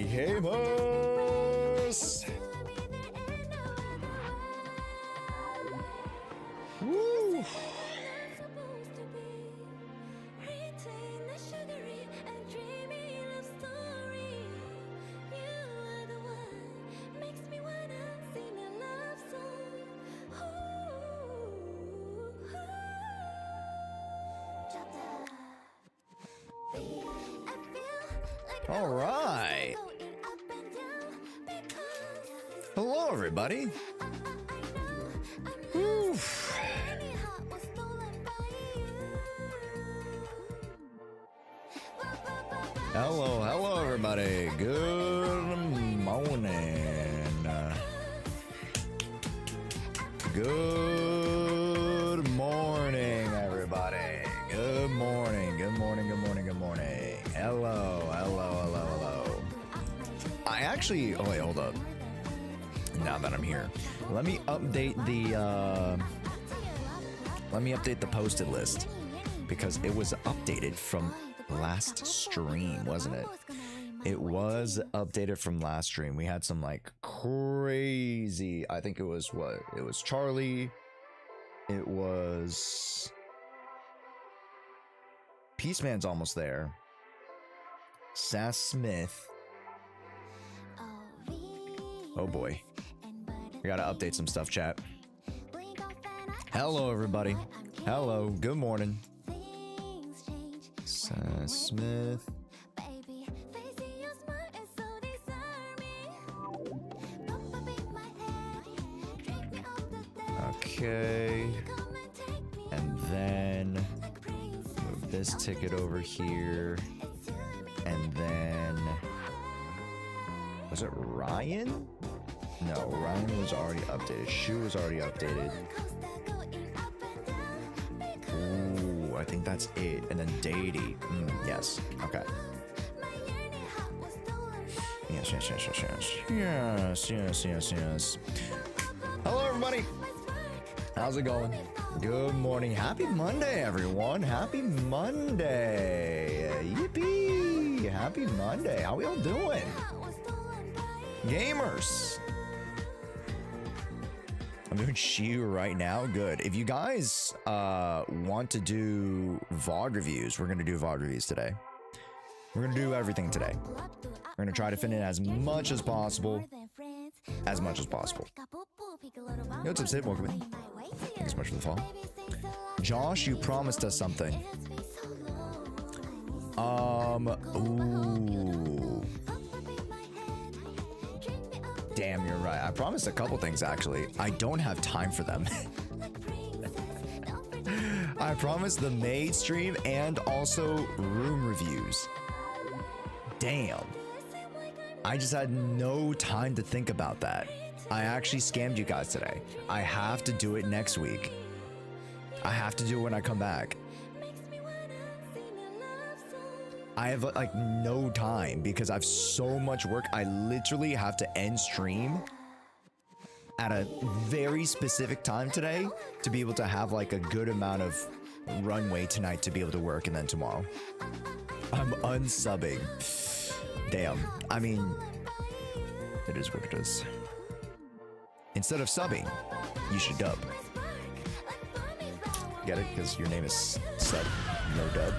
Hey, boss. Woo. All right. Hello, everybody. Woo. Hello, everybody. Good morning. Good morning, everybody. Good morning. Hello. I actually, oh wait, hold up. Now that I'm here, let me update the posted list because it was updated from last stream, wasn't it? It was updated from last stream. We had some like crazy, I think it was what? It was Charlie. It was Peaceman's almost there. Sass Smith. Oh boy. We gotta update some stuff, chat. Hello, everybody. Hello, good morning. Sass Smith. Okay. And then move this ticket over here. And then was it Ryan? No, Ryan was already updated. Shu was already updated. Ooh, I think that's it. And then Dadey. Yes. Okay. Yes. Hello, everybody. How's it going? Good morning. Happy Monday, everyone. Happy Monday. Yippee. Happy Monday. How we all doing? Gamers. I'm doing Shiu right now. Good. If you guys want to do VOD reviews, we're going to do VOD reviews today. We're going to do everything today. We're going to try to fit in as much as possible. Yo, what's up, Sid? Welcome in. Thanks so much for the follow. Josh, you promised us something. Ooh. Damn, you're right. I promised a couple things, actually. I don't have time for them. I promised the maid stream and also room reviews. Damn. I just had no time to think about that. I actually scammed you guys today. I have to do it next week. I have to do it when I come back. I have like no time because I have so much work. I literally have to end stream at a very specific time today to be able to have like a good amount of runway tonight to be able to work, and then tomorrow I'm unsubbing. Damn. I mean, it is what it is. Instead of subbing, you should dub. Get it? Because your name is sub, no dub.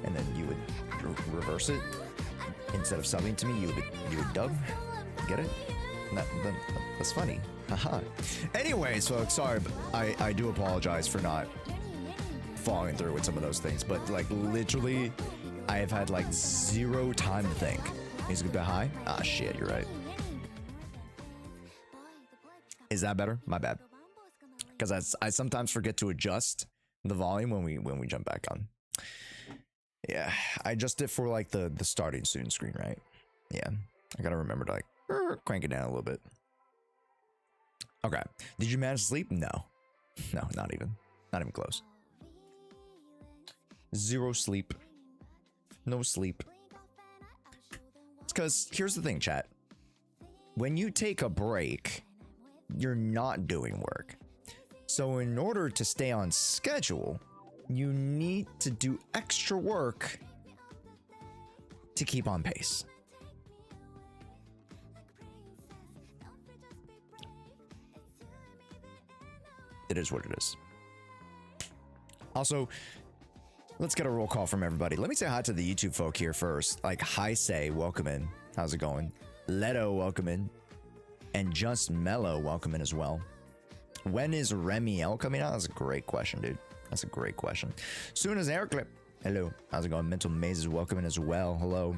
And then you would reverse it. Instead of subbing to me, you would dub. Get it? That's funny. Haha. Anyways, folks, sorry, but I do apologize for not following through with some of those things. But like literally, I have had like zero time to think. Is it a bit high? Ah, shit, you're right. Is that better? My bad. Because I sometimes forget to adjust the volume when we jump back on. Yeah, I adjust it for like the starting soon screen, right? Yeah, I gotta remember to like crank it down a little bit. Okay, did you manage to sleep? No, not even close. Zero sleep. No sleep. It's because here's the thing, chat. When you take a break, you're not doing work. So in order to stay on schedule, you need to do extra work to keep on pace. It is what it is. Also, let's get a roll call from everybody. Let me say hi to the YouTube folk here first. Like, hi, say, welcome in. How's it going? Leto, welcome in. And Just Mellow, welcome in as well. When is Remy L coming out? That's a great question, dude. That's a great question. Soon as Airclip. Hello. How's it going? Mental Mazes, welcome in as well. Hello.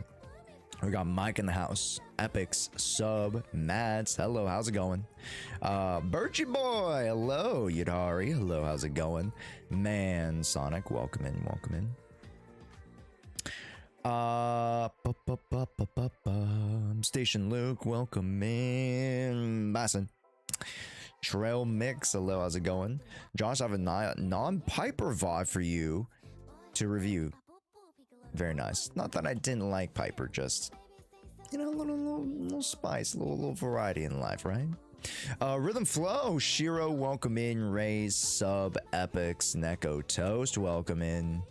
We got Mike in the house. Epics, sub, Mads. Hello, how's it going? Birchie Boy. Hello, Yudari. Hello, how's it going? Man, Sonic, welcome in, welcome in. Station Luke, welcome in. Bassin. Trail Mix, hello, how's it going? Josh, I have a non-Piper VOD for you to review. Very nice. Not that I didn't like Piper, just, you know, a little spice, a little variety in life, right? Rhythm Flow, Shiro, welcome in. Raise, sub, Epics, Neko Toast, welcome in.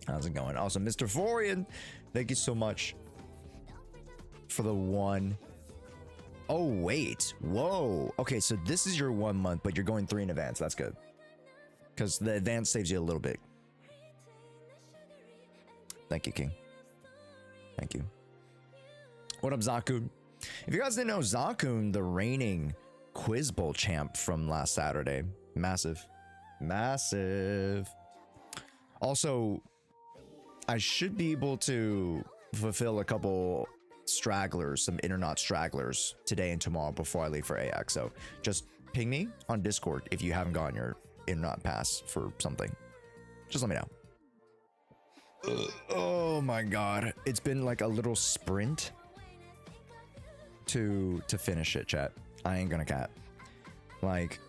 How's it going? Also, Mr. Forian, thank you so much for the one. Oh, wait. Whoa. Okay, so this is your 1 month, but you're going 3 in advance. That's good. Because the advance saves you a little bit. Thank you, King. Thank you. What up, Zakun? If you guys didn't know, Zakun, the reigning Quiz Bowl champ from last Saturday. Massive. Massive. Also, I should be able to fulfill a couple stragglers, some Internet stragglers today and tomorrow before I leave for AX. So just ping me on Discord if you haven't gotten your Internet pass for something. Just let me know. Oh my god, it's been like a little sprint to finish it, chat. I ain't gonna cat. Like,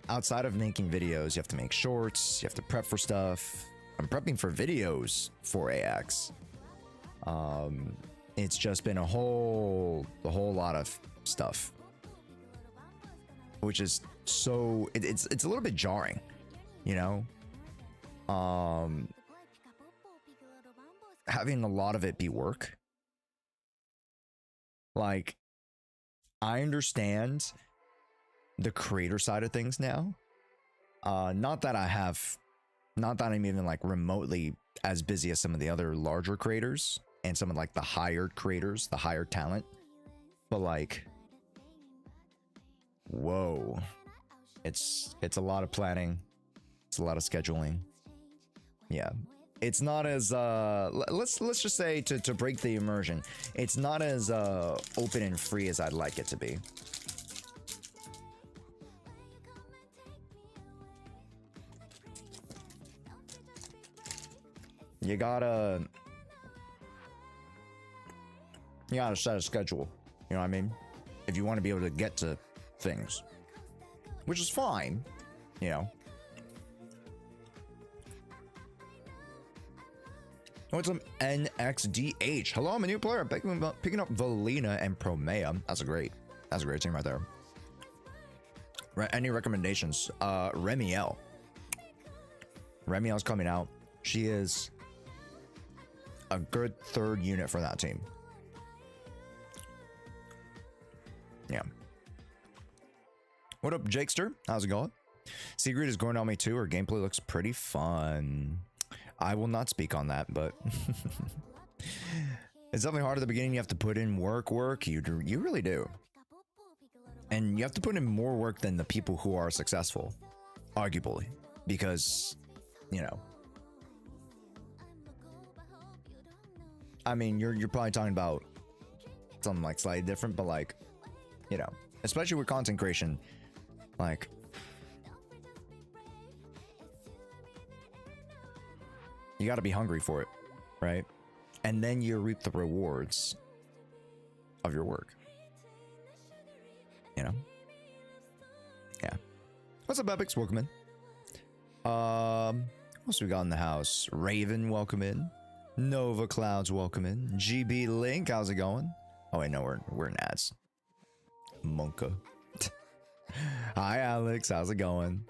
outside of making videos, you have to make shorts, you have to prep for stuff. I'm prepping for videos for AX. It's just been a whole lot of stuff, which is so it's a little bit jarring, you know. Having a lot of it be work. Like, I understand the creator side of things now. Not that I'm even like remotely as busy as some of the other larger creators and some of like the hired creators, the hired talent. But like, whoa, it's a lot of planning. It's a lot of scheduling. Yeah. It's not as let's just say to break the immersion, it's not as open and free as I'd like it to be. You gotta set a schedule, you know what I mean? If you want to be able to get to things, which is fine, you know. What's up, NXDH? Hello, I'm a new player. Picking up Valina and Promea. That's a great team right there. Any recommendations? Remy L. Remy L's coming out. She is a good third unit for that team. Yeah. What up, Jakester? How's it going? Sigrid is going on me too. Her gameplay looks pretty fun. I will not speak on that, but it's definitely hard at the beginning. You have to put in work. You really do. And you have to put in more work than the people who are successful, arguably, because, you know, I mean, you're probably talking about something like slightly different, but like, you know, especially with content creation, like, you got to be hungry for it, right? And then you reap the rewards of your work. You know? Yeah. What's up, Epics? Welcome in. What else we got in the house? Raven, welcome in. Nova Clouds, welcome in. GB Link, how's it going? Oh wait, no, we're in ads. Monka. Hi Alex, how's it going?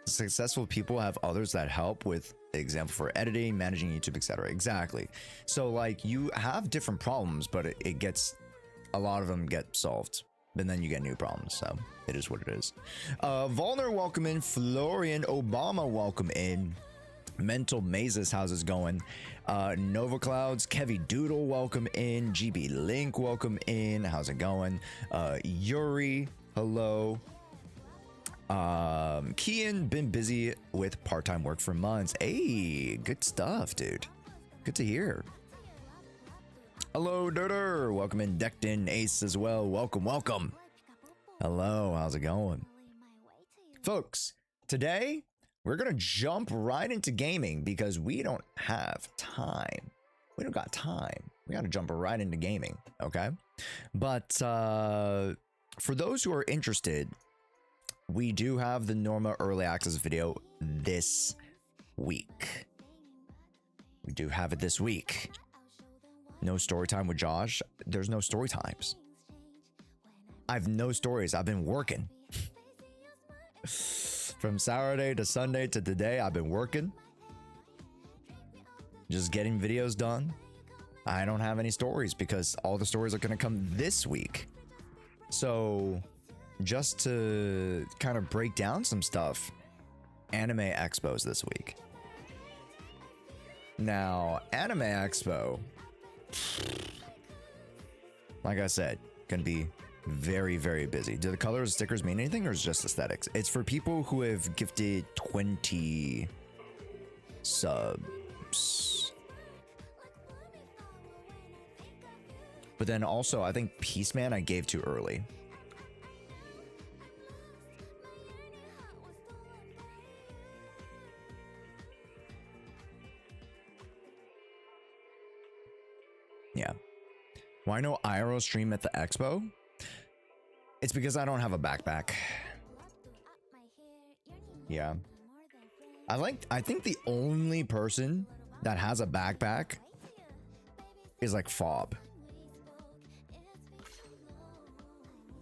Successful people have others that help with, example, for editing, managing YouTube, etc. Exactly. So like you have different problems, but it gets, a lot of them get solved, and then you get new problems. So it is what it is. Volner, welcome in. Florian Obama, welcome in. Mental Mazes, how's it going? Nova Clouds, Kevy Doodle, welcome in. GB Link, welcome in. How's it going? Yuri, hello. Kian, been busy with part-time work for months. Hey, good stuff, dude. Good to hear. Hello, Durder. Welcome in. Decked in Ace as well. Welcome, welcome. Hello, how's it going? Folks, today we're gonna jump right into gaming because we don't have time. We don't got time. We gotta jump right into gaming, okay? But for those who are interested, we do have the Norma early access video this week. We do have it this week. No story time with Josh. There's no story times. I have no stories. I've been working. From Saturday to Sunday to today, I've been working. Just getting videos done. I don't have any stories because all the stories are going to come this week. So just to kind of break down some stuff, Anime Expo's this week. Now, Anime Expo, like I said, gonna be very, very busy. Do the colors and stickers mean anything, or is it just aesthetics? It's for people who have gifted 20 subs. But then also, I think Peaceman I gave too early. Yeah. Why no IRL stream at the expo? It's because I don't have a backpack. Yeah. I think the only person that has a backpack is like Fob.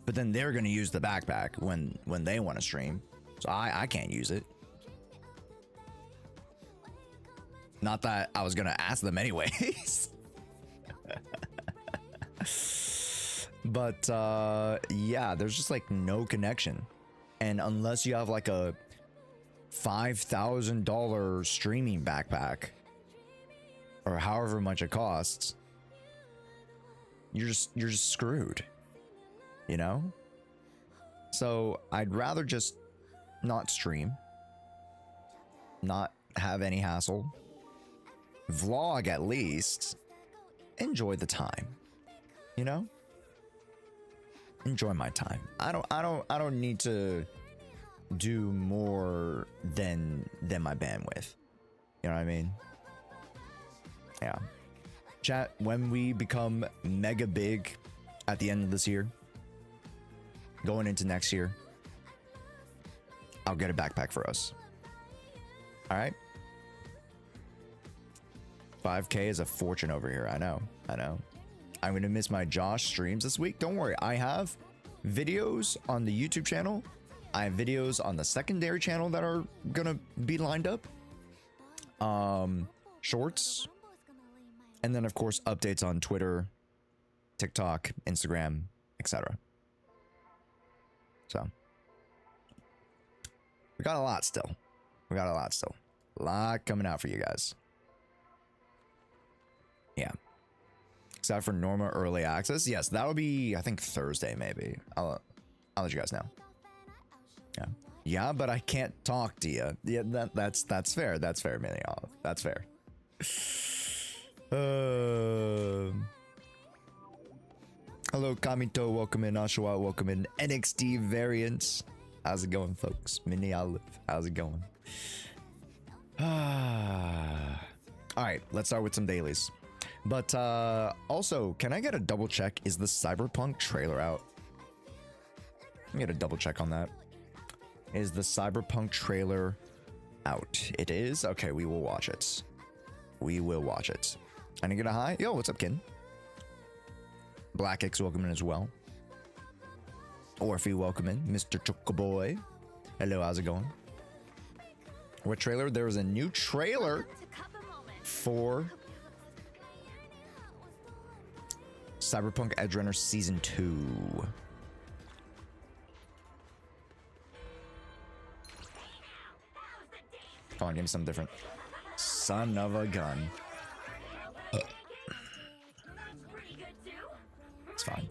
But then they're gonna use the backpack when they want to stream. So I can't use it. Not that I was gonna ask them anyways. But yeah, there's just like no connection, and unless you have like a $5,000 streaming backpack or however much it costs, you're just screwed, you know. So I'd rather just not stream, not have any hassle, vlog at least, enjoy the time, you know. Enjoy my time. I don't need to do more than my bandwidth. You know what I mean? Yeah. Chat, when we become mega big at the end of this year, going into next year, I'll get a backpack for us. All right? 5K is a fortune over here. I know. I'm gonna miss my Josh streams this week. Don't worry, I have videos on the YouTube channel. I have videos on the secondary channel that are gonna be lined up. Shorts, and then of course updates on Twitter, TikTok, Instagram, etc. So we got a lot still. A lot coming out for you guys. Yeah. Except for Norma early access. Yes, that'll be, I think, Thursday maybe. I'll let you guys know. Yeah. Yeah, but I can't talk to you. Yeah, that's fair. That's fair, Mini Olive. That's fair. Hello, Kamito. Welcome in. Oshawa. Welcome in. NXT Variants. How's it going, folks? Mini Olive. How's it going? All right, let's start with some dailies. But also, can I get a double check? Is the Cyberpunk trailer out? Let me get a double check on that. Is the Cyberpunk trailer out? It is? Okay, we will watch it. We will watch it. I didn't get a hi. Yo, what's up, Kin? Black X, welcome in as well. Orphe, welcome in. Mr. Chocoboy. Hello, how's it going? What trailer? There was a new trailer for Cyberpunk Edge Runner Season 2. Come on, give me something different. Son of a gun. It's fine.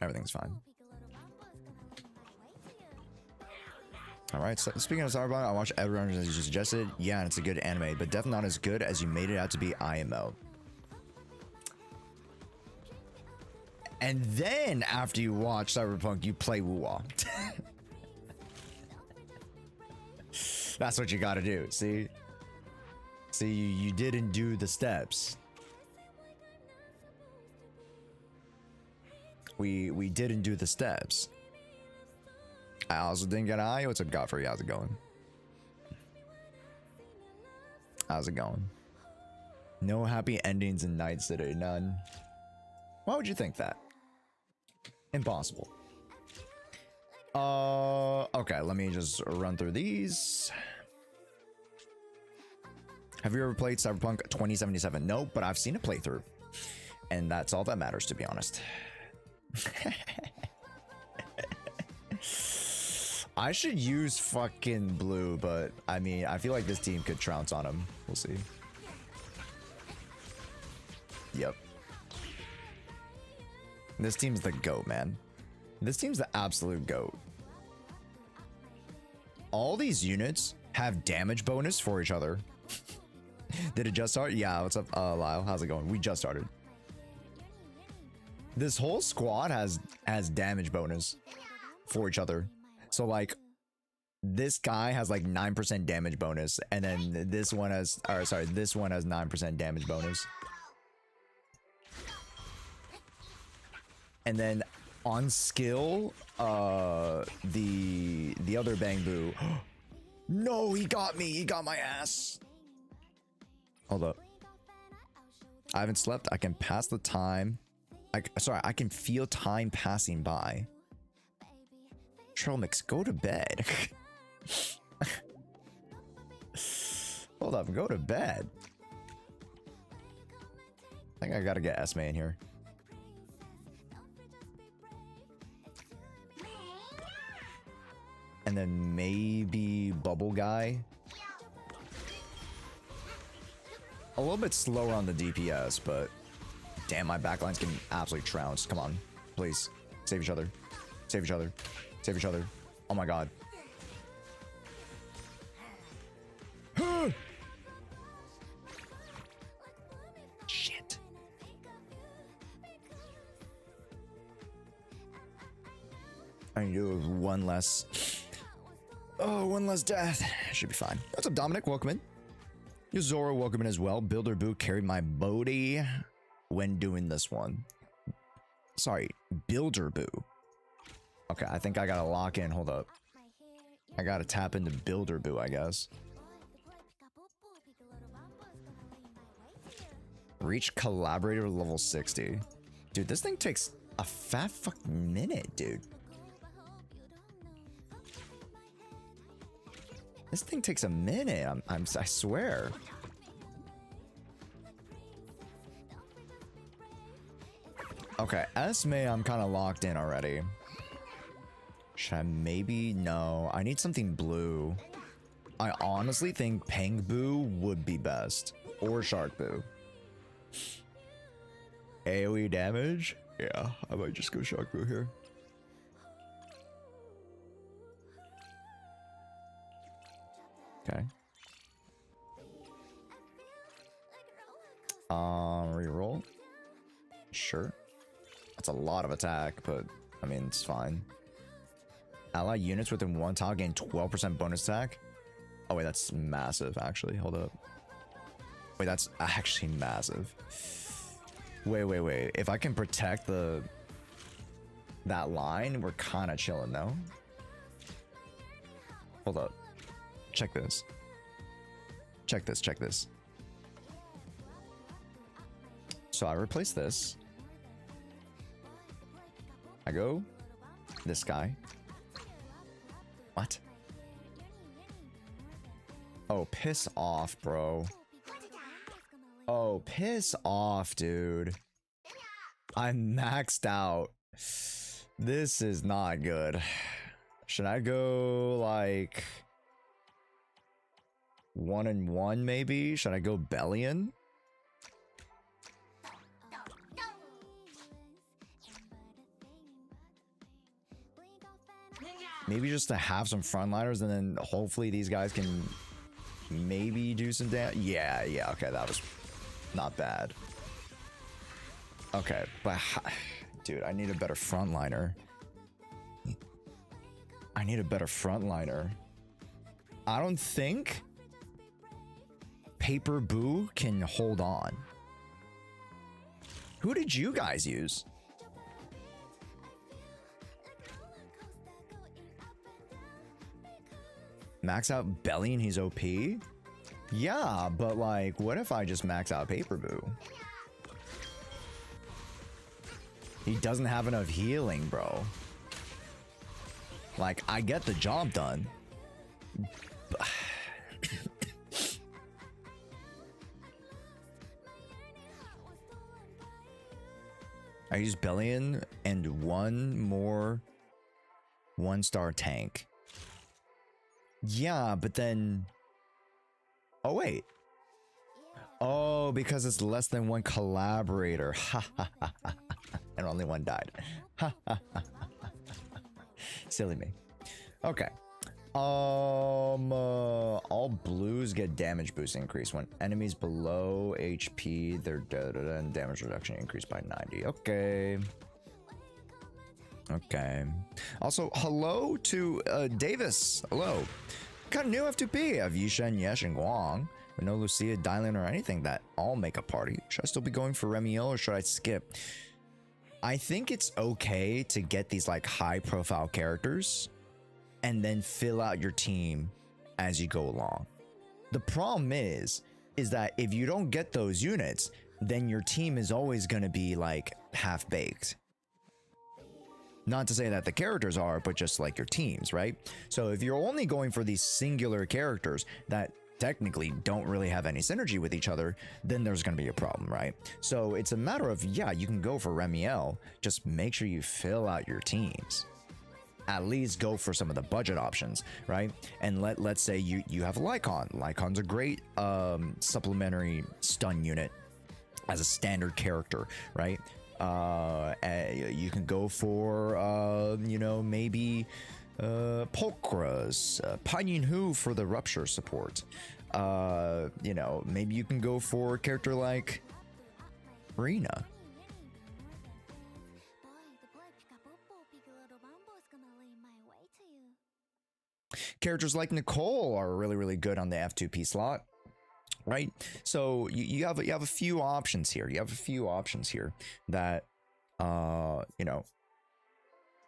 Everything's fine. Alright, so speaking of Cyberpunk, I watched Edge Runner as you suggested. Yeah, and it's a good anime, but definitely not as good as you made it out to be IMO. And then, after you watch Cyberpunk, you play Woo-Wah. That's what you gotta do, see? See, you didn't do the steps. We didn't do the steps. I also didn't get an eye. What's up, Godfrey? How's it going? How's it going? No happy endings in Night City, none. Why would you think that? Impossible. Okay, let me just run through these. Have you ever played Cyberpunk 2077? No, but I've seen a playthrough. And that's all that matters, to be honest. I should use fucking blue, but I mean, I feel like this team could trounce on him. We'll see. Yep. This team's the GOAT, man. This team's the absolute GOAT. All these units have damage bonus for each other. Did it just start? Yeah, what's up, Lyle? How's it going? We just started. This whole squad has damage bonus for each other. So like this guy has like 9% damage bonus, and then this one has, or sorry, this one has 9% damage bonus. And then on skill, the other Bangbu. No, he got me. He got my ass. Hold up. I haven't slept. I can pass the time. I can feel time passing by. Trolmix, go to bed. Hold up, go to bed. I think I gotta get Esme in here. And then maybe Bubble Guy. A little bit slower on the DPS, but damn, my backline's getting absolutely trounced. Come on, please. Save each other. Save each other. Save each other. Oh my god. Shit. I need to do one less. Oh, one less death. Should be fine. What's up, Dominic? Welcome in. Zora, welcome in as well. Builder Boo carried my booty when doing this one. Sorry, Builder Boo. Okay, I think I gotta lock in. Hold up. I gotta tap into Builder Boo, I guess. Reach collaborator level 60. Dude, this thing takes a fat fucking minute, dude. This thing takes a minute. I swear. Okay, Esme, I'm kind of locked in already. Should I maybe? No, I need something blue. I honestly think Pengboo would be best, or Sharkboo. AoE damage? Yeah, I might just go Sharkboo here. Okay. Reroll. Sure. That's a lot of attack, but I mean it's fine. Ally units within one tile gain 12% bonus attack. Oh wait, that's massive actually. Hold up. Wait, that's actually massive. Wait. If I can protect that line, we're kind of chilling though. Hold up. Check this. Check this. So I replace this. I go this guy. What? Oh, piss off, bro. Oh, piss off, dude. I'm maxed out. This is not good. Should I go like 1-1 maybe? Should I go Bellion? Maybe just to have some frontliners and then hopefully these guys can maybe do some damage. Yeah, okay, that was not bad. Okay, but dude, I need a better frontliner. I need a better frontliner. I don't think Paper Boo can hold on. Who did you guys use? Max out Belly and he's OP? Yeah, but like, what if I just max out Paper Boo? He doesn't have enough healing, bro. Like, I get the job done. I use Bellion and one more 1-star tank. Yeah, but then... Oh, wait. Oh, because it's less than one collaborator. Ha ha ha ha. And only one died. Ha ha ha. Silly me. Okay. All blues get damage boost increase when enemies below HP, their and damage reduction increased by 90. Okay. Okay. Also, hello to Davis. Hello. Got a new F2P of Yishen, Yesh, and Guang. But no Lucia, Dylan, or anything that all make a party. Should I still be going for Remiel or should I skip? I think it's okay to get these like high profile characters and then fill out your team as you go along. The problem is that if you don't get those units, then your team is always going to be like half baked. Not to say that the characters are, but just like your teams, right? So if you're only going for these singular characters that technically don't really have any synergy with each other, then there's going to be a problem, right? So it's a matter of, yeah, you can go for Remiel, just make sure you fill out your teams. At least go for some of the budget options, right? And let's say you have Lycon. Lycon's a great supplementary stun unit as a standard character, right? You can go for you know, maybe Pulchra's, Pinyin Hu for the rupture support. You know, maybe you can go for a character like Rina. Characters like Nicole are really good on the F2P slot, right? So you have a few options here. You have a few options here that you know,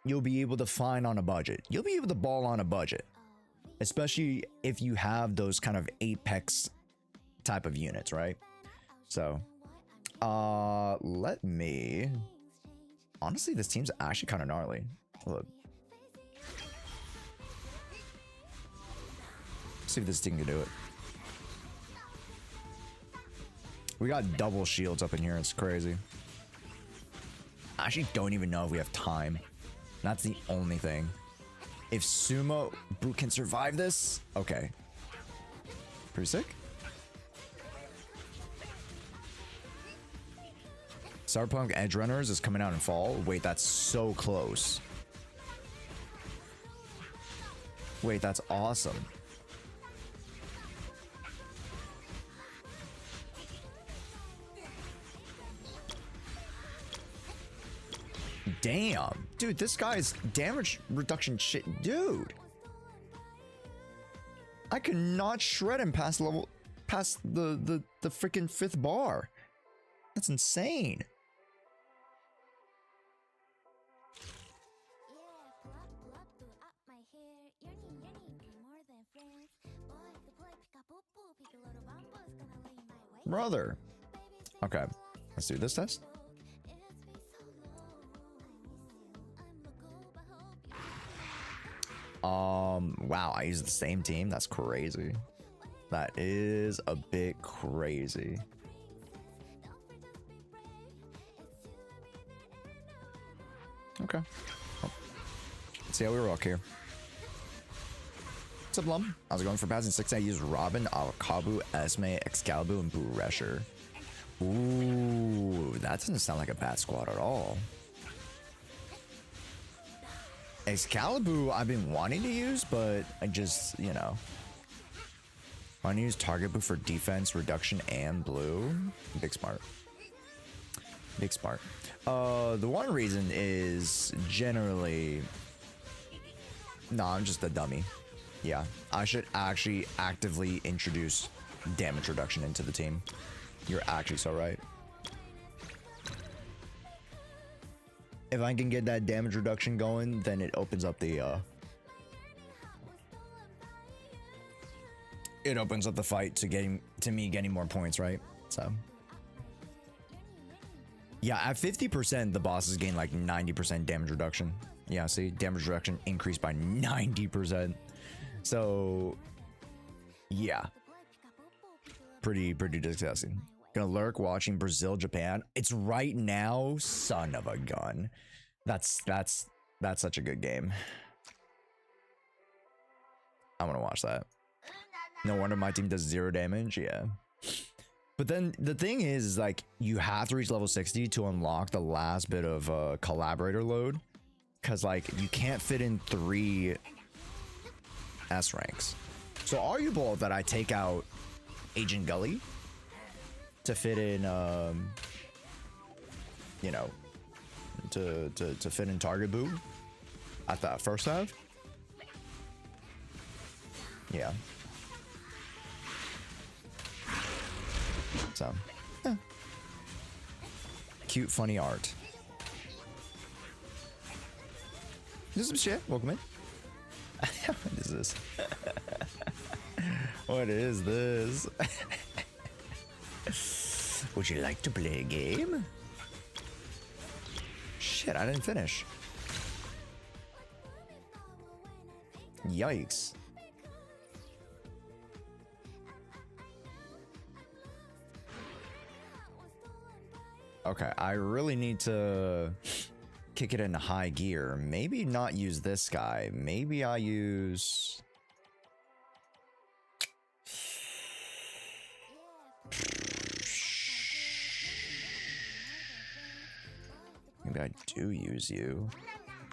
you'll be able to find on a budget. You'll be able to ball on a budget, especially if you have those kind of Apex type of units, right? So let me, honestly, this team's actually kind of gnarly. Look, see if this thing can do it. We got double shields up in here. It's crazy. I actually don't even know if we have time. That's the only thing. If Sumo Boo can survive this, okay. Pretty sick. Cyberpunk Edge Runners is coming out in fall. Wait, that's so close. Wait, that's awesome. Damn, dude, this guy's damage reduction shit, dude. I cannot shred him past the freaking 5th bar. That's insane. Brother. Okay, Let's do this test. Wow, I use the same team. That's crazy. That is a bit crazy. Okay. Let's see how we rock here. What's up, Lum? How's it going? For passing 6, I use Robin, Alakabu, Esme, Excalibur, and Buresher. Ooh, that doesn't sound like a bad squad at all. Excalibur, I've been wanting to use, but I just, you know. I want to use target boot for defense, reduction, and blue. Big smart. Big smart. The one reason is generally... No, I'm just a dummy. Yeah, I should actually actively introduce damage reduction into the team. You're actually so right. If I can get that damage reduction going, then it opens up the it opens up the fight to me getting more points, right? So yeah, at 50%, the bosses gain like 90% damage reduction. Yeah, see, damage reduction increased by 90%. So yeah, pretty disgusting. Gonna lurk watching Brazil, Japan. It's right now, son of a gun. That's such a good game. I want to watch that. No wonder my team does 0 damage. Yeah. But then the thing is, like, you have to reach level 60 to unlock the last bit of collaborator load. Because, like, you can't fit in 3 S ranks. So arguable that I take out Agent Gully to fit in, you know, to fit in Target Boo at that first half. Yeah. So, yeah. Cute, funny art. This is some shit. Welcome in. What is this? What is this? Would you like to play a game? Shit, I didn't finish. Yikes. Okay, I really need to kick it into high gear. Maybe not use this guy. Maybe I use... Maybe I do use you.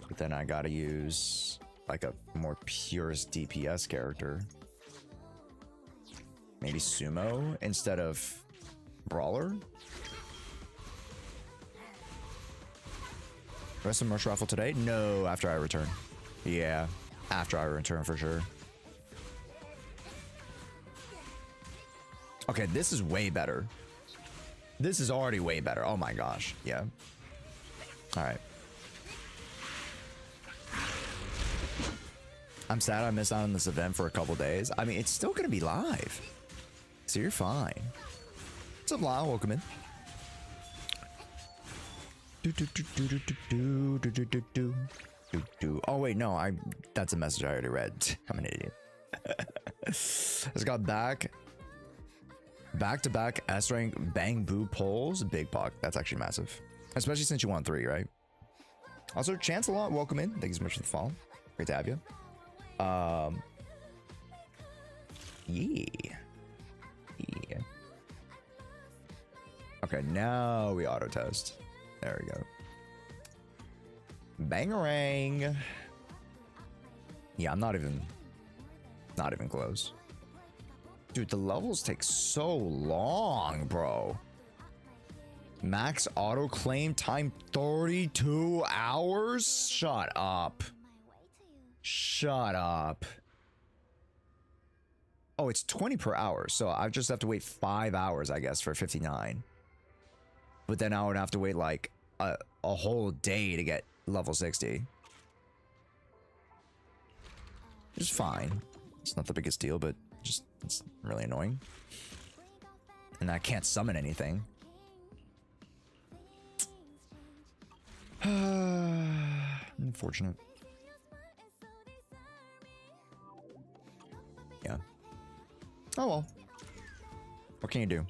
But then I gotta use like a more purest DPS character. Maybe Sumo instead of Brawler? Rest of Merch Raffle today? No, after I return. Yeah, after I return for sure. Okay, this is way better. This is already way better. Oh my gosh. Yeah. All right. I'm sad I missed out on this event for a couple days. I mean, it's still going to be live. So you're fine. What's up, Lyle? Welcome in. Oh wait, no, that's a message I already read. I'm an idiot. Just got back to back S rank bang boo polls. Big Pock. That's actually massive, especially since you won 3, right? Also, Chance a lot. Welcome in. Thank you so much for the follow. Great to have you. Yeah. Okay, now we auto test. There we go. Bangarang. Yeah, I'm not even close. Dude, the levels take so long, bro. Max auto claim time 32 hours? Shut up. Shut up. Oh, it's 20 per hour. So I just have to wait 5 hours, I guess, for 59. But then I would have to wait like a whole day to get level 60. It's fine. It's not the biggest deal, but just it's really annoying. And I can't summon anything. Unfortunate. Yeah. Oh well. What can you do?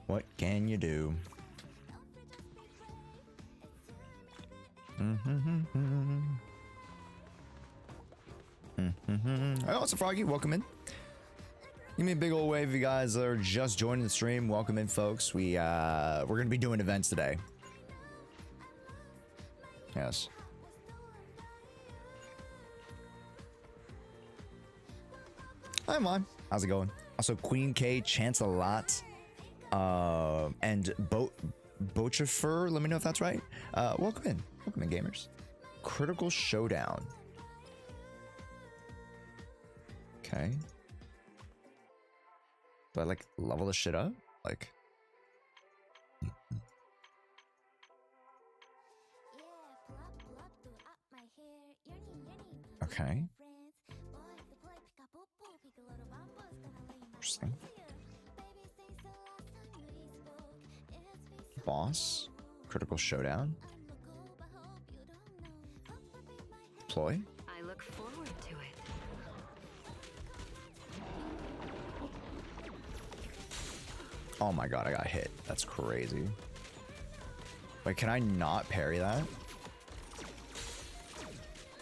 What can you do? Oh, it's a Froggy. Welcome in. Give me a big old wave if you guys are just joining the stream. Welcome in, folks. We're gonna be doing events today. Yes. Hi, Mon. How's it going? Also, Queen K chants a lot. And Bochafer, let me know if that's right. Welcome in. Welcome in, gamers. Critical Showdown. Okay. Do I like level this shit up? Like. Okay. Interesting. Boss. Critical Showdown. Deploy. I look forward to it. Oh my god, I got hit. That's crazy. Wait, can I not parry that?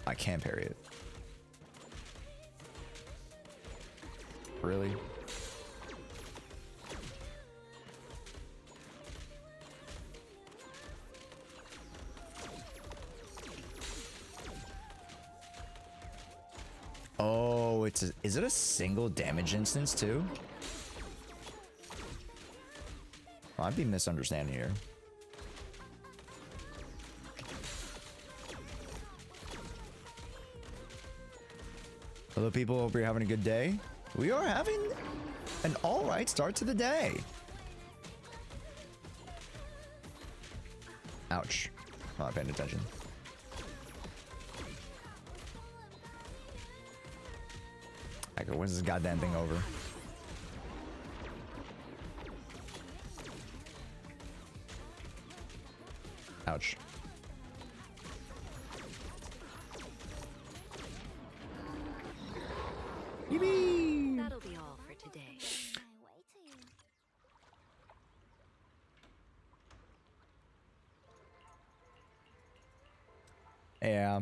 I can parry it. Really? Oh, is it a single damage instance too? I'd be misunderstanding here. Hello people, hope you're having a good day. We are having an alright start to the day. Ouch. Not paying attention. Okay, when's this goddamn thing over? Ouch. Yippee! That'll be all for today. Yeah.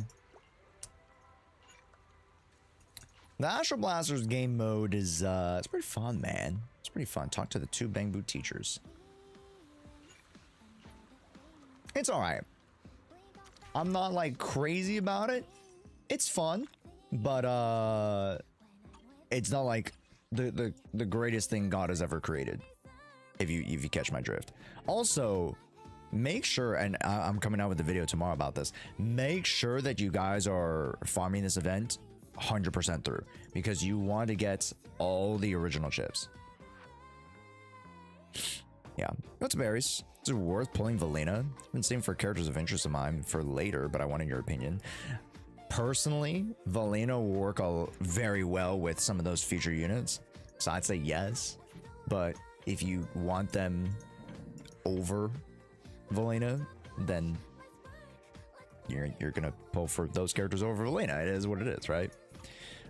The Astral Blasters game mode is it's pretty fun, man. It's pretty fun. Talk to the two Bang Boot teachers. It's alright. I'm not like crazy about it. It's fun, but it's not like the greatest thing God has ever created. If you catch my drift. Also, make sure, and I'm coming out with a video tomorrow about this. Make sure that you guys are farming this event 100% through, because you want to get all the original chips. Yeah, what's berries? Is it worth pulling Valina? I've been saving for characters of interest of mine for later, but I wanted your opinion. Personally, Valina will work very well with some of those future units, so I'd say yes. But if you want them over Valina, then you're gonna pull for those characters over Valina. It is what it is, right?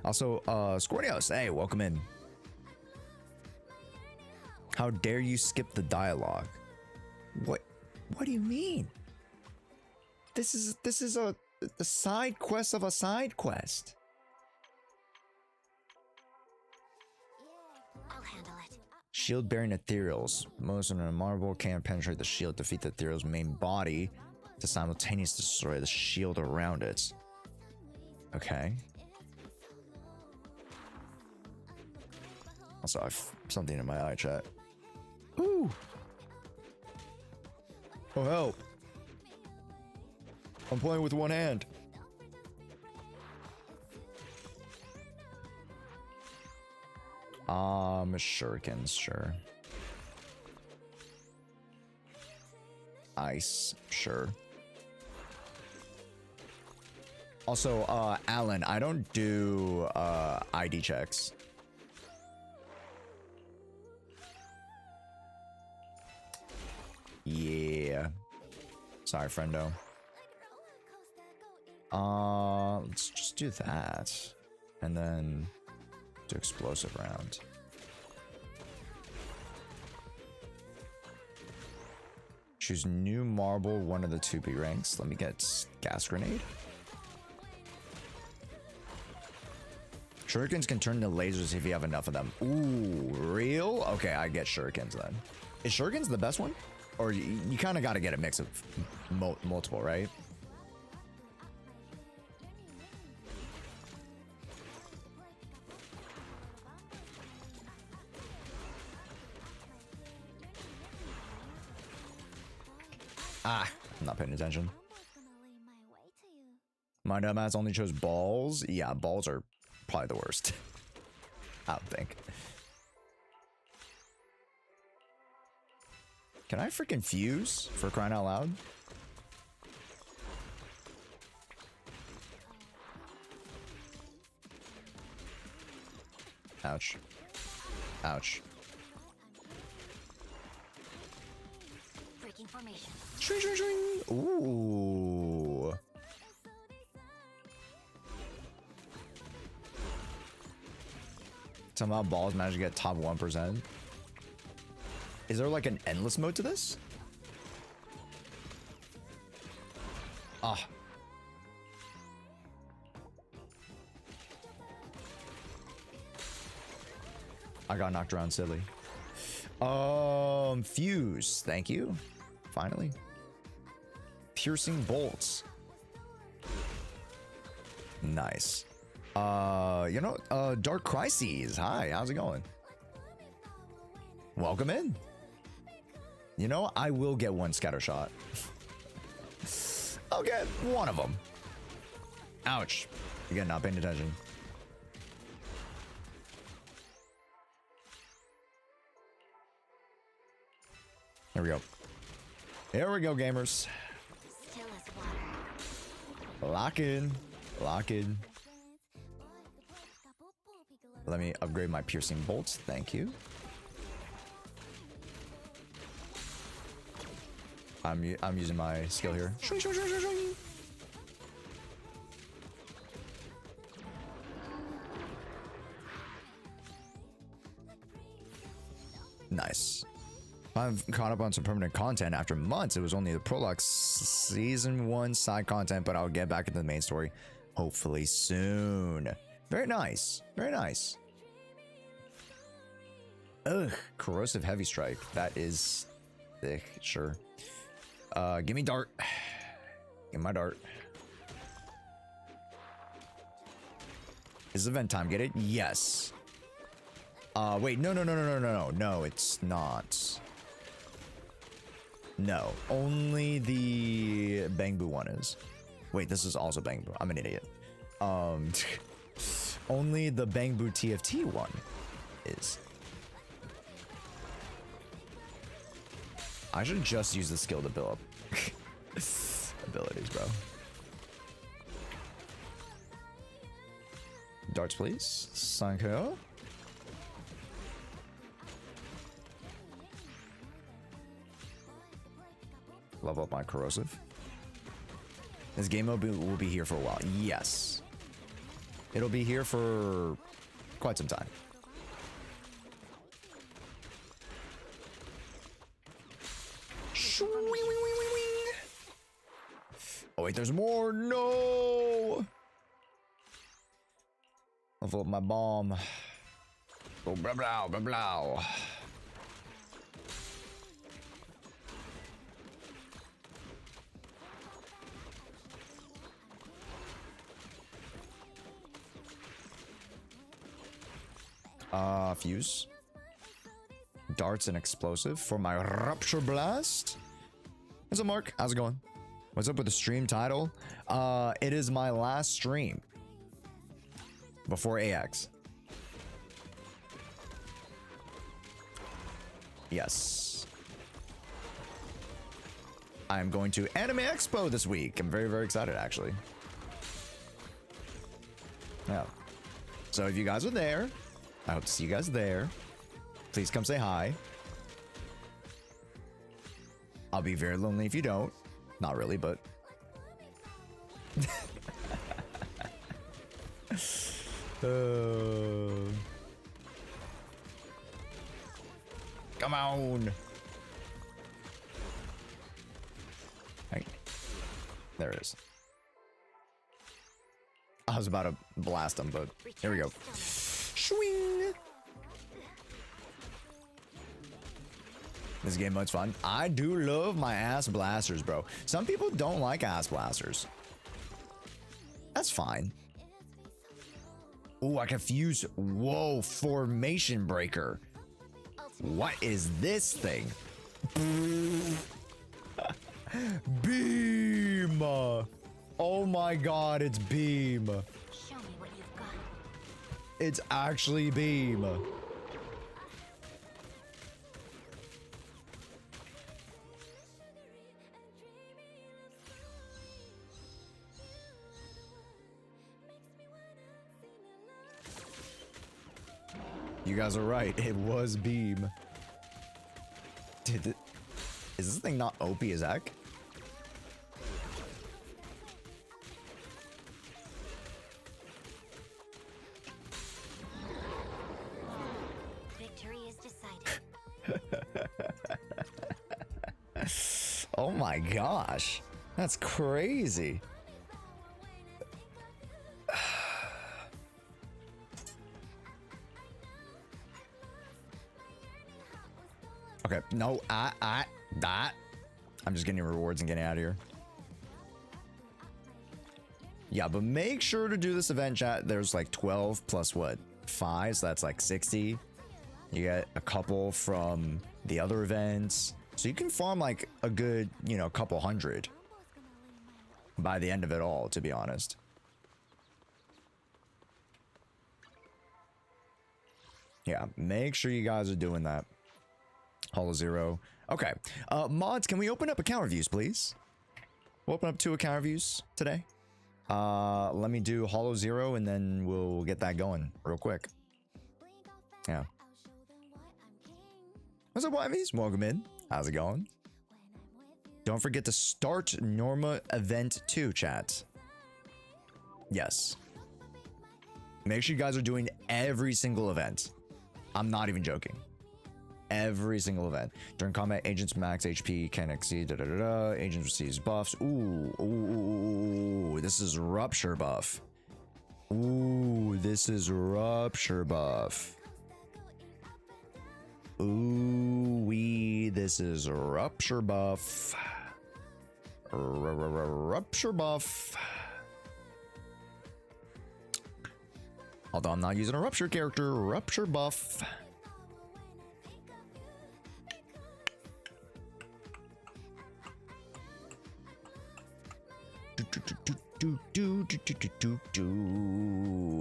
Also, Scornios, hey, welcome in. How dare you skip the dialogue? What do you mean? This is the side quest of a side quest. I'll handle it. Shield bearing ethereals. Most of the marble can't penetrate the shield, defeat the ethereal's main body to simultaneously destroy the shield around it. Okay. Also, I have something in my eye, chat. Ooh. Oh, help. I'm playing with one hand. Shurikens, sure. Ice, sure. Also, Alan, I don't do ID checks. Yeah. Sorry, friendo. Let's just do that. And then do explosive round. Choose new marble, one of the 2B ranks. Let me get gas grenade. Shurikens can turn into lasers if you have enough of them. Ooh, real? Okay, I get shurikens then. Is shurikens the best one? Or you kind of got to get a mix of multiple, right? Ah, I'm not paying attention. My dumbass only chose balls. Yeah, balls are probably the worst. I don't think. Can I freaking fuse for crying out loud? Ouch. Ouch. Breaking formation. Shring, shring, shring. Ooh. Somehow balls managed to get top 1%. Is there like an endless mode to this? Ah. I got knocked around silly. Fuse. Thank you. Finally. Piercing bolts. Nice. Dark Crises. Hi, how's it going? Welcome in. You know, I will get one scatter shot. I'll get one of them. Ouch. Again, not paying attention. Here we go. Here we go, gamers. Still as water. Lock in. Lock in. Let me upgrade my piercing bolts. Thank you. I'm using my skill here. Shring, shring, shring, shring, shring. Nice. I've caught up on some permanent content after months. It was only the prologue season 1 side content, but I'll get back into the main story hopefully soon. Very nice. Very nice. Ugh, corrosive heavy strike. That is thick, sure. Give me dart. Give me my dart. Is event time? Get it? Yes. Wait, no, it's not. No, only the Bangbu one is. Wait, this is also Bangbu. I'm an idiot. Only the Bangbu TFT one is. I should just use the skill to build up abilities, bro. Darts, please. Sanko. Level up my corrosive. This game mode will be here for a while. Yes. It'll be here for quite some time. Oh wait, there's more. No. Level up my bomb. Oh, blah blah blah blah. Fuse. Darts and explosive for my Rupture Blast. What's up, Mark? How's it going? What's up with the stream title? It is my last stream before AX. Yes. I'm going to Anime Expo this week. I'm very, very excited, actually. Yeah. So if you guys are there, I hope to see you guys there. Please come say hi. I'll be very lonely if you don't. Not really, but come on. Right. There it is. I was about to blast him, but here we go. Swing. This game mode's fun. I do love my ass blasters, bro. Some people don't like ass blasters. That's fine. Ooh, I can fuse. Whoa, formation breaker. What is this thing? Beam. Oh my god, it's beam. Show me what you've got. It's actually beam. You guys are right. It was beam. Dude, is this thing not OP as heck? Victory is decided. Oh my gosh. That's crazy. Okay, no, that. I'm just getting rewards and getting out of here. Yeah, but make sure to do this event, chat. There's like 12 plus what? 5, so that's like 60. You get a couple from the other events. So you can farm like a good, you know, couple hundred by the end of it all, to be honest. Yeah, make sure you guys are doing that. Hollow Zero. Okay. Mods, can we open up account reviews, please? We'll open up 2 account reviews today. Let me do Hollow Zero and then we'll get that going real quick. Yeah. What's up, Wivies? Welcome in. How's it going? Don't forget to start Norma event 2, chat. Yes. Make sure you guys are doing every single event. I'm not even joking. Every single event. During combat, agents max HP can exceed agents receives buffs. Ooh, this is rupture buff. Ooh, this is rupture buff. Ooh, this is rupture buff. Rupture buff. Although I'm not using a rupture character, rupture buff.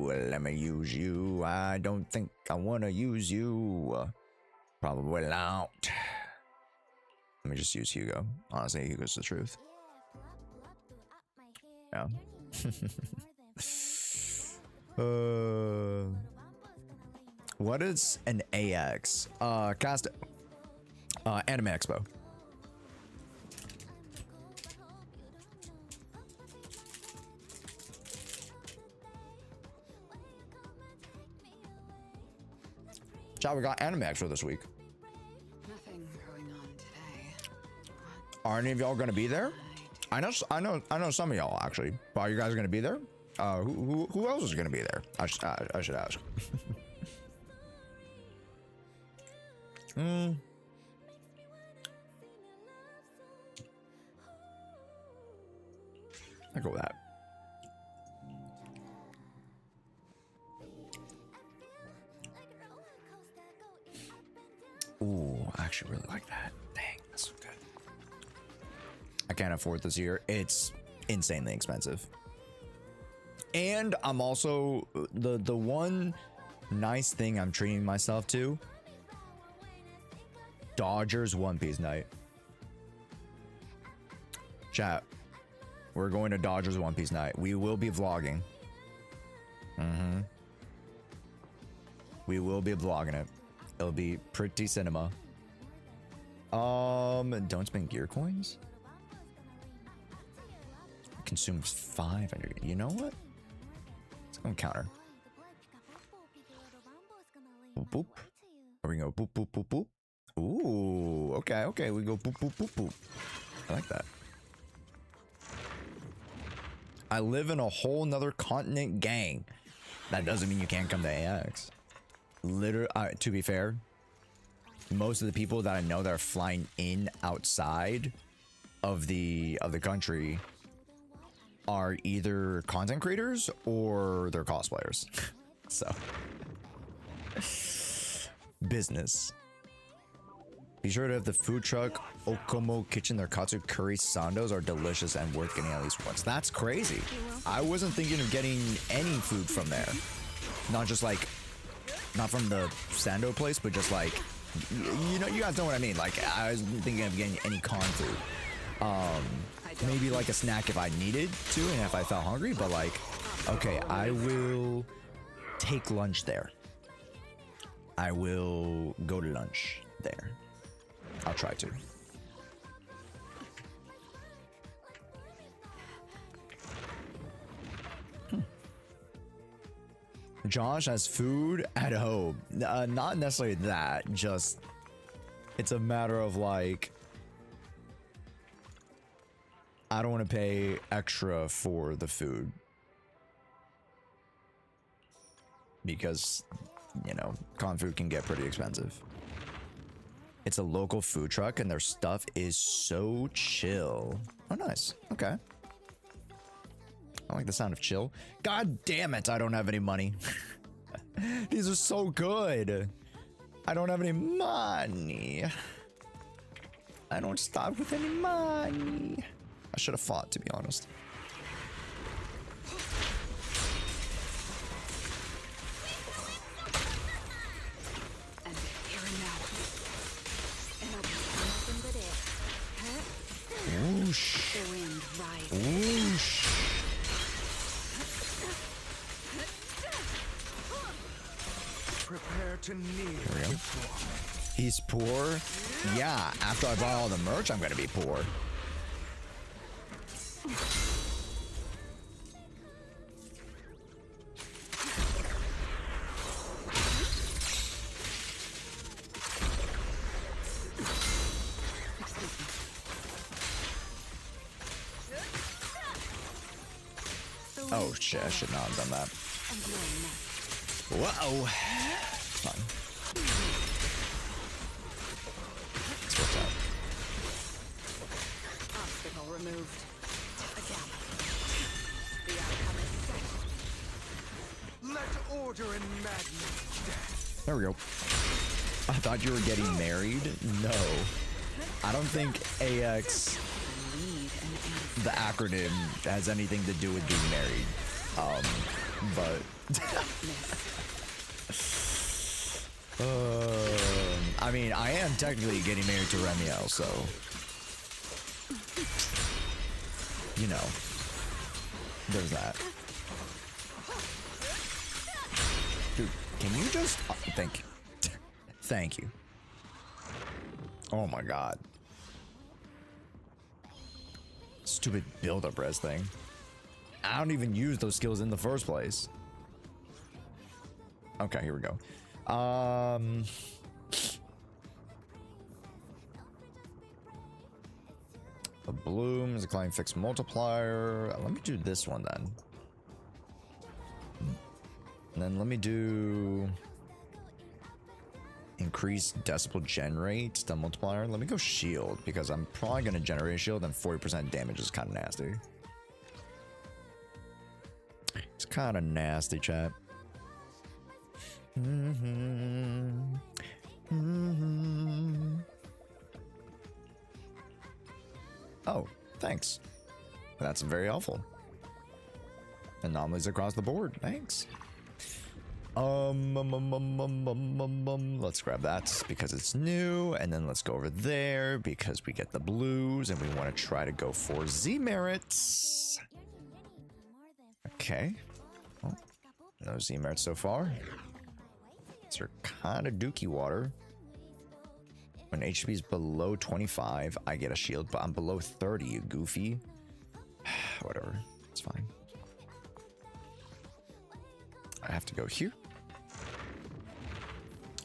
Let me use you. I don't think I want to use you. Probably not. Let me just use Hugo. Honestly, Hugo's the truth. Yeah. What is an AX? Cast Anime Expo. Chat, we got Anime Expo this week. Nothing going on today. Are any of y'all gonna be there? I know some of y'all actually. But are you guys gonna be there? Who else is gonna be there? I should ask. I go with that. Ooh, I actually really like that. Dang, that's so good. I can't afford this year. It's insanely expensive. And I'm also the one nice thing I'm treating myself to. Dodgers One Piece night. Chat. We're going to Dodgers One Piece night. We will be vlogging. We will be vlogging it. It'll be pretty cinema. Don't spend gear coins? consumes 500. You know what? Let's go and counter. Boop, boop. There we go. Boop, boop, boop, boop. Ooh, okay, okay. We go boop, boop, boop, boop. I like that. I live in a whole nother continent, gang. That doesn't mean you can't come to AX. Literally, to be fair, most of the people that I know that are flying in outside of the country are either content creators or they're cosplayers. So business. Be sure to have the food truck Okomo Kitchen. Their katsu curry sandos are delicious and worth getting at least once. That's crazy. I wasn't thinking of getting any food from there. Not just like, not from the sando place, but just like, you know, you guys know what I mean. Like, I was thinking of getting any con food. Maybe like a snack if I needed to and if I felt hungry, but like, okay, I will take lunch there. I will go to lunch there. I'll try to. Josh has food at home. Not necessarily that, just it's a matter of like, I don't want to pay extra for the food because, you know, con food can get pretty expensive. It's a local food truck and their stuff is so chill. Oh, nice. Okay. I like the sound of chill. God damn it, I don't have any money. These are so good. I don't have any money. I don't start with any money. I should have fought, to be honest. Whoosh. Whoosh. Prepare to kneel. There we go. He's poor? Yeah, after I buy all the merch, I'm gonna be poor. Oh shit, I should not have done that. Whoa! Fine. Let's watch out. Obstacle removed. Again. The outcome is set. Let order and madness death. There we go. I thought you were getting married. No. I don't think AX, the acronym, has anything to do with being married. But I mean, I am technically getting married to Remiel, so you know, there's that. Dude, can you just thank you. Thank you. Oh my god. Stupid build-up res thing. I don't even use those skills in the first place. Okay, here we go. The blooms, the climb fix multiplier. Let me do this one then. And then let me do increase decibel gen rate, the multiplier. Let me go shield because I'm probably going to generate a shield and 40% damage is kind of nasty. It's kind of nasty, chat. Oh, thanks. That's very helpful. Anomalies across the board. Thanks. Let's grab that because it's new, and then let's go over there because we get the blues and we want to try to go for Z merits. Okay. Well, no Z merits so far. These are kind of dookie water. When HP is below 25, I get a shield, but I'm below 30, you goofy. Whatever. to go here.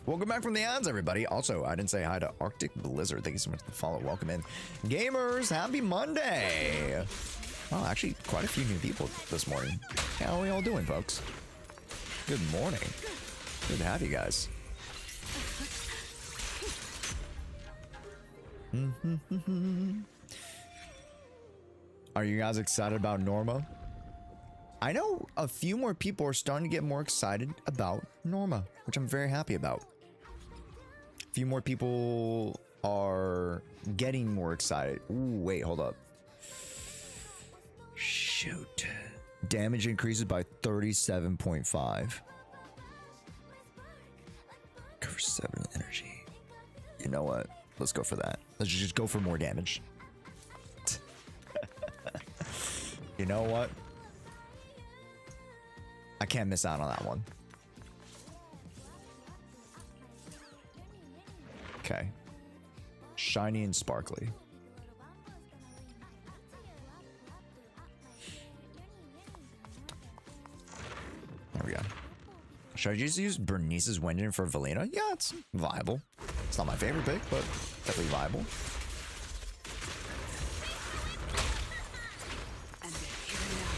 Welcome back from the ads, everybody. Also, I didn't say hi to Arctic Blizzard. Thank you so much for the follow. Welcome in. Gamers, happy Monday. Oh, actually, quite a few new people this morning. How are we all doing, folks? Good morning. Good to have you guys. Are you guys excited about Norma? I know a few more people are starting to get more excited about Norma, which I'm very happy about. A few more people are getting more excited. Ooh, wait, hold up. Shoot. Damage increases by 37.5. Cover 7 energy. You know what? Let's go for that. Let's just go for more damage. You know what? I can't miss out on that one. Okay. Shiny and sparkly. There we go. Should I just use Bernice's Wenjin for Valina? Yeah, it's viable. It's not my favorite pick, but definitely viable. And they're here now.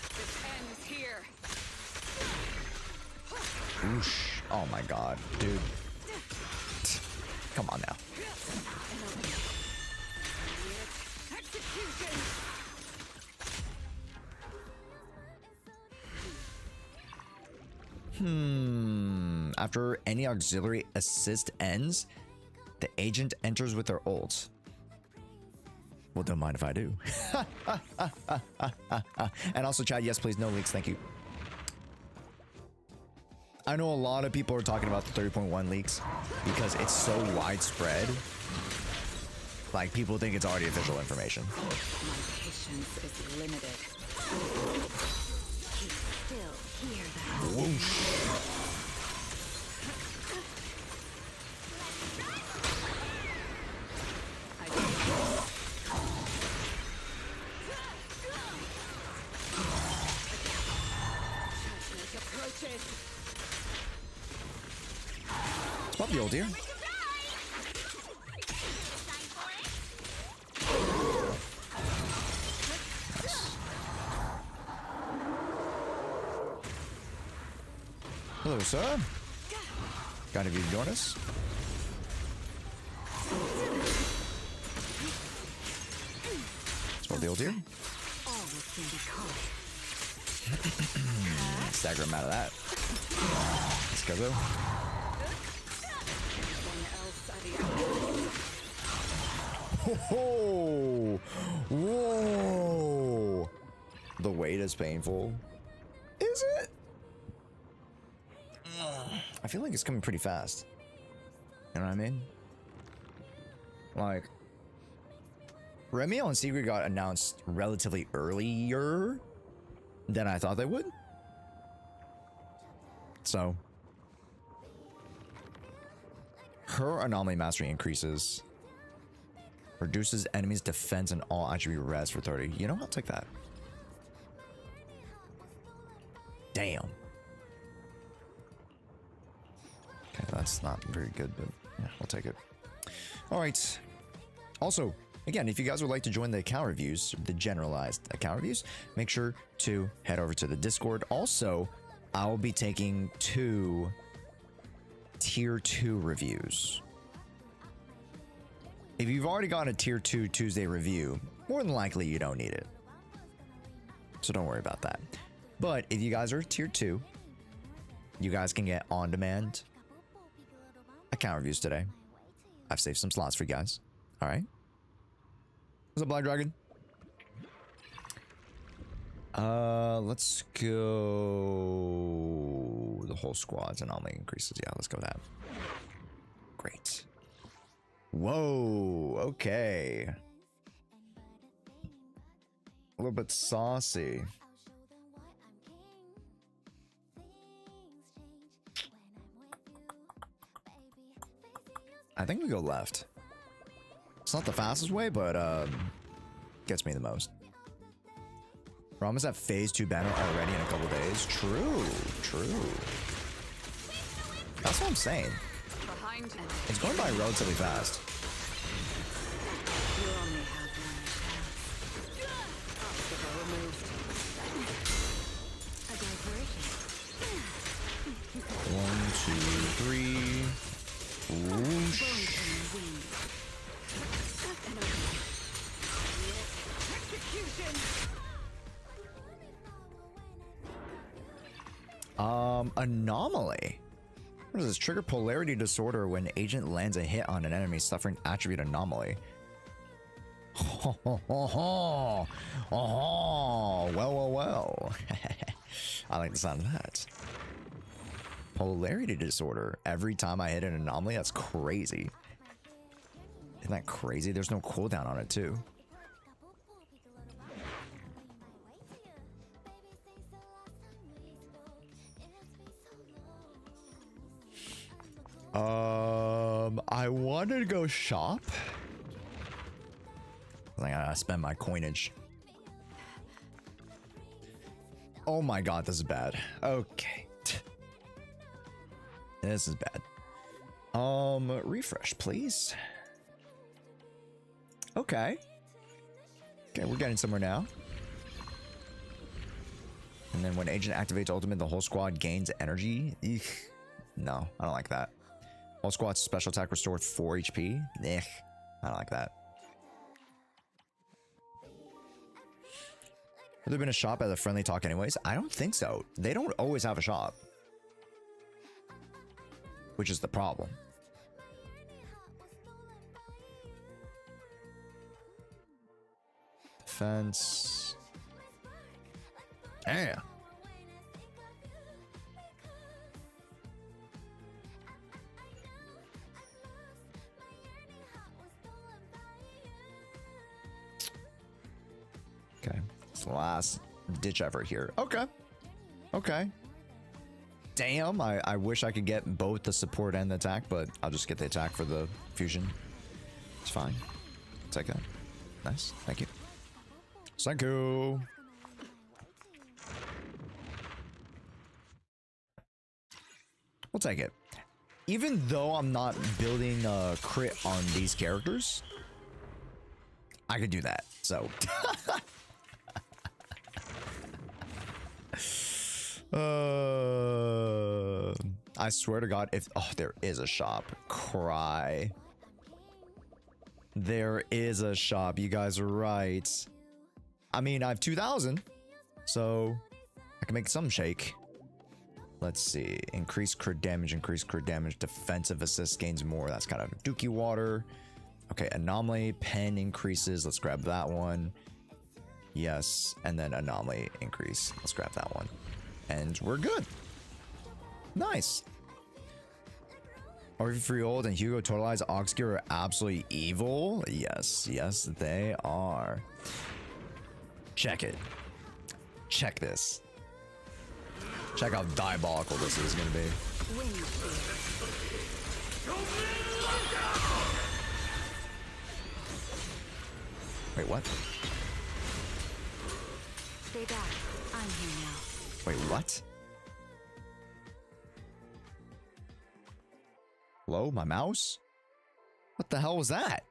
This ends here. Oosh. Oh my god, dude. Come on now. Execution. After any auxiliary assist ends, the agent enters with their ult. Well, don't mind if I do. And also, chat, yes, please, no leaks, thank you. I know a lot of people are talking about the 30.1 leaks because it's so widespread. Like, people think it's already official information. My patience is limited. You still hear that? Whoosh. Pop the old dear. Hello, sir. Kind of you to join us. Spell the old dear. Stagger him out of that. Let's go, though. Whoa! Whoa! The weight is painful. Is it? I feel like it's coming pretty fast. You know what I mean? Like, Remio and Secret got announced relatively earlier than I thought they would. So, her anomaly mastery increases. Reduces enemies' defense and all attribute res for 30. You know, I'll take that. Damn. Okay, that's not very good, but yeah, we'll take it. All right. Also, again, if you guys would like to join the account reviews, the generalized account reviews, make sure to head over to the Discord. Also, I will be taking 2 tier 2 reviews. If you've already got a tier 2 Tuesday review, more than likely you don't need it. So don't worry about that. But if you guys are tier 2, you guys can get on-demand account reviews today. I've saved some slots for you guys. All right. What's up, Black Dragon? Let's go. The whole squad's anomaly increases. Yeah, let's go with that. Great. Whoa, okay. A little bit saucy. I think we go left. It's not the fastest way, but gets me the most. We're almost at phase 2 banner already in a couple days. True, true. That's what I'm saying. Behind and It's going by relatively fast. you only have one chance. Obstacle removed. A diversion. 1, 2, 3. Whoosh. Anomaly. What does this trigger? Polarity disorder when agent lands a hit on an enemy suffering attribute anomaly. Oh, well. I like the sound of that. Polarity disorder. Every time I hit an anomaly, that's crazy. Isn't that crazy? There's no cooldown on it too. I wanted to go shop. I gotta spend my coinage. Oh my god, this is bad. Okay. This is bad. Refresh, please. Okay. Okay, we're getting somewhere now. And then when agent activates ultimate, the whole squad gains energy. Eek. No, I don't like that. Whole squad's special attack restored 4 HP. Eek. I don't like that. Have there been a shop at the friendly talk anyways? I don't think so. They don't always have a shop. Which is the problem. Defense. Damn. Okay. It's the last ditch effort here. Okay. Okay. Damn, I wish I could get both the support and the attack, but I'll just get the attack for the fusion. It's fine. Take that. Nice. Thank you. Thank you. We'll take it. Even though I'm not building a crit on these characters, I could do that. So. I swear to God, if there is a shop, cry. There is a shop. You guys are right. I mean, I have 2,000, so I can make some shake. Let's see. Increase crit damage. Defensive assist gains more. That's kind of dookie water. Okay, anomaly pen increases. Let's grab that one. Yes, and then anomaly increase. Let's grab that one. And we're good. Nice. RV Free Old and Hugo Totalize Oxgear are absolutely evil. Yes, yes, they are. Check it. Check this. Check how diabolical this is going to be. Wait, what? Stay back. I'm here now. Wait, what? Hello, my mouse? What the hell was that?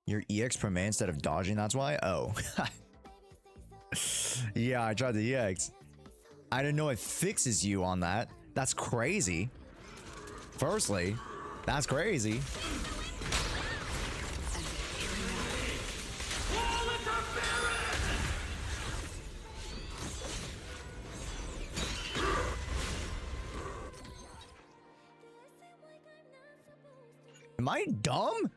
Your EX per man instead of dodging, that's why? Oh. Yeah, I tried the EX. I didn't know it fixes you on that. That's crazy. Firstly, that's crazy. Am I dumb?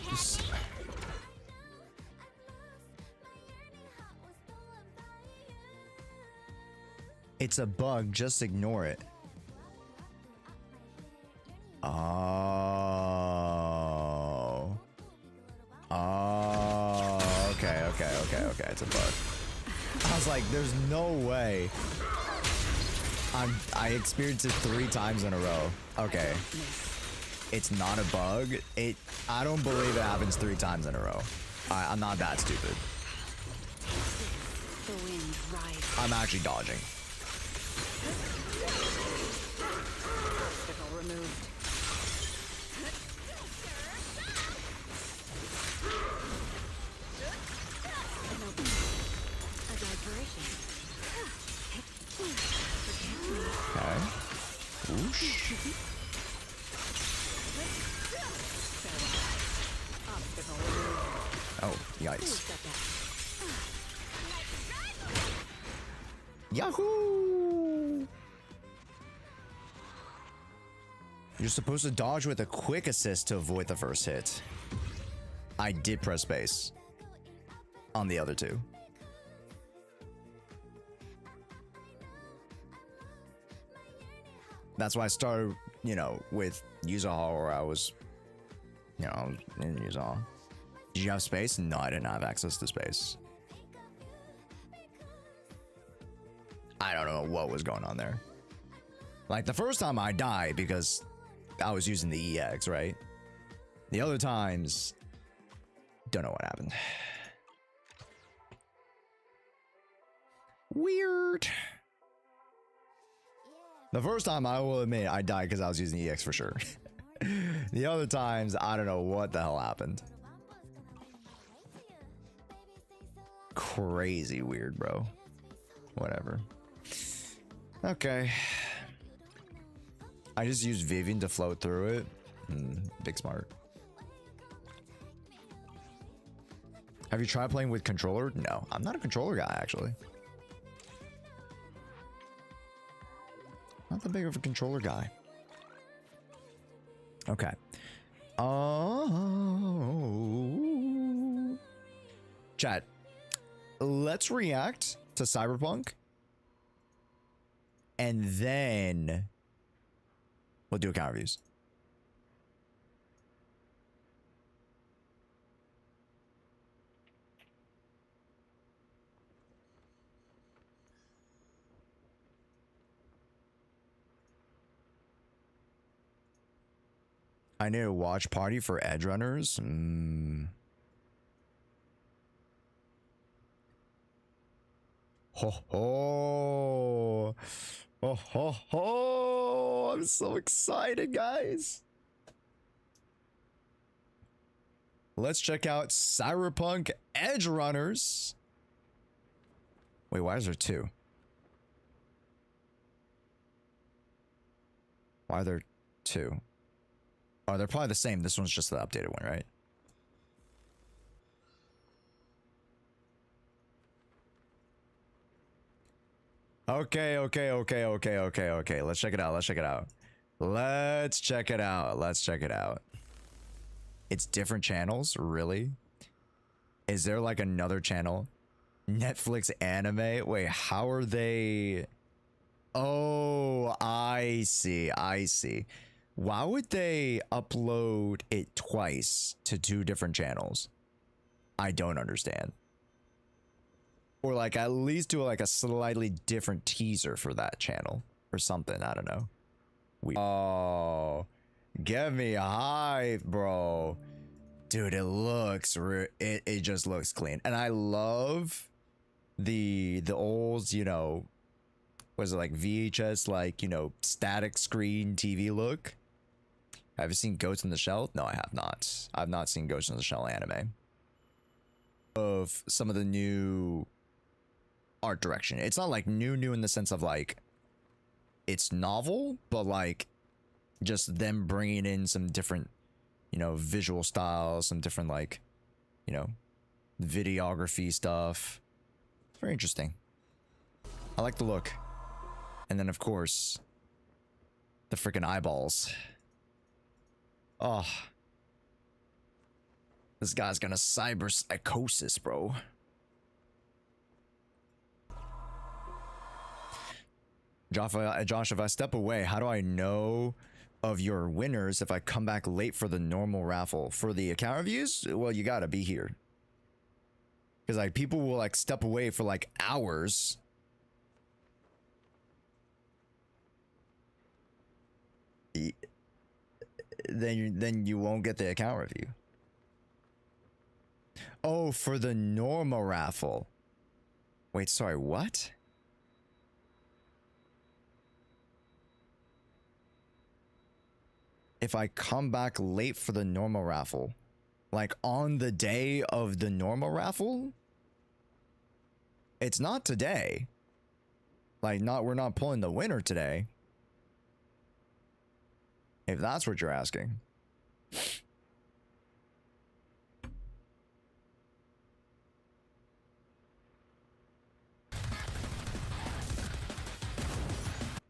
Just- It's a bug, just ignore it. Oh. Oh, okay, it's a bug. I was like, there's no way. I experienced it 3 times in a row. Okay. It's not a bug. I don't believe it happens 3 times in a row. I'm not that stupid. The wind rises. I'm actually dodging. Obstacle removed. An opening. A diversion. Okay. Whoosh. Obstacle removed. Oh, yikes. Who's got that? Yahoo! You're supposed to dodge with a quick assist to avoid the first hit. I did press space on the other 2. That's why I started, with Yuzaha, or I was, in Yuzaha. Did you have space? No, I didn't have access to space. I don't know what was going on there. Like, the first time I died because I was using the EX, right? The other times, don't know what happened. Weird. The first time, I will admit, I died because I was using EX for sure. The other times, I don't know what the hell happened. Crazy weird, bro. Whatever. Okay. I just used Vivian to float through it. Big smart. Have you tried playing with controller? No, I'm not a controller guy, actually. Not that big of a controller guy. Okay. Oh. Chat. Let's react to Cyberpunk. And then we'll do account reviews. I need a watch party for edge runners. Ho ho. Oh ho ho. I'm so excited, guys. Let's check out Cyberpunk Edge Runners. Wait, why is there 2? Why are there 2? Oh, they're probably the same. This one's just the updated one, right? Okay. Let's check it out. Let's check it out. It's different channels, really? Is there like another channel? Netflix anime? Wait, how are they? Oh, I see. Why would they upload it twice to 2 different channels? I don't understand. Or like at least do like a slightly different teaser for that channel or something. I don't know. Oh, get me hype, bro. Dude, it looks it just looks clean. And I love the old, was it like VHS, like, static screen TV look? Have you seen Ghost in the Shell? No, I have not. I've not seen Ghost in the Shell anime. Of some of the new art direction. It's not like new in the sense of like it's novel, but like just them bringing in some different, visual styles, some different like, videography stuff. Very interesting. I like the look. And then of course, the freaking eyeballs. Oh, this guy's gonna cyber psychosis, bro. Josh, if I step away, how do I know of your winners if I come back late for the normal raffle? For the account reviews, well, you gotta be here. Because like people will like step away for like hours. Then you won't get the account review. Oh, for the normal raffle. Wait, sorry, what? If I come back late for the normal raffle, like on the day of the normal raffle, it's not today. Like we're not pulling the winner today. If that's what you're asking.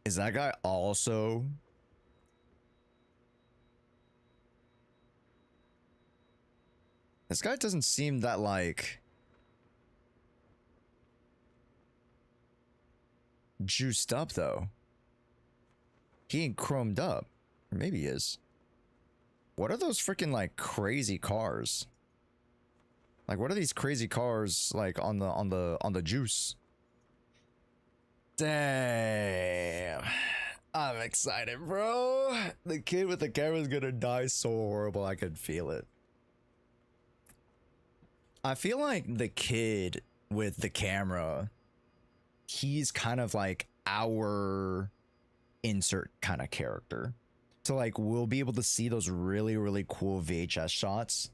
Is that guy also? This guy doesn't seem that like juiced up though. He ain't chromed up. Or maybe he is. What are those freaking like crazy cars? Like what are these crazy cars like on the juice? Damn. I'm excited, bro. The kid with the camera is gonna die so horrible. I can feel it. I feel like the kid with the camera, he's kind of like our insert kind of character. So like we'll be able to see those really, really cool VHS shots.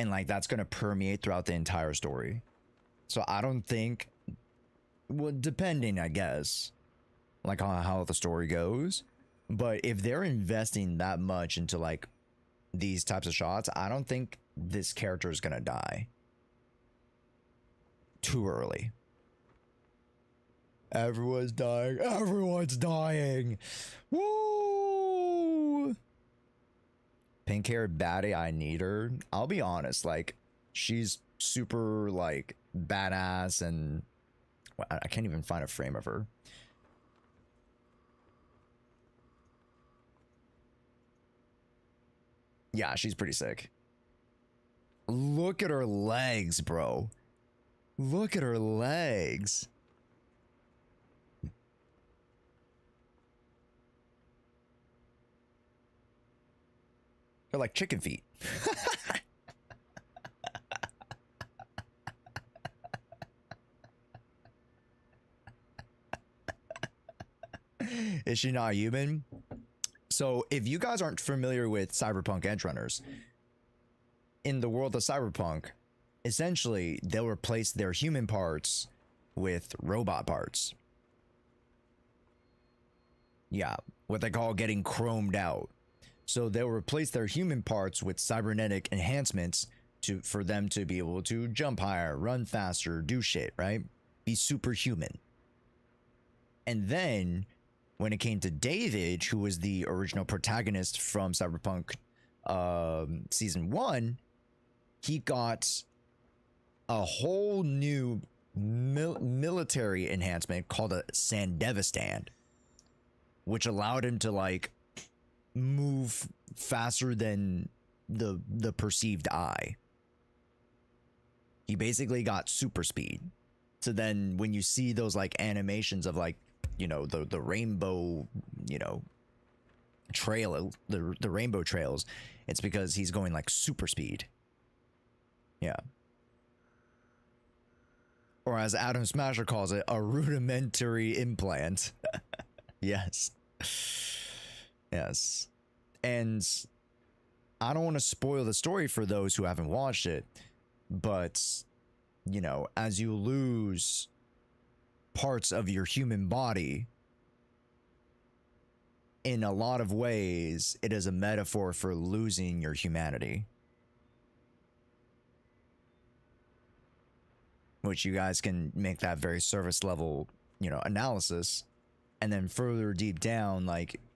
And like that's going to permeate throughout the entire story. So I don't think, well, depending, I guess, like on how the story goes. But if they're investing that much into like these types of shots, I don't think this character is gonna die too early. Everyone's dying. Everyone's dying. Woo! Pink haired baddie, I need her. I'll be honest, like she's super like badass, and I can't even find a frame of her. Yeah, she's pretty sick. Look at her legs, bro. Look at her legs. They're like chicken feet. Is she not human? So if you guys aren't familiar with Cyberpunk Edgerunners, in the world of Cyberpunk, essentially they'll replace their human parts with robot parts. Yeah, what they call getting chromed out. So they'll replace their human parts with cybernetic enhancements for them to be able to jump higher, run faster, do shit, right? Be superhuman. And then when it came to David, who was the original protagonist from Cyberpunk Season 1, he got a whole new military enhancement called a Sandevistan, which allowed him to like move faster than the perceived eye. He basically got super speed. So then when you see those like animations of like, you know, the rainbow, you know, trail, the rainbow trails, it's because he's going like super speed. Yeah. Or as Adam Smasher calls it, a rudimentary implant. Yes. Yes. And I don't want to spoil the story for those who haven't watched it, but, you know, as you lose parts of your human body, in a lot of ways, it is a metaphor for losing your humanity. Which you guys can make that very surface level, you know, analysis. And then further deep down, like,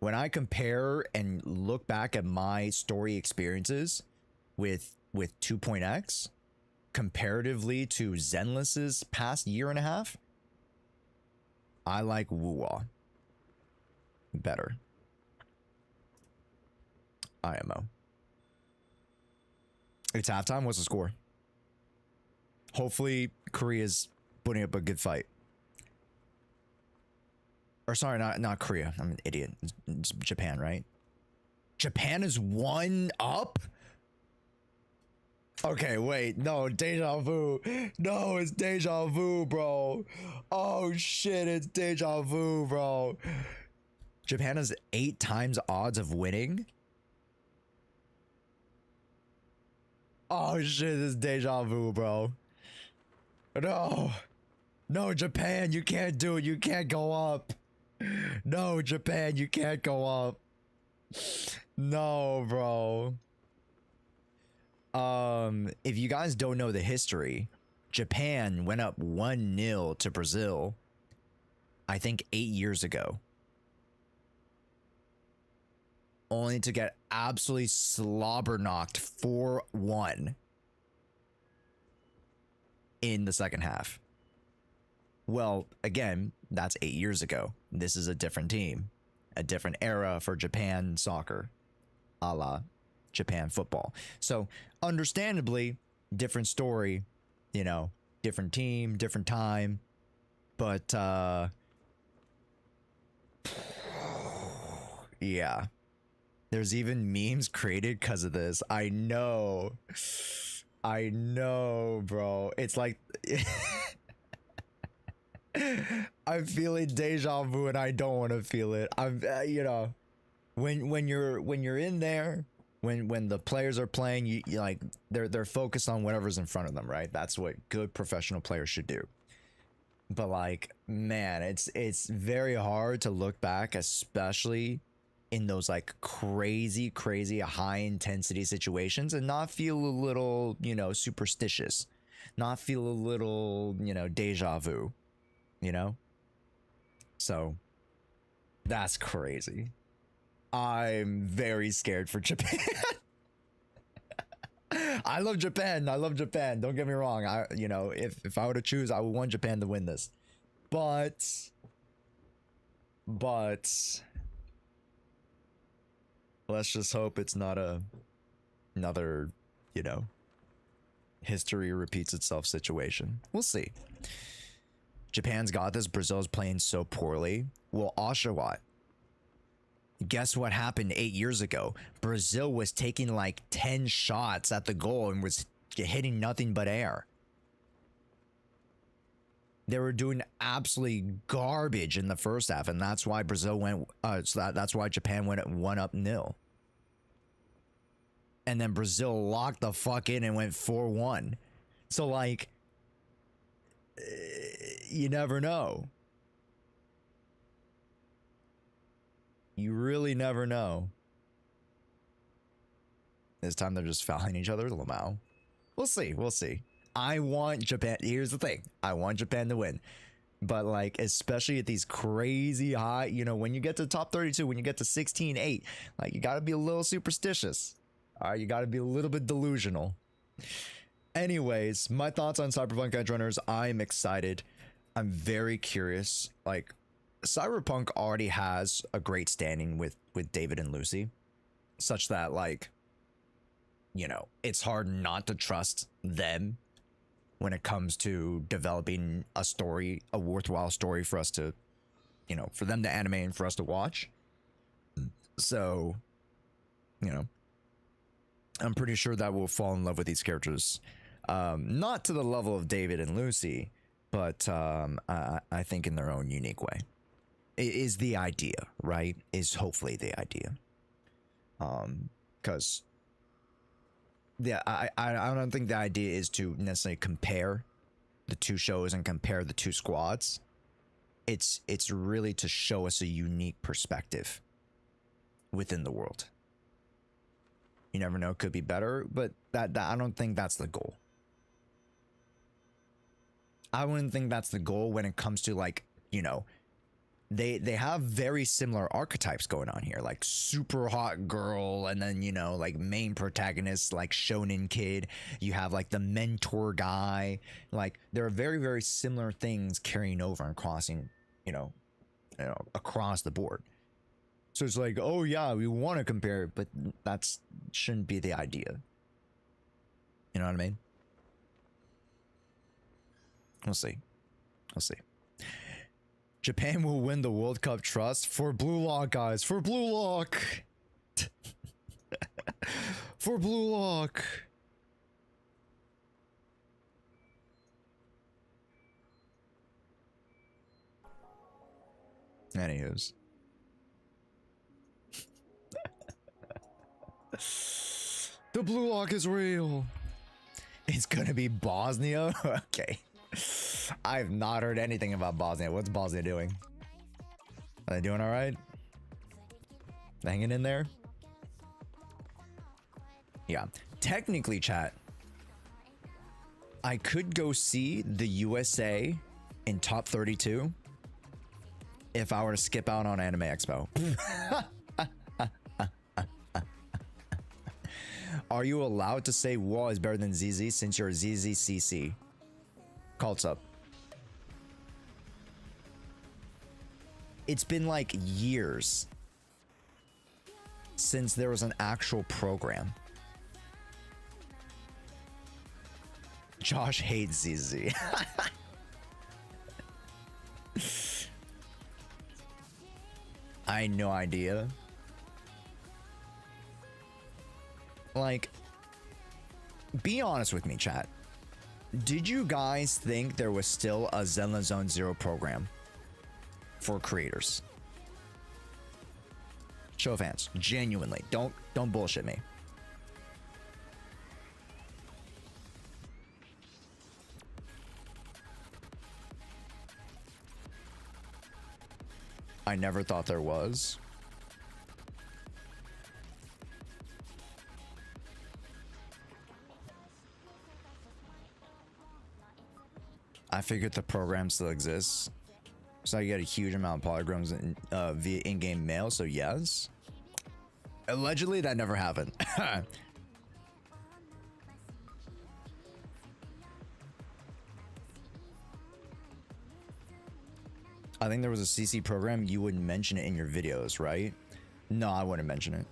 when I compare and look back at my story experiences with 2.x comparatively to Zenless's past year and a half, I like Wuwa better. IMO. It's halftime. What's the score? Hopefully Korea's putting up a good fight. Or sorry, not Korea. I'm an idiot. It's Japan, right? Japan is 1 up? Okay, wait. No, deja vu. No, it's deja vu, bro. Oh shit, it's deja vu, bro. Japan has 8 times odds of winning. Oh shit, this is deja vu, bro. No. No, Japan, you can't do it. You can't go up. No, Japan, you can't go up. No, bro. If you guys don't know the history, Japan went up 1-0 to Brazil, I think 8 years ago. Only to get absolutely slobber knocked 4-1 in the second half. Well, again, that's 8 years ago. This is a different team, a different era for Japan soccer, a la Japan football. So, understandably, different story, you know, different team, different time. But, yeah. There's even memes created because of this. I know. I know, bro. It's like... I'm feeling deja vu and I don't want to feel it. I'm, you know, when you're in there, when the players are playing, you like they're focused on whatever's in front of them, right? That's what good professional players should do. But like, man, it's very hard to look back, especially in those like crazy high intensity situations, and not feel a little, you know, superstitious, not feel a little, you know, deja vu. You know? So, that's crazy. I'm very scared for Japan. I love Japan. I love Japan. Don't get me wrong. You know, if I were to choose, I would want Japan to win this. But let's just hope it's not another, you know, history repeats itself situation. We'll see. Japan's got this. Brazil's playing so poorly. Well, Oshawott. Guess what happened 8 years ago? Brazil was taking like 10 shots at the goal and was hitting nothing but air. They were doing absolutely garbage in the first half, and that's why Brazil went. That's why Japan went 1-0. And then Brazil locked the fuck in and went 4-1. So like, you never know. You really never know. This time they're just fouling each other. Lamau. We'll see. We'll see. I want Japan. Here's the thing. I want Japan to win. But like, especially at these crazy high, you know, when you get to top 32, when you get to 16-8, like you got to be a little superstitious. All right. You got to be a little bit delusional. Anyways, my thoughts on Cyberpunk Edge Runners. I'm excited. I'm very curious. Like, Cyberpunk already has a great standing with David and Lucy, such that, like, you know, it's hard not to trust them when it comes to developing a story, a worthwhile story for us to, you know, for them to animate and for us to watch. So, you know, I'm pretty sure that we'll fall in love with these characters. Not to the level of David and Lucy, but I think in their own unique way. It is the idea, right? Is hopefully the idea. Because yeah, I don't think the idea is to necessarily compare the two shows and compare the two squads. It's really to show us a unique perspective within the world. You never know, it could be better, but that I don't think that's the goal. I wouldn't think that's the goal when it comes to, like, you know, they have very similar archetypes going on here, like super hot girl, and then you know, like main protagonist, like shonen kid. You have like the mentor guy. Like there are very, very similar things carrying over and crossing, across the board. So it's like, oh yeah, we want to compare it, but that's shouldn't be the idea. You know what I mean? We'll see. We'll see. Japan will win the World Cup trust for Blue Lock, guys. For Blue Lock. For Blue Lock. Anywho's. The Blue Lock is real. It's gonna be Bosnia? Okay. I've not heard anything about Bosnia. What's Bosnia doing? Are they doing all right? Hanging in there? Yeah. Technically, chat, I could go see the USA in top 32 if I were to skip out on Anime Expo. Are you allowed to say WoW is better than ZZ since you're ZZCC? Cults up. It's been like years since there was an actual program. Josh hates ZZ. I had no idea. Like, be honest with me, chat. Did you guys think there was still a Zenless Zone Zero program for creators? Show of hands, genuinely. Don't bullshit me. I never thought there was. I figured the program still exists. So you get a huge amount of polygrams via in-game mail, so yes. Allegedly, that never happened. I think there was a CC program, you wouldn't mention it in your videos, right? No, I wouldn't mention it.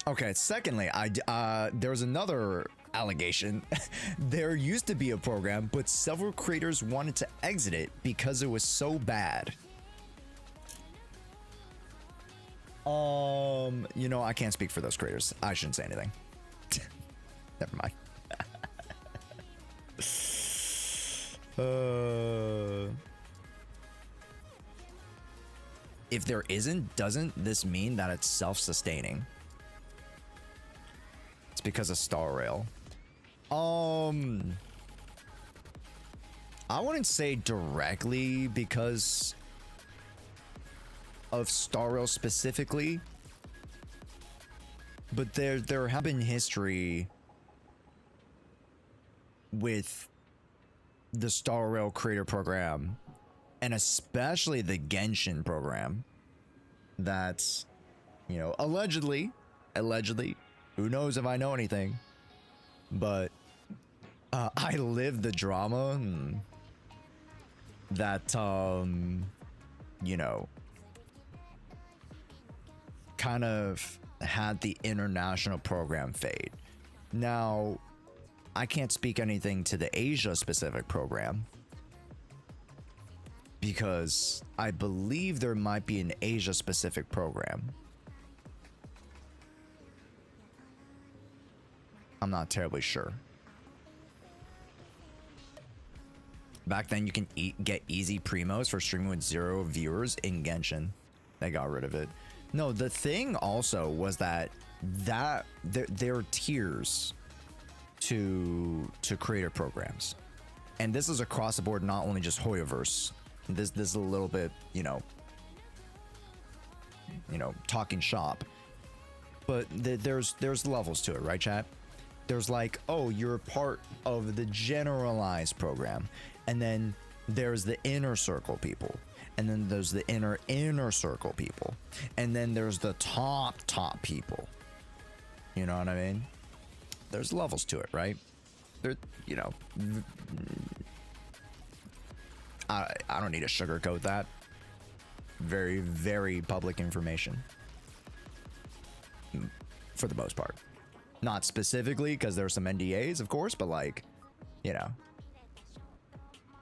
Okay, secondly, there was another allegation. There used to be a program, but several creators wanted to exit it because it was so bad. You know, I can't speak for those creators. I shouldn't say anything. Never mind. If there isn't, doesn't this mean that it's self-sustaining? It's because of Star Rail. I wouldn't say directly because of Star Rail specifically, but there have been history with the Star Rail creator program, and especially the Genshin program, that's, you know, allegedly, who knows if I know anything, but I lived the drama that you know, kind of had the international program fade. Now, I can't speak anything to the Asia specific program because I believe there might be an Asia specific program. I'm not terribly sure. Back then you can get easy primos for streaming with 0 viewers in Genshin. They got rid of it. No, the thing also was that there are tiers to creator programs, and this is across the board, not only just Hoyoverse. This is a little bit, you know, you know, talking shop. But there's levels to it, right, chat? There's like, oh, you're part of the generalized program, and then there's the inner circle people, and then there's the inner circle people, and then there's the top people. You know what I mean? There's levels to it, right? There, you know, I don't need to sugarcoat that. Very, very public information for the most part. Not specifically, because there's some NDAs, of course, but like, you know,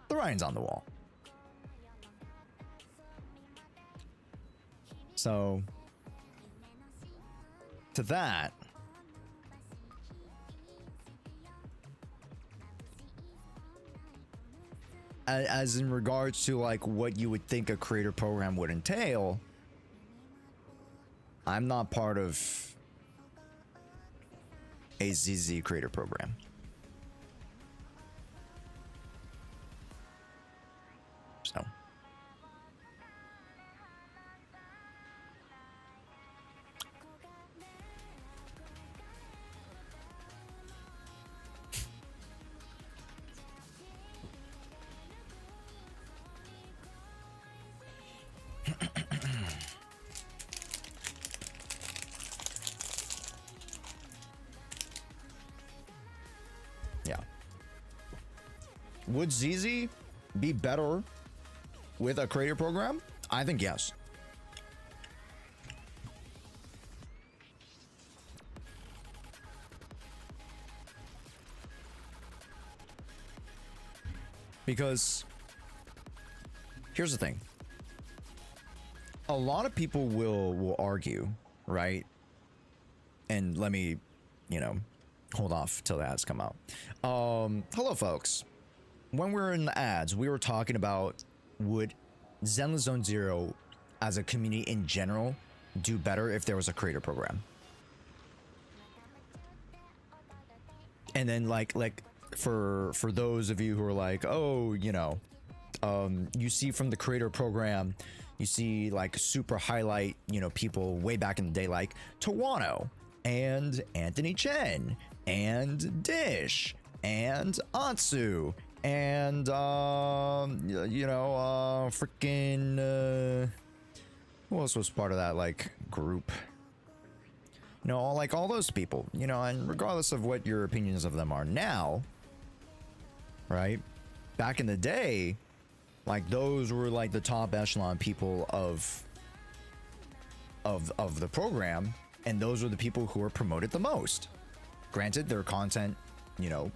the writing's on the wall. So, to that, as in regards to like what you would think a creator program would entail, I'm not part of a ZZ creator program. So yeah. Would ZZ be better with a creator program? I think yes. Because here's the thing. A lot of people will argue, right? And let me, you know, hold off till the ads come out. Hello, folks. When we were in the ads, we were talking about would Zenless Zone Zero as a community in general do better if there was a creator program? And then like for those of you who are like, oh, you know, you see from the creator program, you see like super highlight, you know, people way back in the day like Tawano and Anthony Chen and Dish and Atsu and you know, freaking who else was part of that like group? You know, like all those people, you know, and regardless of what your opinions of them are now, right? Back in the day, like those were like the top echelon people of the program, and those were the people who were promoted the most. Granted, their content, you know,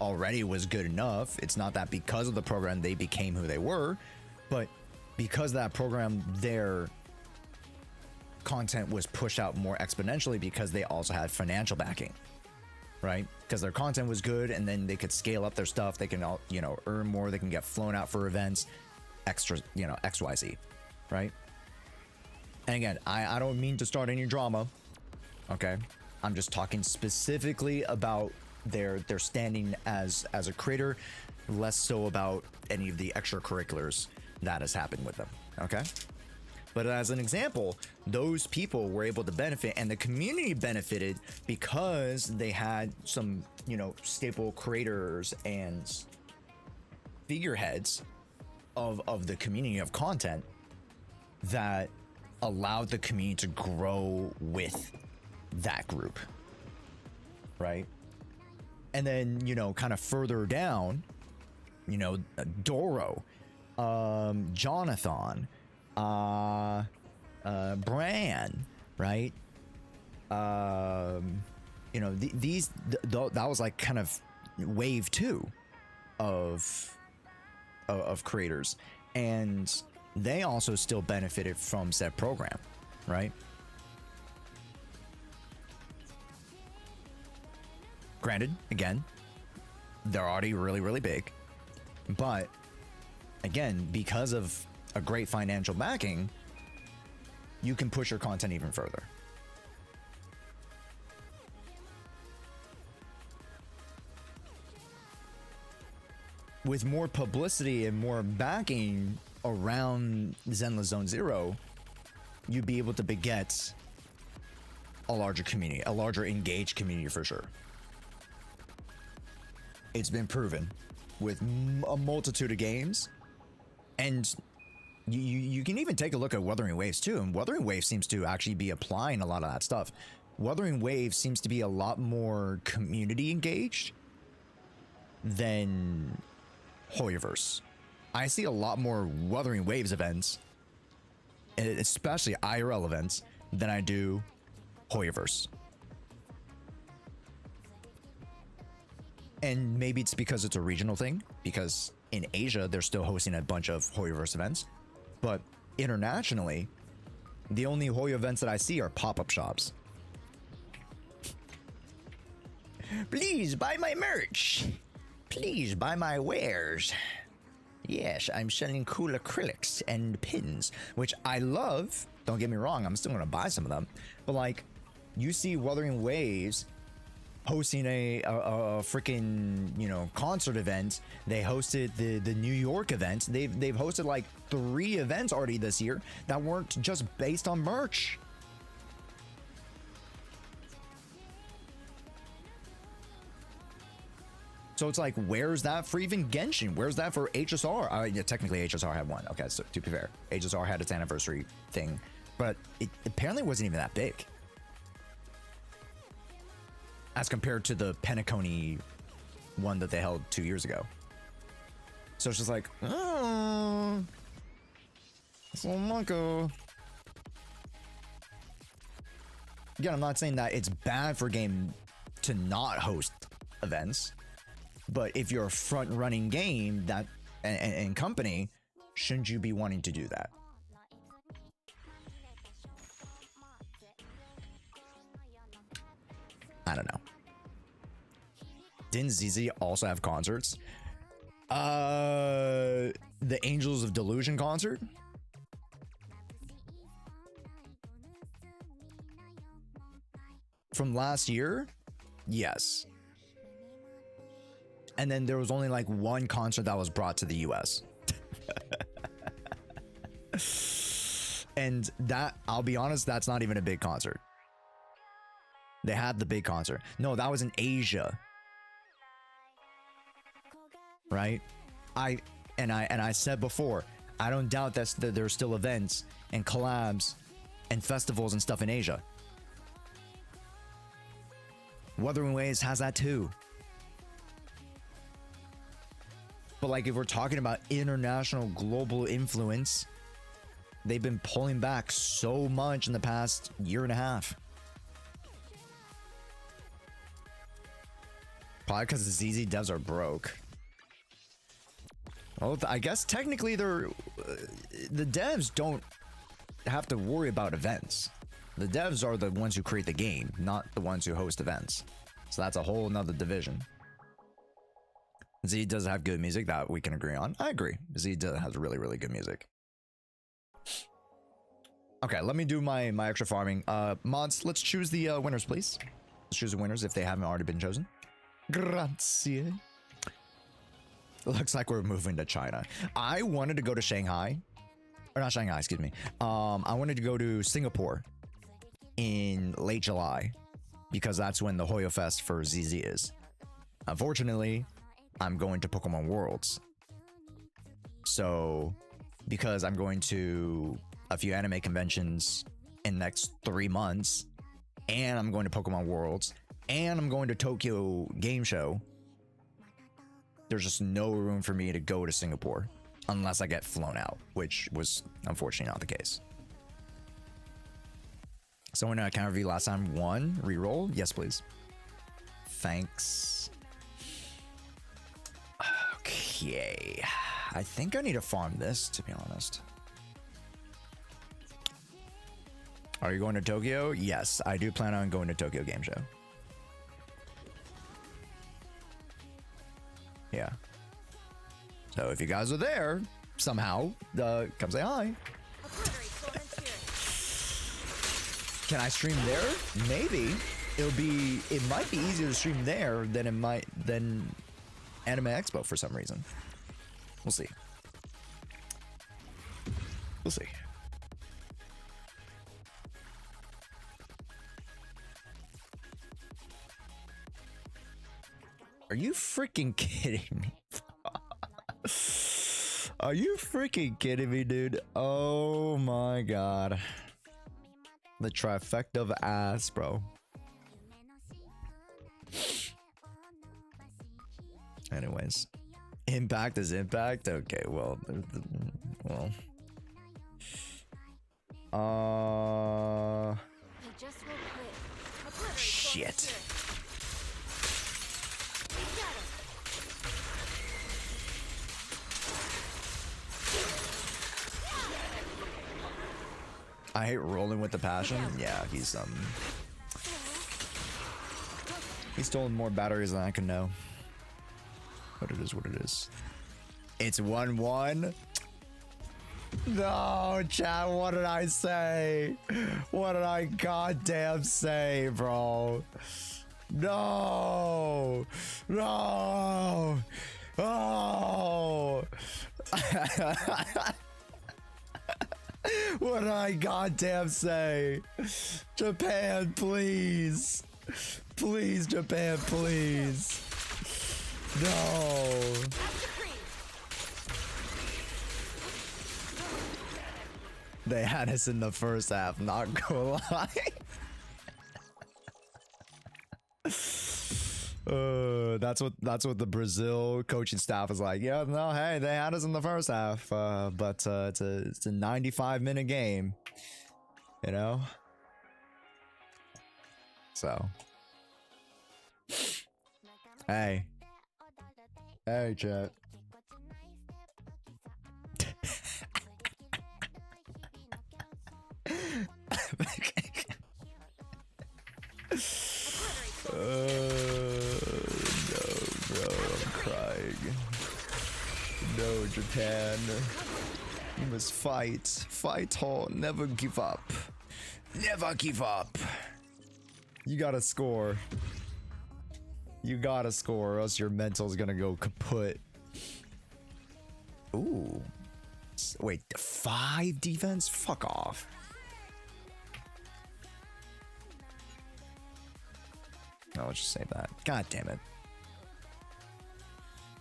already was good enough. It's not that because of the program they became who they were, but because of that program, their content was pushed out more exponentially because they also had financial backing, right? Because their content was good, and then they could scale up their stuff. They can, all, you know, earn more. They can get flown out for events, extra, you know, XYZ, right? And again, I don't mean to start any drama, okay? I'm just talking specifically about their standing as a creator, less so about any of the extracurriculars that has happened with them, okay? But as an example, those people were able to benefit, and the community benefited because they had some, you know, staple creators and figureheads of the community of content that allowed the community to grow with that group, right? And then, you know, kind of further down, you know, Doro, Jonathan, Bran, right? You know, that was like kind of wave 2 of creators, and they also still benefited from said program, right? Granted, again, they're already really, really big, but again, because of a great financial backing, you can push your content even further. With more publicity and more backing around Zenless Zone Zero, you'd be able to beget a larger community, a larger engaged community for sure. It's been proven with a multitude of games, and you can even take a look at Wuthering Waves too, and Wuthering Waves seems to actually be applying a lot of that stuff. Wuthering Waves seems to be a lot more community engaged than Hoyoverse. I see a lot more Wuthering Waves events, especially IRL events, than I do Hoyoverse. And maybe it's because it's a regional thing, because in Asia, they're still hosting a bunch of Hoyoverse events. But internationally, the only Hoyo events that I see are pop-up shops. Please buy my merch. Please buy my wares. Yes, I'm selling cool acrylics and pins, which I love. Don't get me wrong, I'm still going to buy some of them. But like, you see Wuthering Waves hosting a freaking, you know, concert event. They hosted the New York event. They've hosted like 3 events already this year that weren't just based on merch. So it's like, where's that for even Genshin? Where's that for HSR? Yeah, technically HSR had one. Okay, so to be fair, HSR had its anniversary thing, but it apparently wasn't even that big as compared to the Penacony one that they held 2 years ago. So it's just like, oh, so Marco. Again, I'm not saying that it's bad for a game to not host events, but if you're a front-running game that and company, shouldn't you be wanting to do that? I don't know. Didn't ZZ also have concerts? The Angels of Delusion concert? From last year? Yes. And then there was only like one concert that was brought to the US. And that, I'll be honest, that's not even a big concert. They had the big concert. No, that was in Asia. Right? I said before, I don't doubt that there's still events and collabs and festivals and stuff in Asia. Wuthering Waves has that too. But like, if we're talking about international global influence, they've been pulling back so much in the past year and a half. Probably because the ZZ devs are broke. Well, I guess technically the devs don't have to worry about events. The devs are the ones who create the game, not the ones who host events. So that's a whole nother division. Z does have good music that we can agree on. I agree. Z has really, really good music. Okay, let me do my extra farming. Mods, let's choose the winners, please. Let's choose the winners if they haven't already been chosen. Grazie. Looks like we're moving to China. I wanted to go to Shanghai. Or not Shanghai, excuse me. I wanted to go to Singapore in late July because that's when the Hoyo Fest for ZZ is. Unfortunately, I'm going to Pokemon Worlds. So, because I'm going to a few anime conventions in the next 3 months, and I'm going to Pokemon Worlds, and I'm going to Tokyo Game Show, there's just no room for me to go to Singapore unless I get flown out, which was unfortunately not the case. Someone I can't review last time won. Reroll? Yes, please. Thanks. Okay. I think I need to farm this, to be honest. Are you going to Tokyo? Yes, I do plan on going to Tokyo Game Show. Yeah. So if you guys are there, somehow, come say hi. Can I stream there? Maybe. It might be easier to stream there than Anime Expo for some reason. We'll see. We'll see. Are you freaking kidding me? Are you freaking kidding me, dude? Oh my god. The trifecta of ass, bro. Anyways. Impact is impact? Okay, well. He just will quit. Shit. I hate rolling with the passion. Yeah, he's stolen more batteries than I can know. But it is what it is. It's 1-1. No, chat, what did I say? What did I goddamn say, bro? No! No! Oh! What did I goddamn say? Japan, please. Please, Japan, please. No. They had us in the first half, not gonna lie. That's what the Brazil coaching staff is like. Yeah, no, hey, they had us in the first half, but it's a 95-minute game, you know. So, hey, chat. No, bro, I'm crying. No, Japan. You must fight. Fight hard. Never give up. Never give up. You gotta score. You gotta score, or else your mental's gonna go kaput. Ooh. Wait, 5 defense? Fuck off. No, let's just save that. God damn it.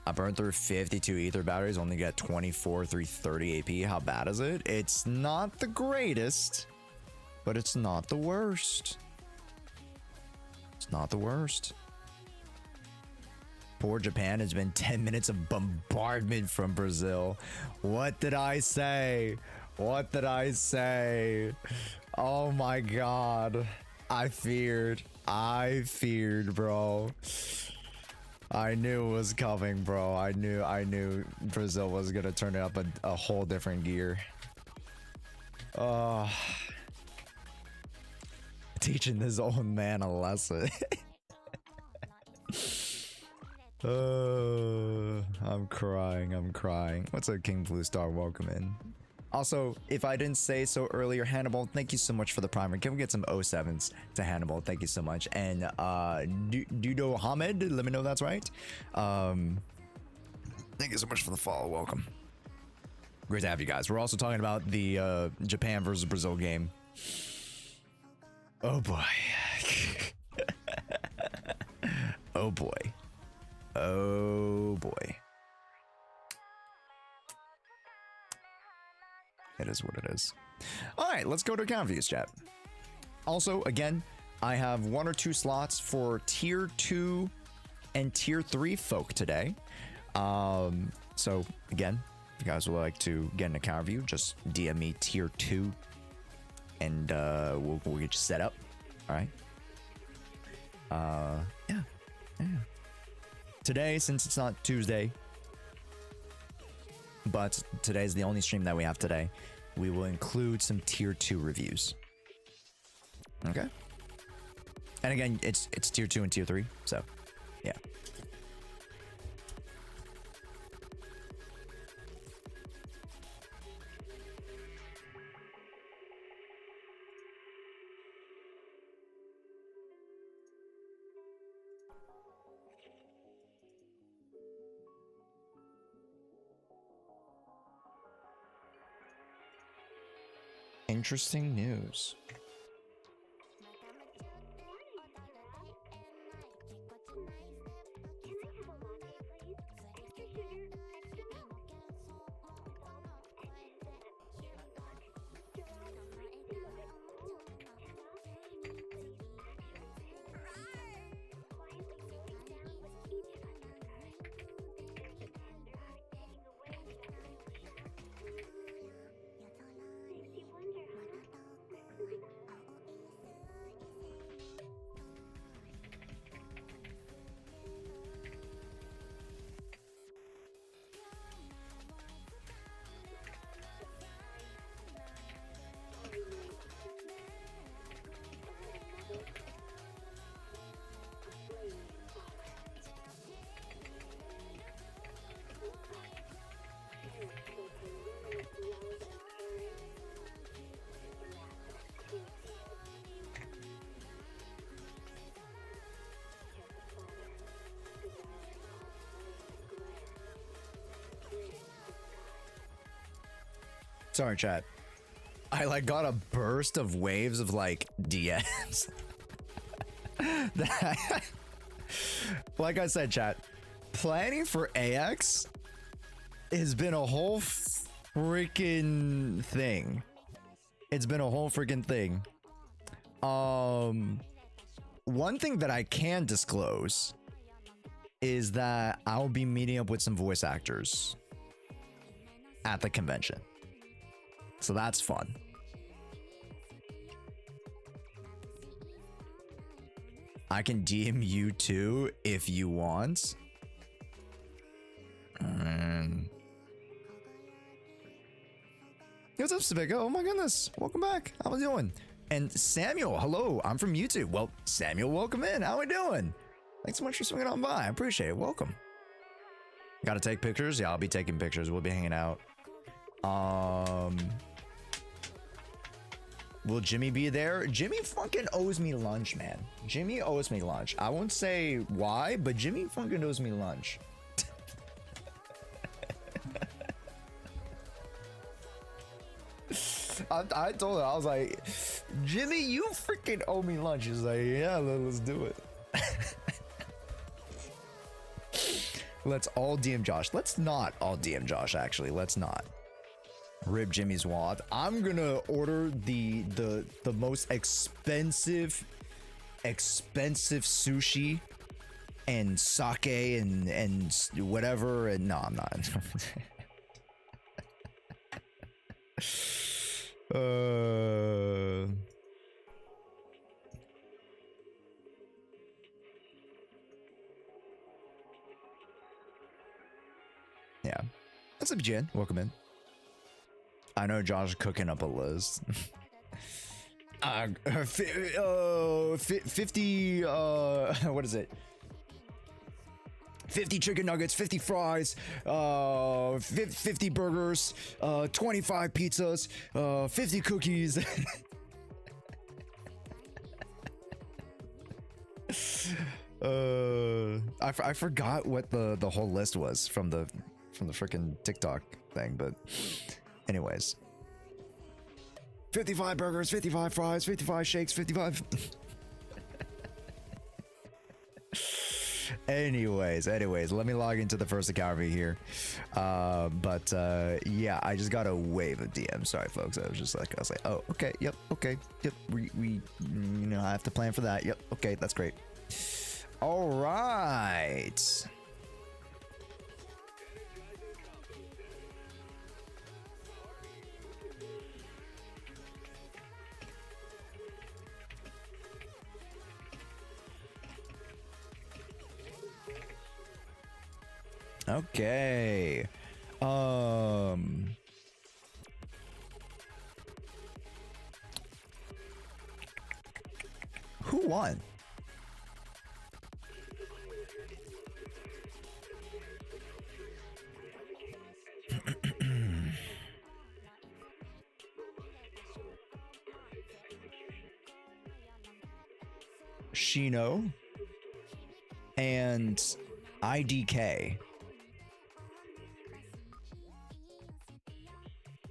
I burned through 52 ether batteries, only get 24, 330 AP. How bad is it? It's not the greatest, but it's not the worst. It's not the worst. Poor Japan has been 10 minutes of bombardment from Brazil. What did I say? What did I say? Oh my god. I feared, bro. I knew it was coming, bro. I knew Brazil was gonna turn it up a whole different gear. Teaching this old man a lesson. I'm crying. What's up, King Blue Star? Welcome in. Also, if I didn't say so earlier, Hannibal, thank you so much for the primer. Can we get some 07s to Hannibal? Thank you so much. And Dudo Hamid, let me know if that's right. Thank you so much for the follow. Welcome. Great to have you guys. We're also talking about the Japan versus Brazil game. Oh boy. Oh boy. Oh boy. It is what it is. All right, let's go to account views, chat. Also, again, I have 1 or 2 slots for tier 2 and tier 3 folk today. So again, if you guys would like to get an account view, just DM me tier 2 and we'll get you set up. All right. Yeah. Today, since it's not Tuesday, but today's the only stream that we have today, we will include some tier 2 reviews. Okay. And again, it's tier 2 and tier 3, so yeah. Interesting news. Sorry, chat. I like got a burst of waves of like DMs. Like I said, chat, planning for AX has been a whole freaking thing. It's been a whole freaking thing. One thing that I can disclose is that I'll be meeting up with some voice actors at the convention. So that's fun. I can DM you too if you want. What's up, Sabika? Oh my goodness. Welcome back. How we doing? And Samuel, hello. I'm from YouTube. Well, Samuel, welcome in. How we doing? Thanks so much for swinging on by. I appreciate it. Welcome. Gotta take pictures? Yeah, I'll be taking pictures. We'll be hanging out. Will Jimmy be there? Jimmy fucking owes me lunch, man. Jimmy owes me lunch. I won't say why, but Jimmy fucking owes me lunch. I told her, I was like, Jimmy, you freaking owe me lunch. He's like, yeah, let's do it. Let's all DM Josh. Let's not all DM Josh, actually. Let's not. Rib Jimmy's wallet. I'm gonna order the most expensive sushi and sake and whatever. And no, I'm not. Yeah. What's up, Jen? Welcome in. I know Josh cooking up a list. 50 what is it? 50 chicken nuggets, 50 fries, 50 burgers, 25 pizzas, 50 cookies. I forgot what the whole list was from the freaking TikTok thing, but anyways. 55 burgers, 55 fries, 55 shakes, 55. Anyways, let me log into the first account right here. Yeah, I just got a wave of DMs. Sorry, folks. I was like, oh, okay, yep, okay, yep. We I have to plan for that. Yep, okay, that's great. All right. Okay. Who won? Shino and IDK.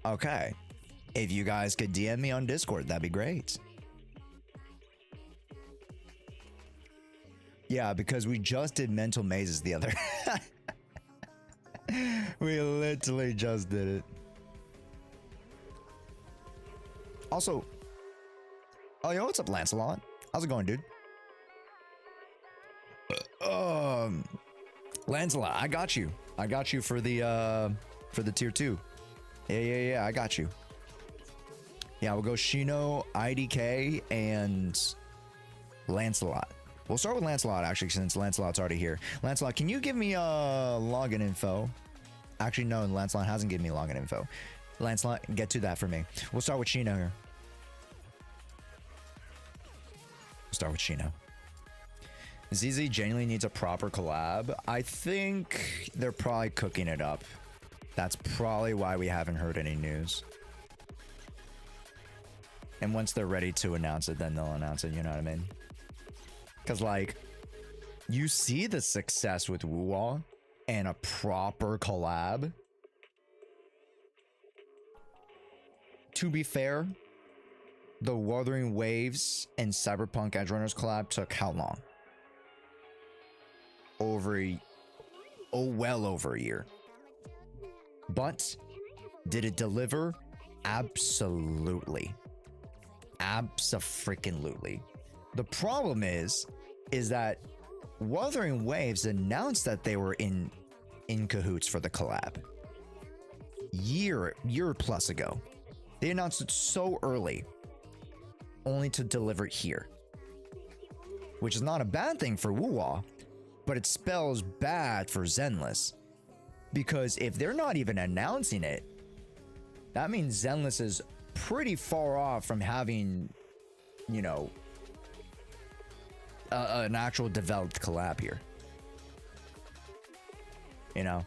Okay. If you guys could DM me on Discord, that'd be great. Yeah, because we just did mental mazes the other. We literally just did it. Also, oh, yo, what's up, Lancelot? How's it going, dude? Lancelot, I got you. I got you for the tier 2. Yeah, I got you. Yeah, we'll go Shino, IDK, and Lancelot. We'll start with Lancelot, actually, since Lancelot's already here. Lancelot, can you give me login info? Actually, no, Lancelot hasn't given me login info. Lancelot, get to that for me. We'll start with Shino here. We'll start with Shino. ZZ genuinely needs a proper collab. I think they're probably cooking it up. That's probably why we haven't heard any news. And once they're ready to announce it, then they'll announce it, you know what I mean? Because, like, you see the success with Wuwa and a proper collab. to be fair, the Wuthering Waves and Cyberpunk Edgerunners collab took how long? Well over a year. But did it deliver? Absolutely. Abso-freaking-lutely. The problem is that Wuthering Waves announced that they were in cahoots for the collab. Year plus ago. They announced it so early, only to deliver it here. Which is not a bad thing for Wuwa, but it spells bad for Zenless. Because if they're not even announcing it, that means Zenless is pretty far off from having, you know, an actual developed collab here. You know?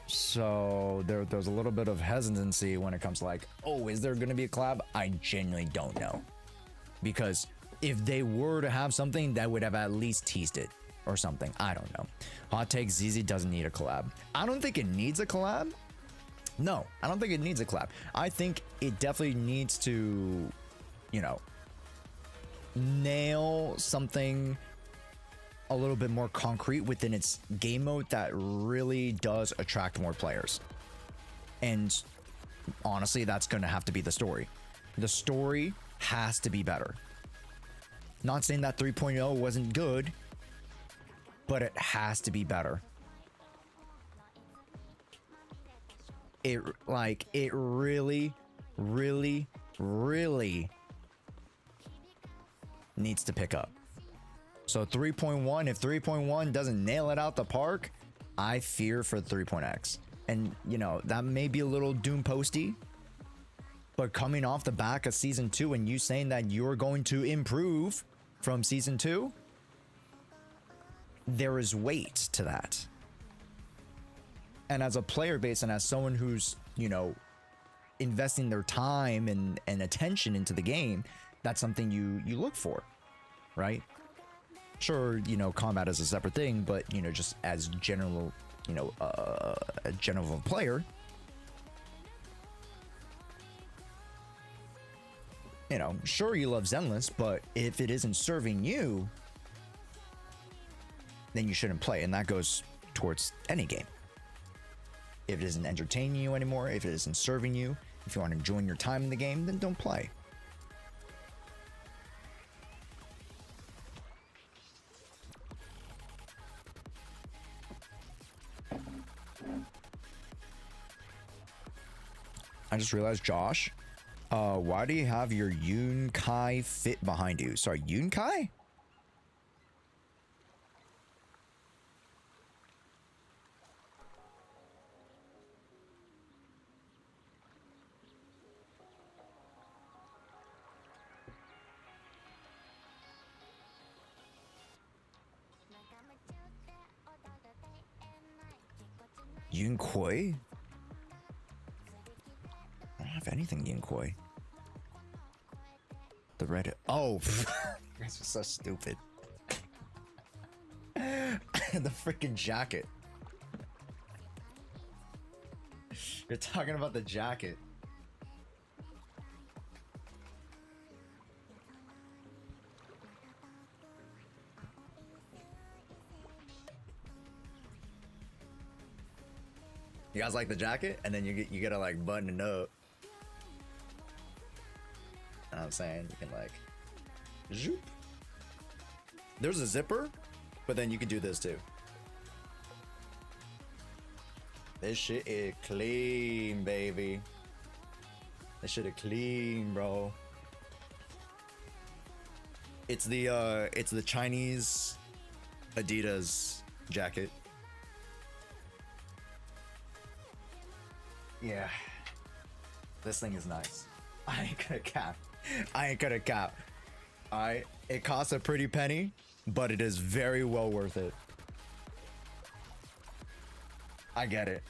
So there's a little bit of hesitancy when it comes to like, oh, is there going to be a collab? I genuinely don't know. Because if they were to have something, that would have at least teased it or something. I don't know. Hot take, ZZ doesn't need a collab. I don't think it needs a collab. No, I don't think it needs a collab. I think it definitely needs to, you know, nail something a little bit more concrete within its game mode that really does attract more players. And honestly, that's going to have to be the story. The story has to be better. Not saying that 3.0 wasn't good, but it has to be better. It really needs to pick up. So 3.1, if 3.1 doesn't nail it out the park, I fear for 3.x. And you know, that may be a little doom posty, but coming off the back of season 2 and you saying that you're going to improve from season 2, there is weight to that. And as a player base and as someone who's, you know, investing their time and attention into the game, that's something you look for, right? Sure, you know, combat is a separate thing, but, you know, just as general, you know, a general player, you know, sure, you love Zenless, but if it isn't serving you, then you shouldn't play. And that goes towards any game. If it isn't entertaining you anymore, if it isn't serving you, if you aren't enjoying your time in the game, then don't play. I just realized, Josh, why do you have your Yunkai fit behind you? Sorry, Yunkai? Yunkoi? I don't have anything Yunkoi. The Reddit. Oh, this is so stupid. The freaking jacket. You're talking about the jacket. You guys like the jacket, and then you gotta like button it up. You know what I'm saying? You can like zoop. There's a zipper, but then you can do this too. This shit is clean, baby. This shit is clean, bro. It's the Chinese Adidas jacket. Yeah, this thing is nice. I ain't gonna cap. It costs a pretty penny, but it is very well worth it. I get it.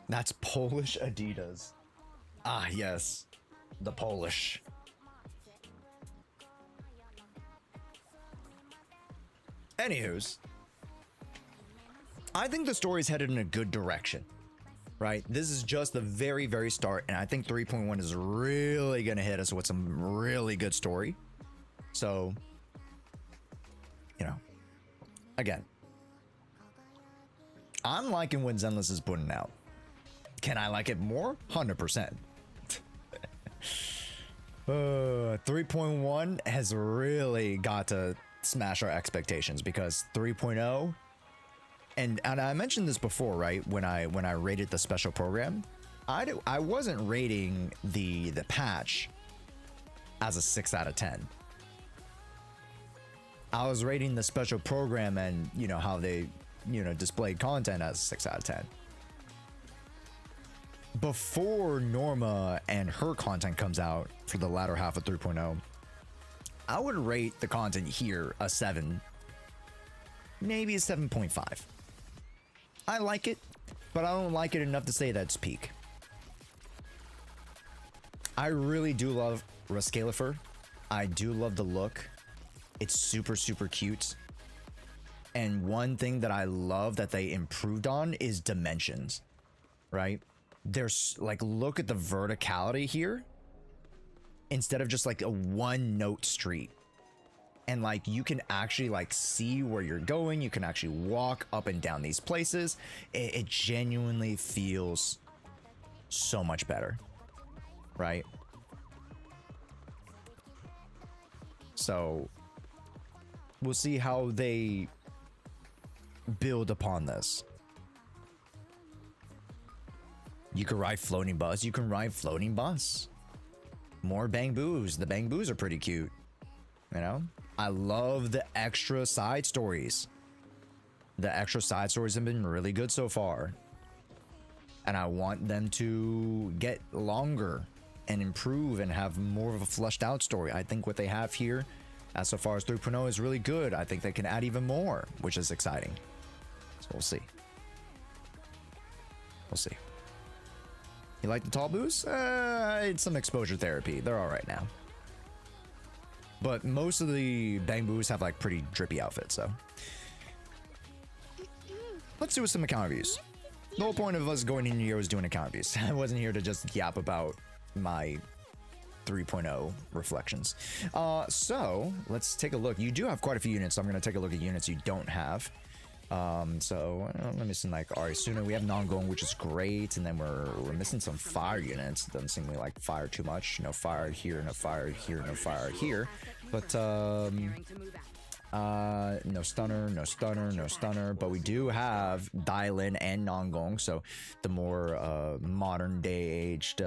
That's Polish Adidas. Ah, yes, the Polish. Anywho's, I think the story's headed in a good direction, right? This is just the very, very start, and I think 3.1 is really gonna hit us with some really good story. So, you know, again, I'm liking what Zenless is putting out. Can I like it more? 100%. 3.1 has really got to smash our expectations because 3.0, and I mentioned this before, right? When I rated the special program, I wasn't rating the patch as a 6 out of 10. I was rating the special program and, you know, how they, you know, displayed content as a 6 out of 10. Before Norma and her content comes out for the latter half of 3.0, I would rate the content here a 7, maybe a 7.5. I like it, but I don't like it enough to say that it's peak. I really do love Rascalifer. I do love the look. It's super, super cute. And one thing that I love that they improved on is dimensions, right? There's like, look at the verticality here instead of just like a one note street. And like, you can actually like see where you're going. You can actually walk up and down these places. It genuinely feels so much better, right? So we'll see how they build upon this. You can ride floating bus. You can ride floating bus. More bangboos. The bangboos are pretty cute. You know? I love the extra side stories. The extra side stories have been really good so far. And I want them to get longer and improve and have more of a fleshed out story. I think what they have here, as so far as 3.0, is really good. I think they can add even more, which is exciting. So we'll see. We'll see. You like the tall boos? It's some exposure therapy. They're all right now. But most of the bangboos have like pretty drippy outfits, so. Let's do some account reviews. The whole point of us going in here was doing account reviews. I wasn't here to just yap about my 3.0 reflections. So let's take a look. You do have quite a few units, so I'm going to take a look at units you don't have. Let me see, like Arisuna. We have non-going, which is great, and then we're missing some fire units. Doesn't seem we like fire too much. No fire here, no fire here, no fire here. But no stunner, no stunner, no stunner. But we do have Dylan and non-going, so the more modern day aged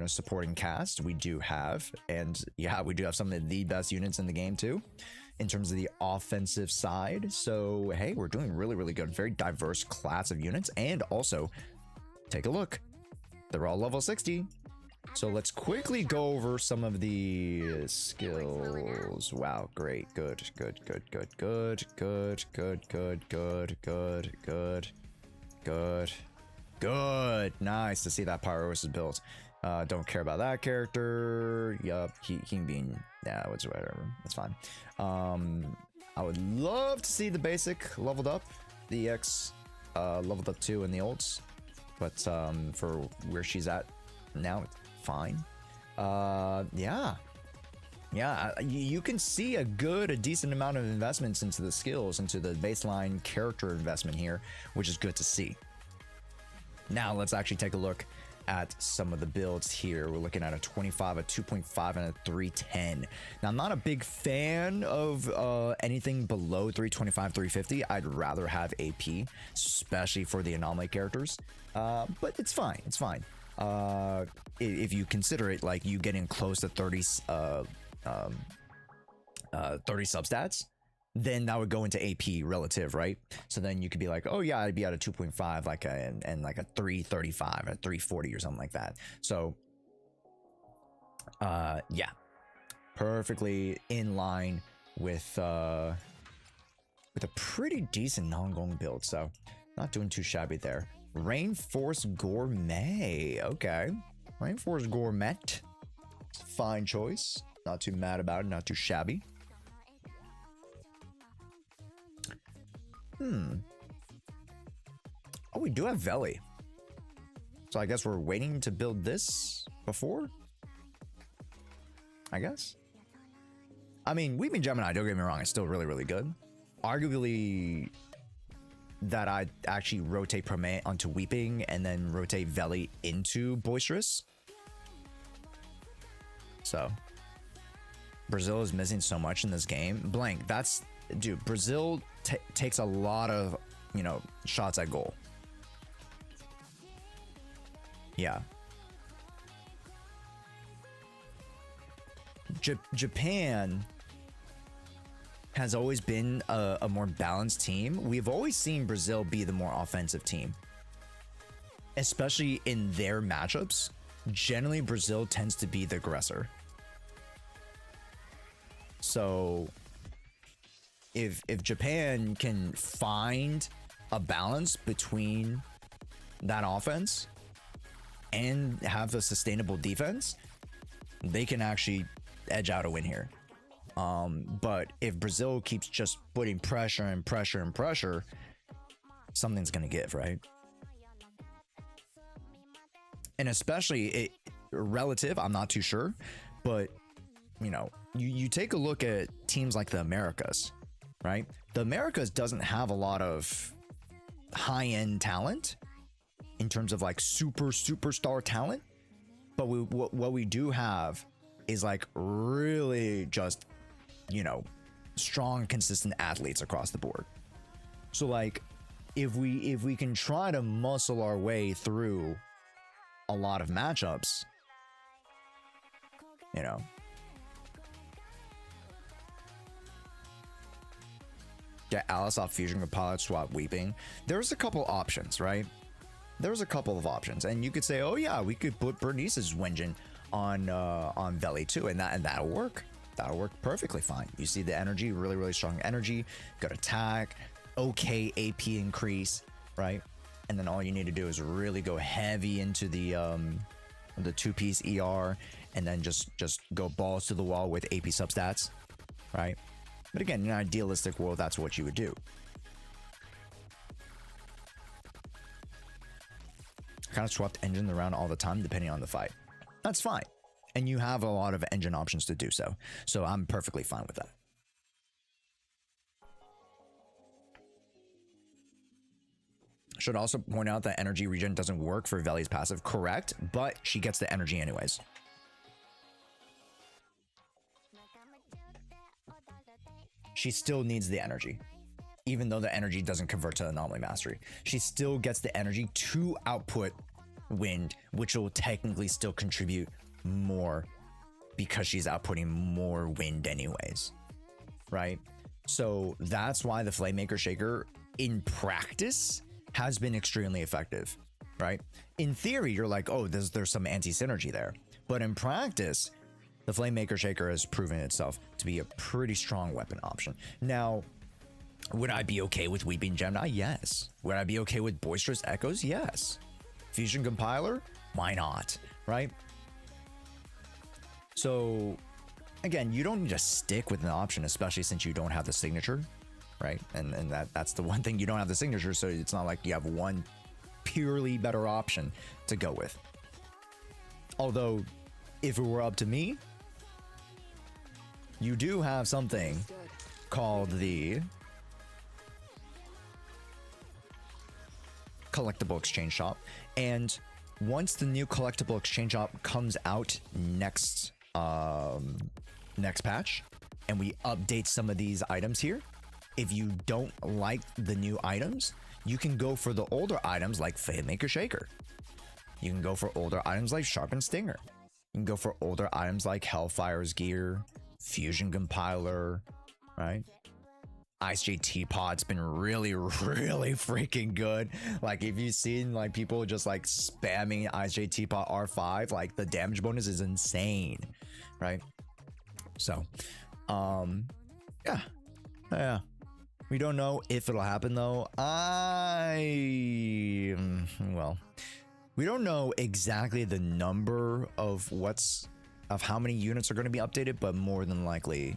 supporting cast we do have. And yeah, we do have some of the best units in the game too, in terms of the offensive side. So hey, we're doing really, really good. Very diverse class of units. And also, take a look, they're all level 60. So let's quickly go over some of the skills. Wow, great, good. Nice to see that Pyros is built. Don't care about that character. Yup, he can be, yeah, whatever, that's fine. I would love to see the basic leveled up, the EX leveled up too in the olds, but for where she's at now, it's fine. Yeah, you can see a decent amount of investments into the skills, into the baseline character investment here, which is good to see. Now let's actually take a look at some of the builds here. We're looking at a 25, a 2.5, and a 310. Now, I'm not a big fan of anything below 325, 350. I'd rather have AP, especially for the anomaly characters. But it's fine. It's fine. If you consider it like you getting close to 30 substats, then that would go into AP relative, right? So then you could be like, oh yeah, I'd be at a 2.5, like and like a 335, a 340 or something like that. So yeah, perfectly in line with a pretty decent non-going build. So not doing too shabby there. Rainforest Gourmet. Okay, Rainforest Gourmet. Fine choice. Not too mad about it. Not too shabby. Oh, we do have Veli. So I guess we're waiting to build this before? I guess. I mean, Weeping Gemini, don't get me wrong, it's still really, really good. Arguably, that I'd actually rotate Promate onto Weeping and then rotate Veli into Boisterous. So, Brazil is missing so much in this game. Blank, that's, dude, Brazil takes a lot of, you know, shots at goal. Yeah. Japan has always been a more balanced team. We've always seen Brazil be the more offensive team, especially in their matchups. Generally, Brazil tends to be the aggressor. So if Japan can find a balance between that offense and have a sustainable defense, they can actually edge out a win here. But if Brazil keeps just putting pressure and pressure and pressure, something's gonna give, right? And especially it relative, I'm not too sure, but you know, you take a look at teams like the Americas, right? The Americas doesn't have a lot of high-end talent in terms of like superstar talent, but what we do have is like really just, you know, strong, consistent athletes across the board. So like if we can try to muscle our way through a lot of matchups, you know. Get Alice off Fusion Compiler, swap Weeping. There's a couple options, right? There's a couple of options, and you could say, oh yeah, we could put Bernice's Wenjin on Veli too, and that'll work. That'll work perfectly fine. You see the energy, really strong energy, good attack, okay AP increase, right? And then all you need to do is really go heavy into the 2-piece ER, and then just go balls to the wall with AP substats, right? But again, in an idealistic world, that's what you would do. Kind of swapped engine around all the time, depending on the fight. That's fine. And you have a lot of engine options to do so. So I'm perfectly fine with that. Should also point out that energy regen doesn't work for Veli's passive. Correct, but she gets the energy anyways. She still needs the energy. Even though the energy doesn't convert to Anomaly Mastery. She still gets the energy to output wind, which will technically still contribute more because she's outputting more wind anyways, right? So that's why the Flamemaker Shaker in practice has been extremely effective, right? In theory, you're like, oh, there's some anti-synergy there. But in practice, the Flamemaker Shaker has proven itself to be a pretty strong weapon option. Now, would I be okay with Weeping Gemini? Yes. Would I be okay with Boisterous Echoes? Yes. Fusion Compiler? Why not? Right? So, again, you don't need to stick with an option, especially since you don't have the signature, right? And that's the one thing, you don't have the signature, so it's not like you have one purely better option to go with. Although, if it were up to me, you do have something called the collectible exchange shop, and once the new collectible exchange shop comes out next patch and we update some of these items here, if you don't like the new items, you can go for the older items like Flamemaker Shaker. You can go for older items like Sharpened Stinger. You can go for older items like Hellfire's Gear, Fusion Compiler, right? IceJ Teapot's been really freaking good. Like, if you've seen like people just like spamming IceJ Teapot R5, like the damage bonus is insane, right? So, yeah. We don't know if it'll happen though. We don't know exactly the number of how many units are going to be updated, but more than likely,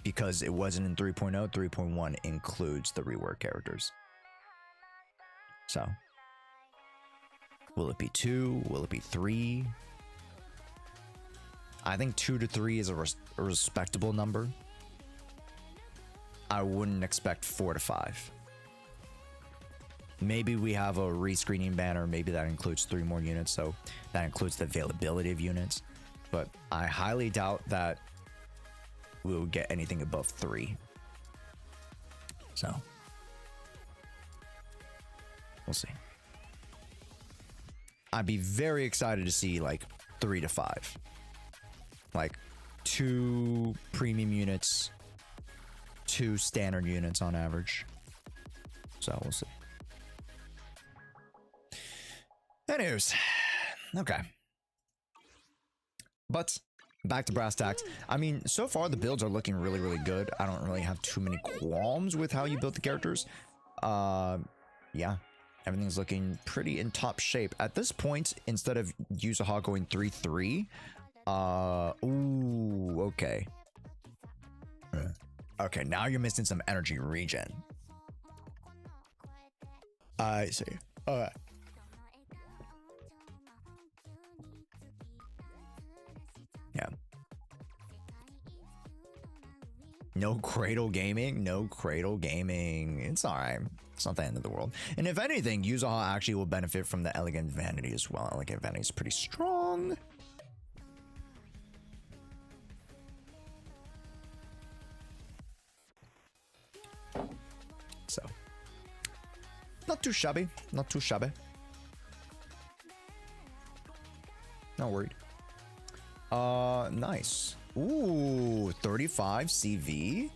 because it wasn't in 3.0, 3.1 includes the rework characters. So Will it be 2? Will it be 3? I think 2 to 3 is a respectable number. I wouldn't expect 4 to 5. Maybe we have a rescreening banner. Maybe that includes 3 more units. So that includes the availability of units. But I highly doubt that we'll get anything above 3. So we'll see. I'd be very excited to see like 3 to 5. Like 2 premium units, 2 standard units on average. So we'll see. Anyways, okay. But back to brass tacks. I mean, so far the builds are looking really, really good. I don't really have too many qualms with how you built the characters. Yeah, everything's looking pretty in top shape. At this point, instead of Yuzuha going 3-3, ooh, okay. Okay, now you're missing some energy regen. I see. Alright. Yeah. No cradle gaming. No cradle gaming. It's alright. It's not the end of the world. And if anything, Yuzuha actually will benefit from the elegant vanity as well. Elegant vanity is pretty strong. So, not too shabby. Not too shabby. Not worried. Nice. Ooh, 35 CV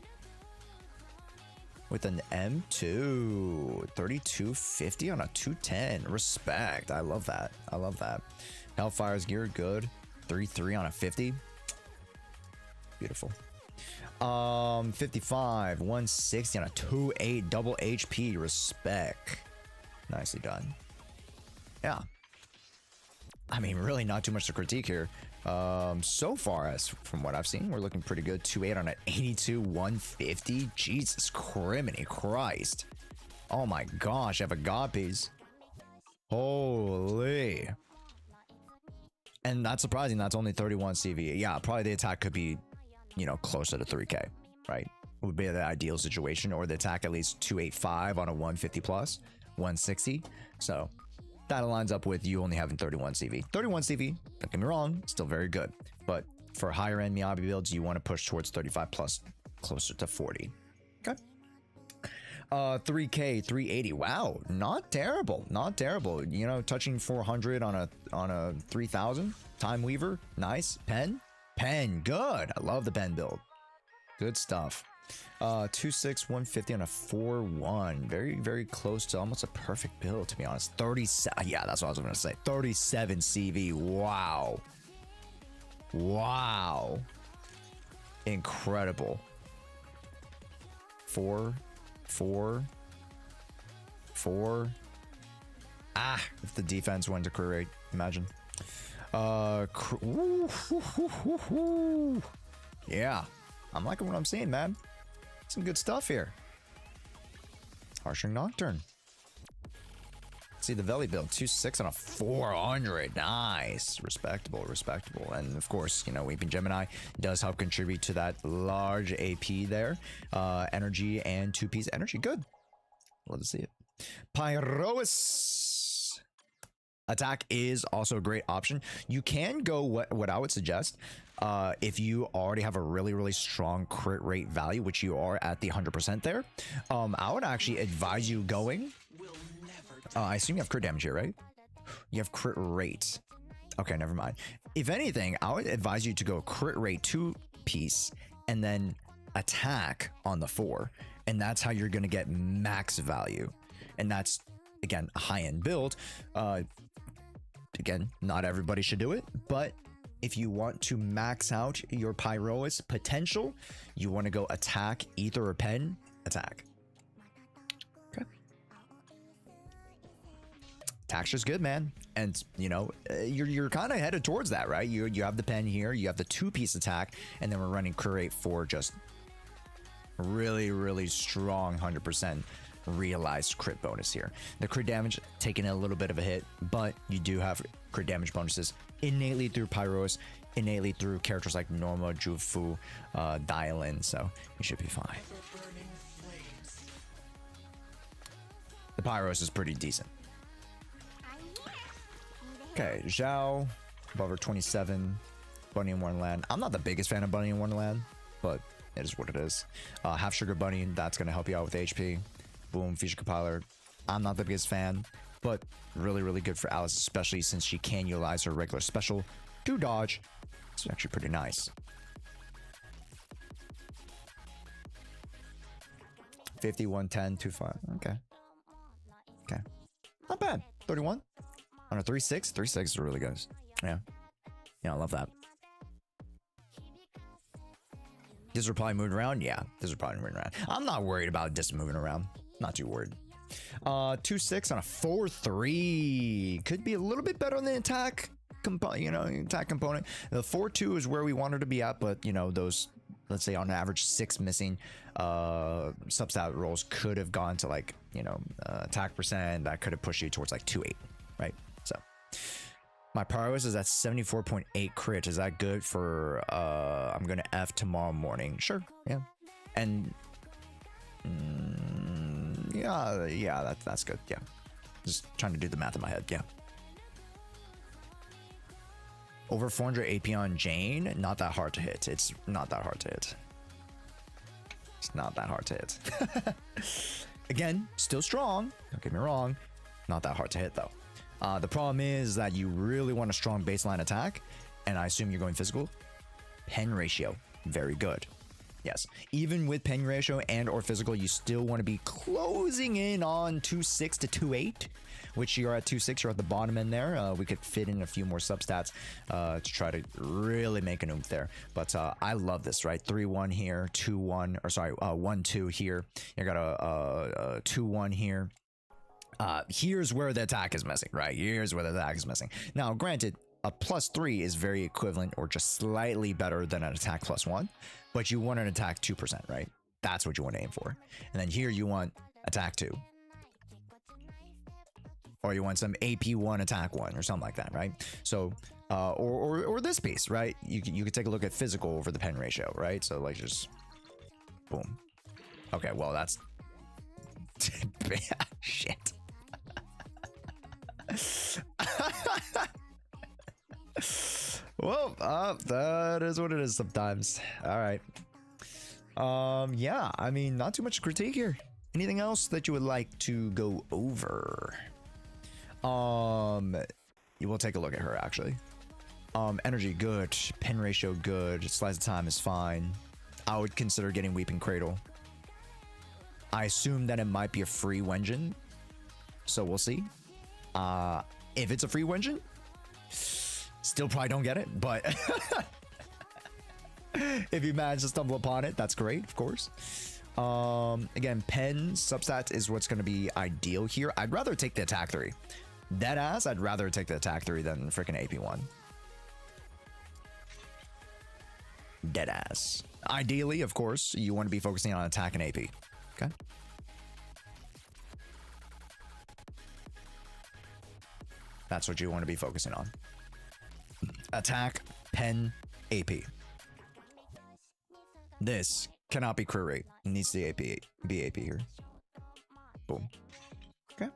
with an M2. 3250 on a 210. Respect. I love that. I love that. Hellfire's gear, good. 3-3 on a 50. Beautiful. 55, 160 on a 2-8 double HP. Respect. Nicely done. Yeah. I mean, really not too much to critique here. So far, as from what I've seen, we're looking pretty good. 2-8 on an 82, 150. Jesus criminy Christ. Oh my gosh, I have a god piece. Holy. And that's surprising. That's only 31 CV. Yeah, probably the attack could be, you know, closer to 3K, right? Would be the ideal situation, or the attack at least 285 on a 150 plus, 160. So that lines up with you only having 31 CV. 31 CV, don't get me wrong, still very good. But for higher end Miyabi builds, you want to push towards 35 plus, closer to 40. Okay. 3K, 380. Wow, not terrible. Not terrible. You know, touching 400 on a 3000. Time Weaver, nice. Pen, good. I love the pen build. Good stuff. 2.6, 150 on a 4.1. Very, very close to almost a perfect build, to be honest. 37. Yeah, that's what I was going to say. 37 CV. Wow. Wow. Incredible. 4. Ah, if the defense went to career rate, imagine. Yeah, I'm liking what I'm seeing, man. Some good stuff here. Harshing Nocturne. See the Veli build, 2.6 on a 400. Nice. Respectable. And of course, you know, Weeping Gemini does help contribute to that large AP there. Energy and 2-piece energy. Good. Love to see it. Pyrois. Attack is also a great option. You can go what I would suggest if you already have a really, really strong crit rate value, which you are at the 100% there. I would actually advise you going. I assume you have crit damage here, right? You have crit rate. Okay, never mind. If anything, I would advise you to go crit rate 2-piece and then attack on the 4. And that's how you're going to get max value. And that's, again, a high-end build. Again, not everybody should do it, but if you want to max out your Pyrois potential, you want to go attack, ether, or pen, attack. Okay. Attack's just good, man. And, you know, you're kind of headed towards that, right? You have the pen here, you have the 2-piece attack, and then we're running curate for just really, really strong 100%. realized crit bonus here. The crit damage taking a little bit of a hit, but you do have crit damage bonuses innately through Pyros, innately through characters like Norma, Jufu, Dylan, so you should be fine. The Pyros is pretty decent. Okay, Zhao, above her 27, Bunny in Wonderland. I'm not the biggest fan of Bunny in Wonderland, but it is what it is. Half Sugar Bunny, that's going to help you out with HP. Boom, Feature Compiler. I'm not the biggest fan, but really, really good for Alice, especially since she can utilize her regular special to dodge. It's actually pretty nice. 50, 110, 25. Okay. Okay. Not bad. 31. On a 3-6. 3-6 is really good. Yeah. Yeah, I love that. This are probably moving around. Yeah, this are probably moving around. I'm not worried about this moving around. Not too worried. 2-6 on a 4-3. Could be a little bit better on the attack attack component. The 4-2 is where we wanted to be at, but those, let's say on average 6 missing substat rolls could have gone to like attack percent. That could have pushed you towards like 2-8, right? So my Pyros is at 74.8 crit. Is that good for I'm gonna F tomorrow morning? Sure, yeah. And yeah, that's good. Yeah, just trying to do the math in my head. Yeah. Over 400 AP on Jane, not that hard to hit. It's not that hard to hit. It's not that hard to hit. Again, still strong. Don't get me wrong. Not that hard to hit though. The problem is that you really want a strong baseline attack, and I assume you're going physical. Pen ratio, very good. Yes, even with pen ratio and or physical, you still want to be closing in on 2.6 to 2.8, which you're at 2.6. You're at the bottom end there. We could fit in a few more substats to try to really make an oomph there. But I love this, right? 3-1 here, 2-1, or sorry, 1-2 here. You got a 2-1 here. Here's where the attack is missing, right? Here's where the attack is missing. Now, granted, a +3 is very equivalent or just slightly better than an attack +1, but you want an attack 2%, right? That's what you want to aim for. And then here you want attack 2. Or you want some AP 1, attack 1, or something like that, right? So, or this piece, right? You could take a look at physical over the pen ratio, right? So like just, boom. Okay, well that's, shit. Well, that is what it is sometimes. All right. Yeah, I mean, not too much critique here. Anything else that you would like to go over? You will take a look at her actually. Energy good, pen ratio good, slice of time is fine. I would consider getting Weeping Cradle. I assume that it might be a free Wenjin, so we'll see. If it's a free Wenjin, still probably don't get it, but if you manage to stumble upon it, that's great, of course. Again, pen substats is what's going to be ideal here. I'd rather take the attack 3. Deadass, I'd rather take the attack 3 than freaking AP 1. Deadass. Ideally, of course, you want to be focusing on attack and AP. Okay. That's what you want to be focusing on. Attack, pen, AP. This cannot be crit rate. It needs to be AP here. Boom. Okay.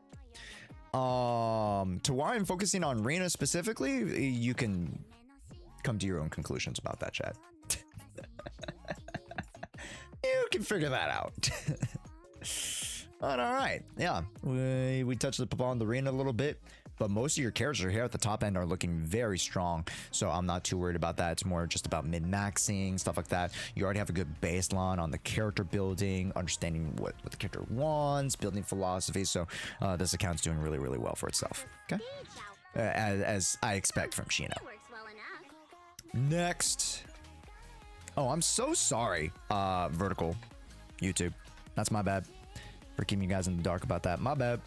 To why I'm focusing on Reyna specifically, you can come to your own conclusions about that, chat. You can figure that out. But all right, yeah, we touched upon the Reyna a little bit, but most of your characters here at the top end are looking very strong, so I'm not too worried about that. It's more just about min-maxing, stuff like that. You already have a good baseline on the character building, understanding what the character wants, building philosophy, so this account's doing really, really well for itself, okay? As I expect from Shino. Next. Oh, I'm so sorry, Vertical YouTube. That's my bad for keeping you guys in the dark about that. My bad.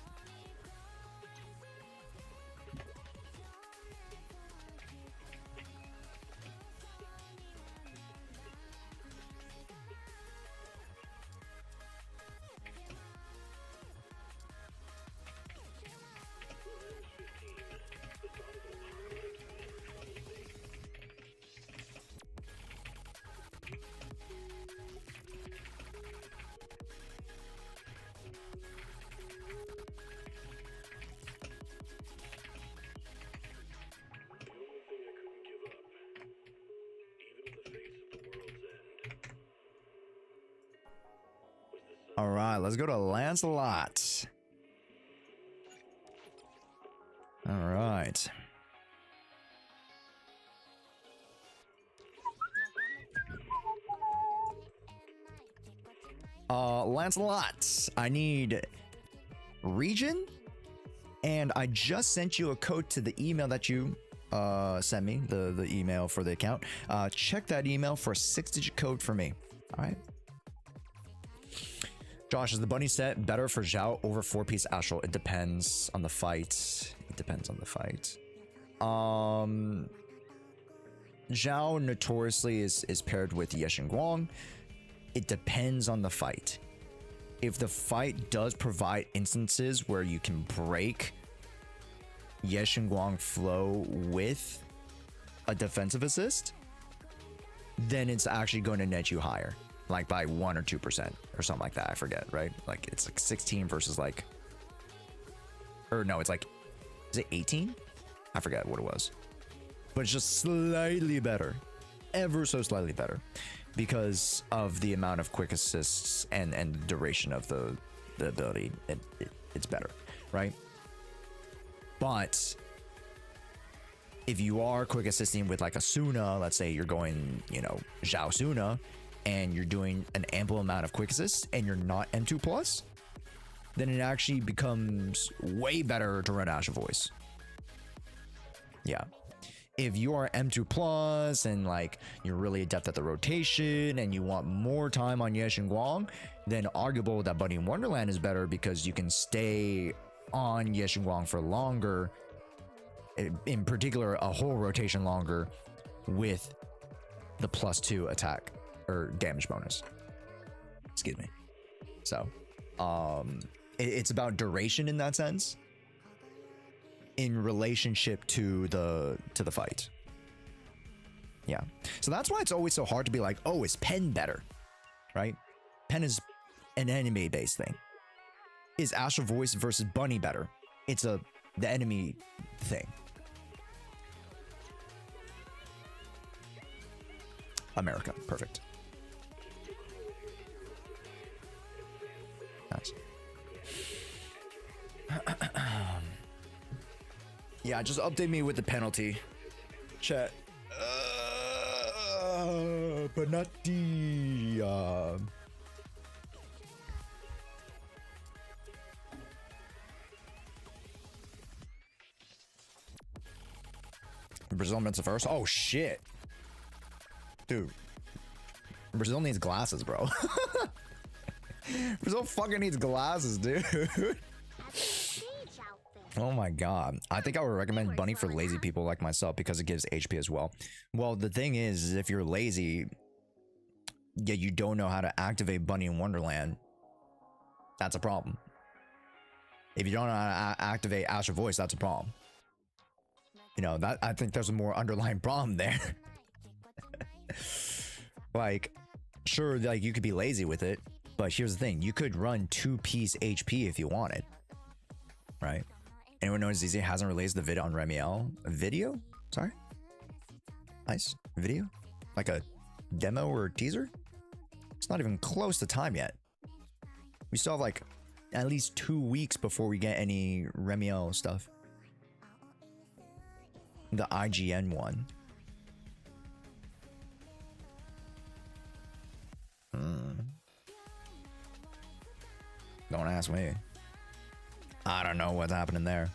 All right, let's go to Lancelot. All right. Lancelot, I need region, and I just sent you a code to the email that you sent me, the email for the account. Check that email for a 6-digit code for me. All right. Josh, is the bunny set better for Zhao over 4-piece astral? It depends on the fight. It depends on the fight. Zhao notoriously is paired with Yeshin Guang. It depends on the fight. If the fight does provide instances where you can break Yeshin Guang flow with a defensive assist, then it's actually going to net you higher, like by 1 or 2% or something like that. I forget, right? Like it's like 16 versus like, or no, it's like, is it 18? I forget what it was, but it's just slightly better, ever so slightly better, because of the amount of quick assists and duration of the ability. It's better, right? But if you are quick assisting with like a Suna, let's say you're going, you know, Zhao Suna, and you're doing an ample amount of quick assists and you're not M2 plus, then it actually becomes way better to run Asha Voice. Yeah. If you are M2 plus and like you're really adept at the rotation and you want more time on Yeshin Guang, then arguable that Bunny in Wonderland is better because you can stay on Yeshin Guang for longer, in particular a whole rotation longer, with the +2 attack or damage bonus. Excuse me. So it's about duration in that sense, in relationship to the fight. Yeah, so that's why it's always so hard to be like, oh, is Pen better, right? Pen is an enemy based thing. Is Astral Voice versus Bunny better? It's the enemy thing. America, perfect. Nice. Yeah, just update me with the penalty. Chat. Penalty. Brazil mints first. Oh shit, dude. Brazil needs glasses, bro. Brazil fucking needs glasses, dude. Oh my god. I think I would recommend Bunny for lazy people like myself because it gives HP as well. Well, the thing is, if you're lazy, yet you don't know how to activate Bunny in Wonderland, that's a problem. If you don't know how to activate Astral Voice, that's a problem. You know, that I think there's a more underlying problem there. Like, sure, like you could be lazy with it, but here's the thing: you could run 2-piece HP if you wanted, right? Anyone knows ZZ hasn't released the video on Remiel? A video? Sorry? Nice. Video? Like a demo or a teaser? It's not even close to time yet. We still have like at least 2 weeks before we get any Remiel stuff. The IGN one. Don't ask me. I don't know what's happening there.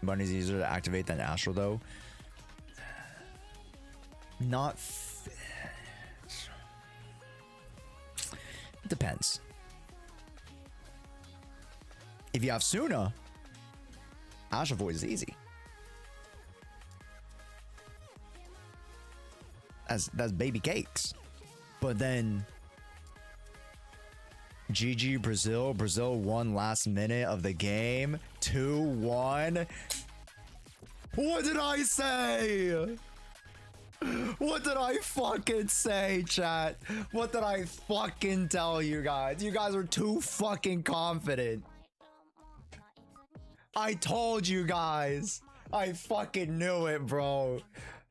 Bunny's easier to activate than Astral though. Not. It depends. If you have Suna, Astral Voice is easy. That's baby cakes. But then GG Brazil. Brazil won last minute of the game. 2-1. What did I say? What did I fucking say, chat? What did I fucking tell you guys? You guys are too fucking confident. I told you guys. I fucking knew it, bro.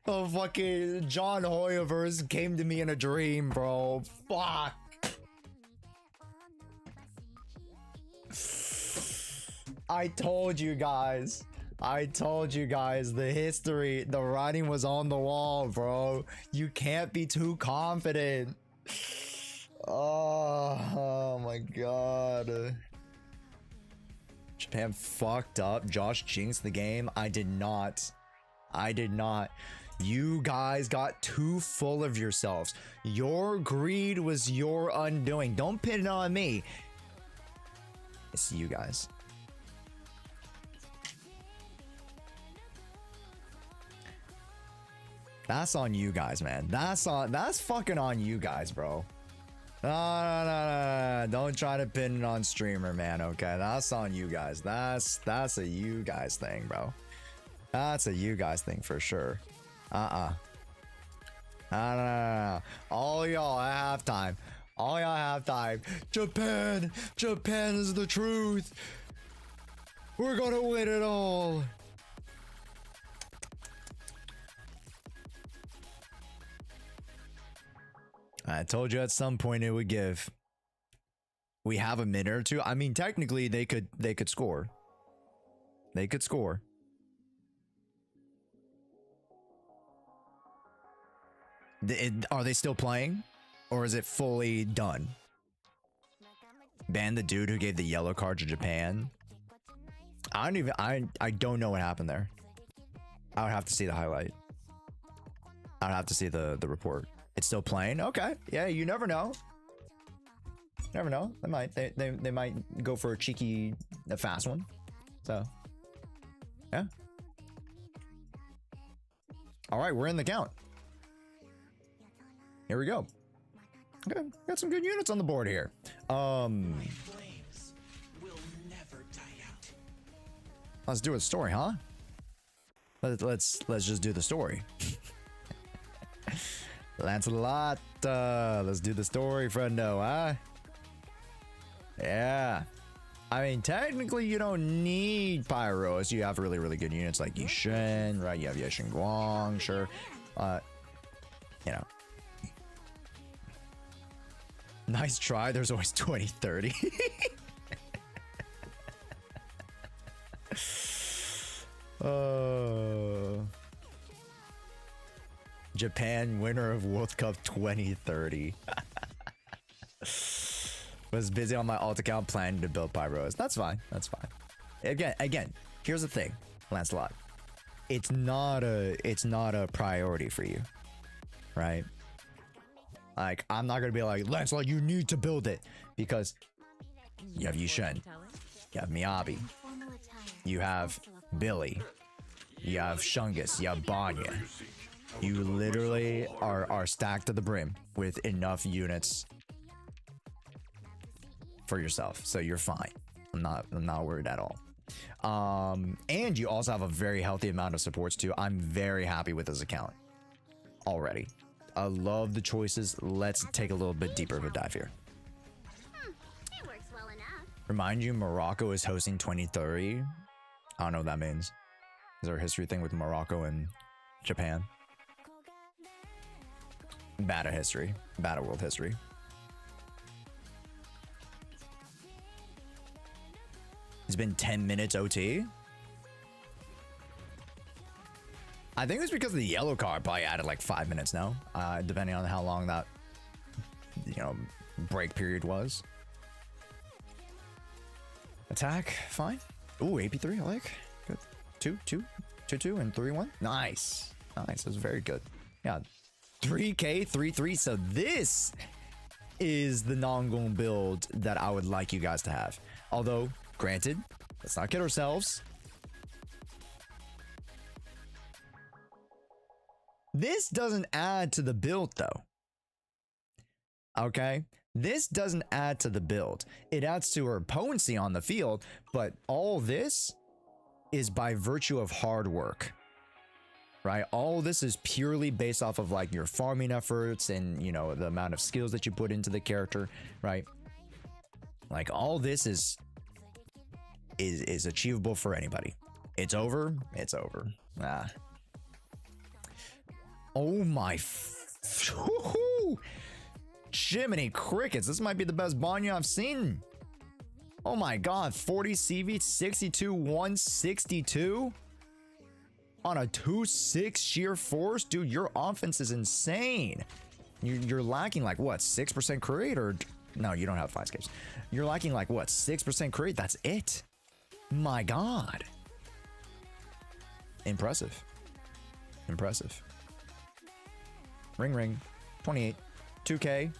The fucking John Hoyaverse came to me in a dream, bro. Fuck. I told you guys. The history, the writing was on the wall, bro. You can't be too confident. Oh my god. Japan fucked up. Josh jinxed the game. I did not. You guys got too full of yourselves. Your greed was your undoing. Don't pin it on me. It's you guys. That's on you guys, man. That's fucking on you guys, bro. No. Don't try to pin it on streamer, man. Okay, that's on you guys. That's a you guys thing, bro. That's a you guys thing for sure. No. All y'all at halftime. Japan is the truth. We're gonna win it all. I told you at some point it would give. We have a minute or two. I mean, technically they could score. They could score. Are they still playing? Or is it fully done? Ban the dude who gave the yellow card to Japan. I don't know what happened there. I would have to see the highlight. I would have to see the report. It's still playing? Okay. Yeah, you never know. Never know. They might go for a fast one. So yeah. Alright, we're in the count. Here we go. Okay, got some good units on the board here. Flames will never die out. Let's do a story, huh? Let's just do the story. Lancelot, let's do the story, friendo, huh? Yeah. I mean, technically, you don't need Pyros. You have really, really good units like Yishen, right? You have Yishen Guang, sure. You know. Nice try. There's always 2030. Japan winner of World Cup 2030. Was busy on my alt account planning to build Pyros. That's fine. That's fine. Again, here's the thing, Lancelot. It's not a priority for you, right? Like, I'm not gonna be like, Lancelot, you need to build it, because you have Yishen, you have Miyabi, you have Billy, you have Shungus, you have Banya. You literally are stacked to the brim with enough units for yourself, so you're fine. I'm not worried at all. And you also have a very healthy amount of supports too. I'm very happy with this account already. I love the choices. Let's take a little bit deeper of a dive here. It works well enough. Remind you, Morocco is hosting 2030. I don't know what that means. Is there a history thing with Morocco and Japan? Bad at history. Bad at world history. It's been 10 minutes OT. I think it was because of the yellow card. Probably added like 5 minutes now, depending on how long that, break period was. Attack, fine. Ooh, AP3, I like. Good. 2 and 3-1. Nice. Nice. That's very good. Yeah. 3K, 3-3. So this is the non-goal build that I would like you guys to have. Although, granted, let's not kid ourselves. This doesn't add to the build though. Okay? This doesn't add to the build. It adds to her potency on the field, but all this is by virtue of hard work. Right? All this is purely based off of like your farming efforts and, the amount of skills that you put into the character, right? Like all this is achievable for anybody. It's over. Oh my Jiminy crickets. This might be the best Banya I've seen. Oh my god. 40 CV, 62, 162 on a 2-6 sheer force. Dude, your offense is insane. You're lacking like what, 6% crit rate? Or no, you don't have 5 escapes. You're lacking like what, 6% crit rate? That's it. My god. Impressive. Impressive. Ring ring. 28. 2k.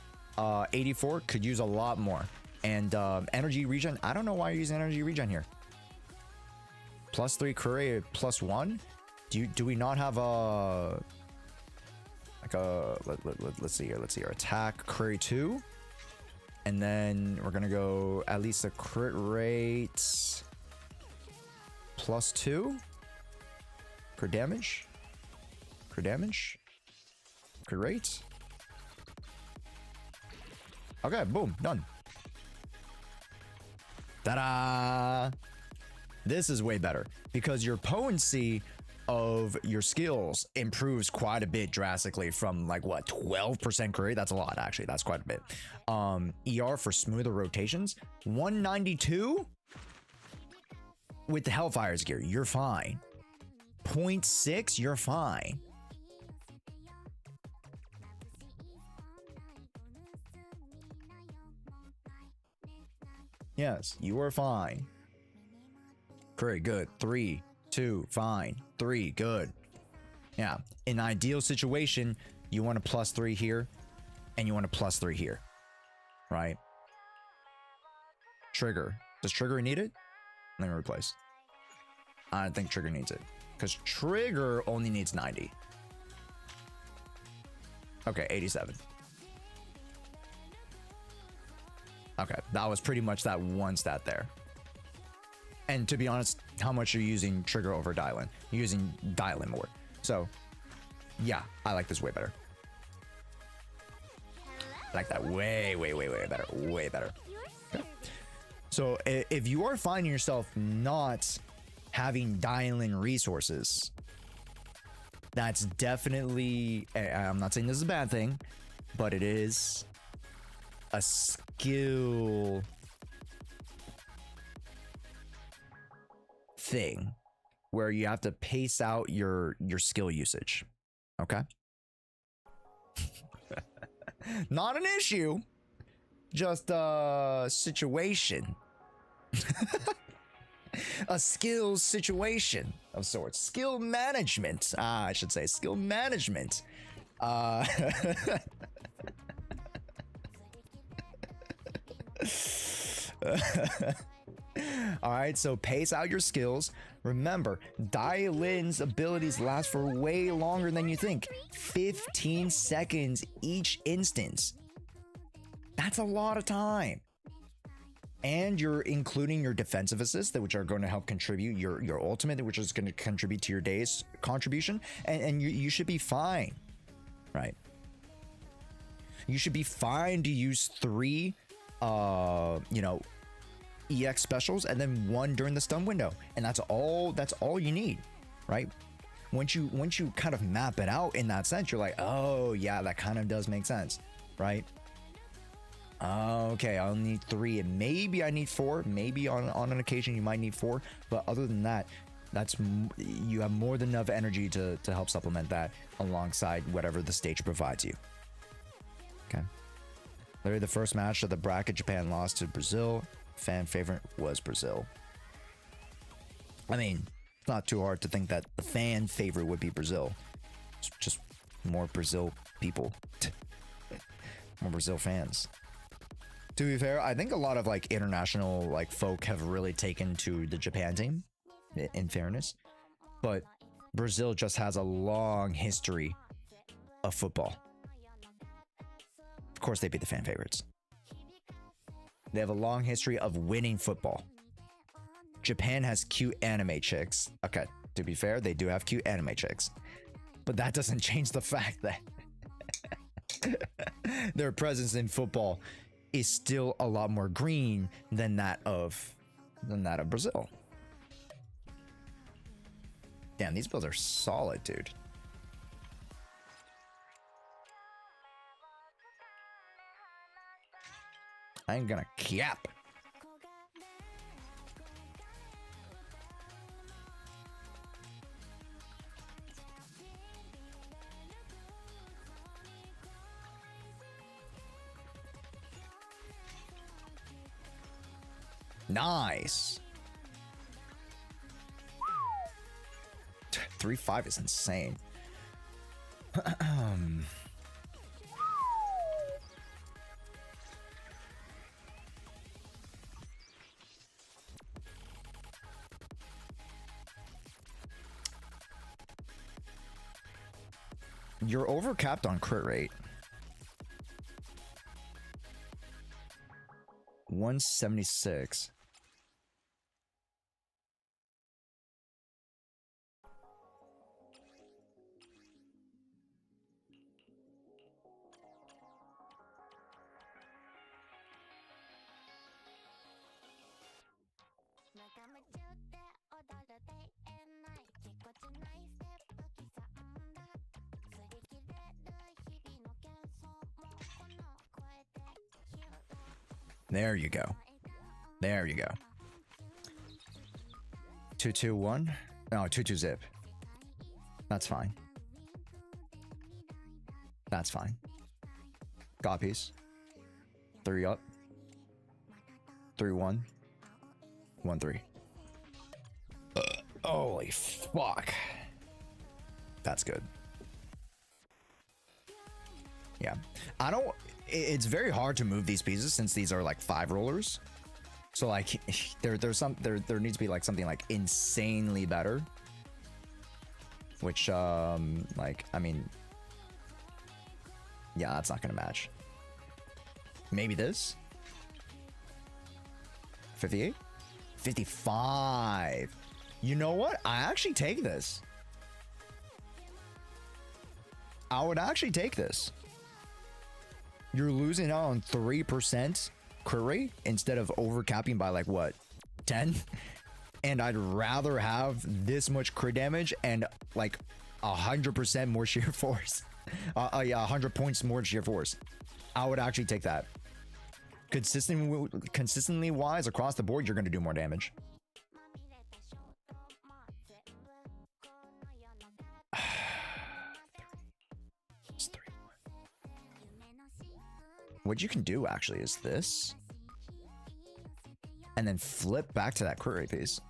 84. Could use a lot more. And energy regen. I don't know why you're using energy regen here. +3 crit rate, +1. Do we not have a like a let's see here. Let's see here. Attack crit rate 2. And then we're gonna go at least a crit rate +2. Crit damage. Crit damage. Crit rate. Okay, boom, done. Ta-da! This is way better because your potency of your skills improves quite a bit drastically from like what, 12% crit rate? That's a lot actually. That's quite a bit. ER for smoother rotations, 192 with the Hellfire's gear, you're fine. 0.6, you're fine. Yes, you are fine. Very good. 3, 2, fine. 3, good. Yeah, in ideal situation, you want a +3 here, and you want a +3 here, right? Trigger. Does Trigger need it? Let me replace. I don't think Trigger needs it, because Trigger only needs 90. Okay, 87. Okay, that was pretty much that one stat there. And to be honest, how much are you using Trigger over Dial-In? You're using Dial-In more. So, yeah, I like this way better. I like that way better. Way better. Okay. So, if you are finding yourself not having Dial-In resources, that's definitely, I'm not saying this is a bad thing, but it is a skill thing where you have to pace out your skill usage. Okay. Not an issue, just a situation. A skills situation of sorts. Skill management. I should say skill management. All right, so pace out your skills. Remember, Dial-In's abilities last for way longer than you think. 15 seconds each instance. That's a lot of time. And you're including your defensive assists, which are going to help contribute your ultimate, which is going to contribute to your day's contribution. And you should be fine, right? You should be fine to use 3 EX specials and then 1 during the stun window, and that's all you need, right? Once you kind of map it out in that sense, you're like, oh yeah, that kind of does make sense, right? Okay, I'll need 3 and maybe I need 4. Maybe on an occasion you might need 4, but other than that, you have more than enough energy to help supplement that alongside whatever the stage provides you. Okay. Literally the first match of the bracket, Japan lost to Brazil. Fan favorite was Brazil. I mean, it's not too hard to think that the fan favorite would be Brazil. It's just more Brazil people. More Brazil fans. To be fair, I think a lot of like international like folk have really taken to the Japan team, in fairness. But Brazil just has a long history of football. Of course, they'd be the fan favorites. They have a long history of winning football. Japan has cute anime chicks. Okay, to be fair, they do have cute anime chicks. But that doesn't change the fact that their presence in football is still a lot more green than that of Brazil. Damn, these builds are solid, dude. I ain't gonna cap. Nice. 3-5 is insane. You're overcapped on crit rate. 176. There you go. There you go. 2-2-1. No, 2-2 zip. That's fine. That's fine. Got piece. 3 up. 3-1. 1-3. Holy fuck. That's good. Yeah. I don't... It's very hard to move these pieces since these are like 5 rollers. So like there needs to be like something like insanely better. Which like I mean, yeah, that's not gonna match. Maybe this 58, 55. You know what? I actually take this. I would actually take this. You're losing out on 3% crit rate instead of overcapping by like what, 10? And I'd rather have this much crit damage and like 100% more sheer force. Yeah, 100 points more sheer force. I would actually take that. Consistently wise across the board, you're going to do more damage. What you can do actually is this, and then flip back to that crit rate piece.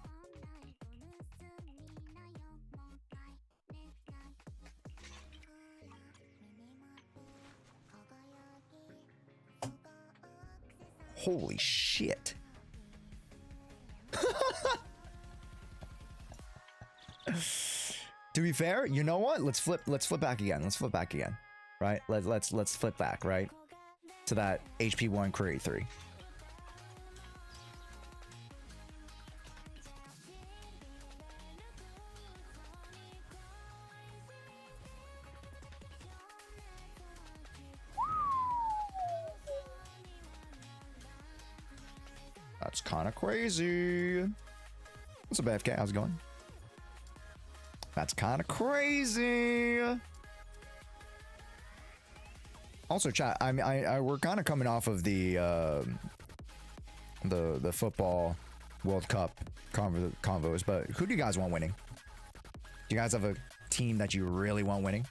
Holy shit. To be fair, you know what? Let's flip back again. Let's flip back again. Right? Let's flip back, right? To that HP 1 crit rate 3. That's kind of crazy. What's up, AFK? How's it going? That's kind of crazy. Also, chat. We're kind of coming off of the football World Cup convos, but who do you guys want winning? Do you guys have a team that you really want winning?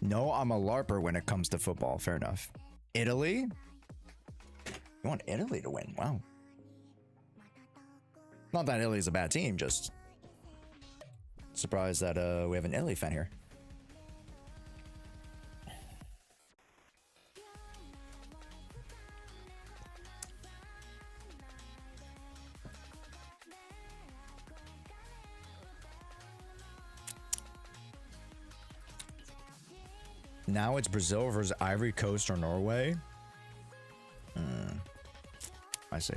No, I'm a LARPer when it comes to football. Fair enough. Italy? You want Italy to win? Wow. Not that Italy's a bad team, just surprised that we have an Italy fan here. Now it's Brazil versus Ivory Coast or Norway. I see.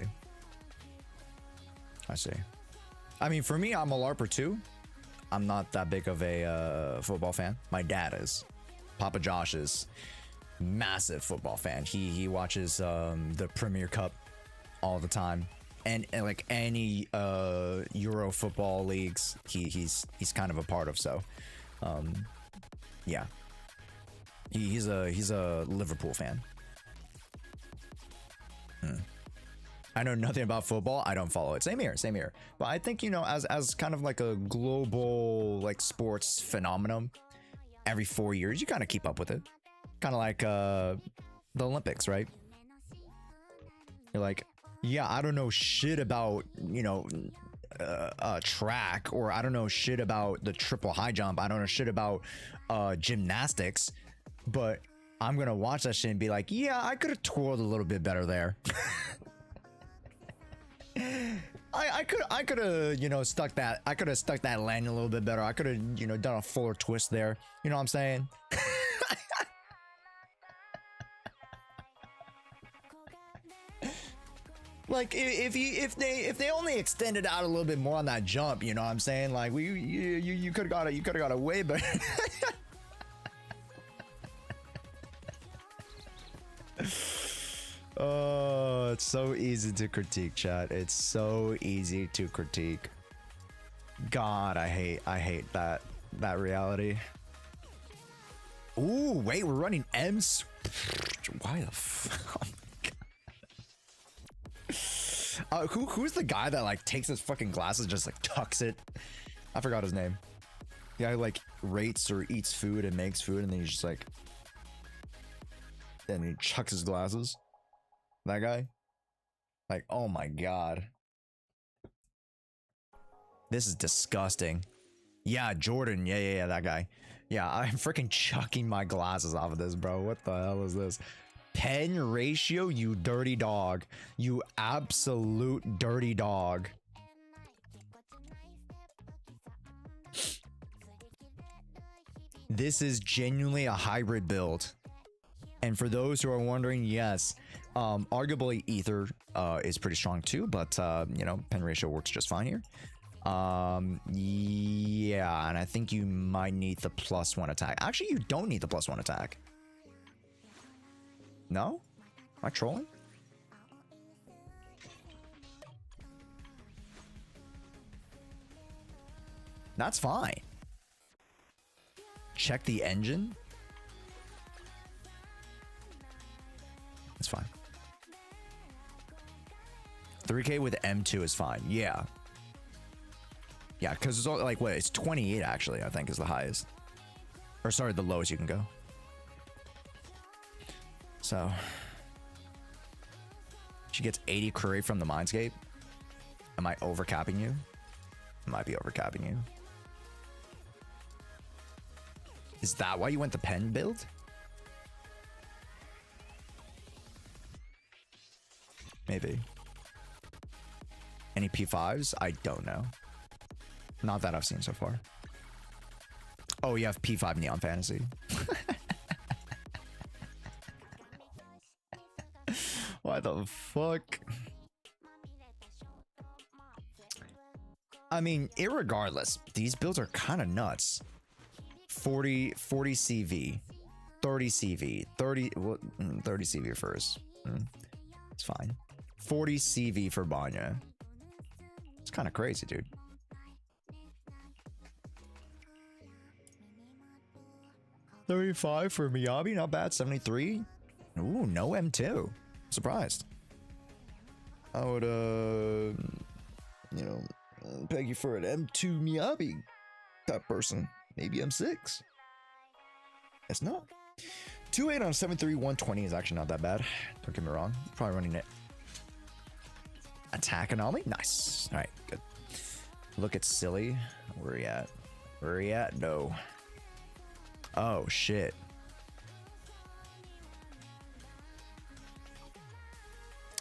I see. I mean, for me, I'm a LARPer too. I'm not that big of a football fan. My dad is. Papa Josh is massive football fan. He watches the Premier Cup all the time, and like any Euro football leagues, he's kind of a part of. So, yeah, he's a Liverpool fan. I know nothing about football. I don't follow it. Same here, same here. But I think, you know, as kind of like a global like sports phenomenon, every 4 years you kind of keep up with it. Kind of like the Olympics, right? You're like, yeah, I don't know shit about, you know, track, or I don't know shit about the triple high jump. I don't know shit about gymnastics, but I'm gonna watch that shit and be like, yeah, I could have twirled a little bit better there. I could have, you know, stuck that landing a little bit better. I could have, you know, done a fuller twist there. You know what I'm saying? Like if they only extended out a little bit more on that jump, you know what I'm saying? Like you could have got a way better. Oh, it's so easy to critique, chat. It's so easy to critique. God, I hate that reality. Ooh, wait, we're running M's. Why the fuck? Who's the guy that like takes his fucking glasses, just like tucks it? I forgot his name. The guy who like rates or eats food and makes food, and then he's just like, and he chucks his glasses. That guy? Like, oh my god. This is disgusting. Yeah, Jordan. Yeah, that guy. Yeah, I'm freaking chucking my glasses off of this, bro. What the hell is this? Pen ratio, you dirty dog. You absolute dirty dog. This is genuinely a hybrid build. And for those who are wondering, yes, arguably Ether is pretty strong too, but you know, pen ratio works just fine here. Yeah, and I think you might need the +1 attack. Actually, you don't need the +1 attack. No? Am I trolling? That's fine. Check the engine. It's fine. 3K with M2 is fine. Yeah. Yeah, because it's all, like, what? It's 28 actually, I think, is the highest. Or sorry, the lowest you can go. So. She gets 80 curry from the Mindscape. Am I overcapping you? I might be overcapping you. Is that why you went the pen build? Maybe. Any P5s? I don't know. Not that I've seen so far. Oh, you have P5 Neon Fantasy. Why the fuck? I mean, irregardless, these builds are kind of nuts. 40 CV, 30 CV, 30 CV first. It's fine. 40 CV for Banya. It's kind of crazy, dude. $35 for Miyabi, not bad. 73. Ooh, no M2. Surprised. I would, you know, peg you for an M2 Miyabi type person. Maybe M6. It's not. 2.8 on 7.3, 120 is actually not that bad. Don't get me wrong. Probably running it. Attack anomaly? Nice. Alright, good. Look at silly. Where are you at? Where are you at? No. Oh, shit.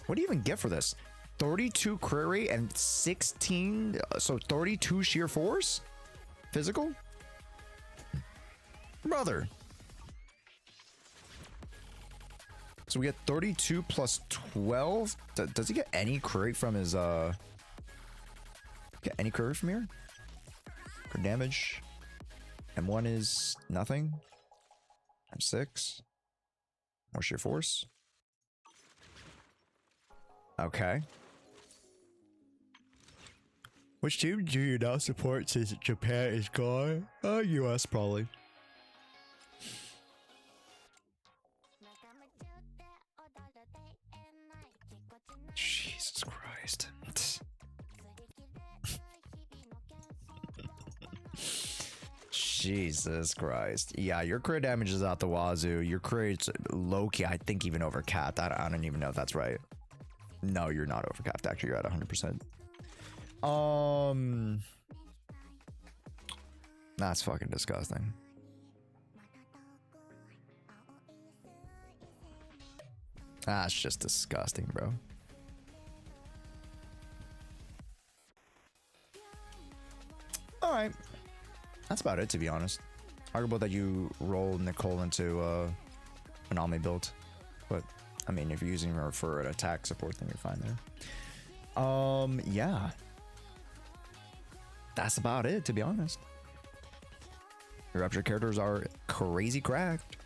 What do you even get for this? 32 query and 16, so 32 sheer force? Physical? Brother. So we get 32 plus 12. Does he get any crit from his get any crit from here? Crit damage. M1 is nothing. M6. More sheer force. Okay. Which team do you now support since Japan is gone? US probably. Jesus Christ. Jesus Christ. Yeah, your crit damage is out the wazoo. Your crit's low-key, I think, even overcapped. I don't even know if that's right. No, you're not overcapped. Actually, you're at 100%. That's fucking disgusting. That's just disgusting, bro. All right. That's about it, to be honest. Arguable that you roll Nicole into an Omni build, but I mean, if you're using her for an attack support, then you're fine there. Yeah. That's about it, to be honest. Your Rapture characters are crazy cracked.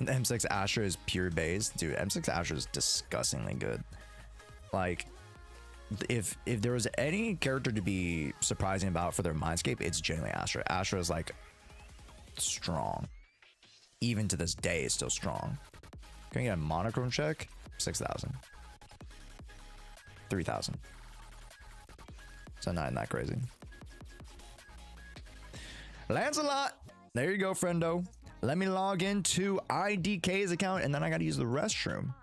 M6 Astra is pure base. Dude, M6 Astra is disgustingly good. Like, if there was any character to be surprising about for their mindscape, it's genuinely Astra. Astra is like strong. Even to this day, is still strong. Can I get a monochrome check? 6,000. 3,000. So not that crazy. Lancelot! There you go, friendo. Let me log into IDK's account and then I gotta use the restroom.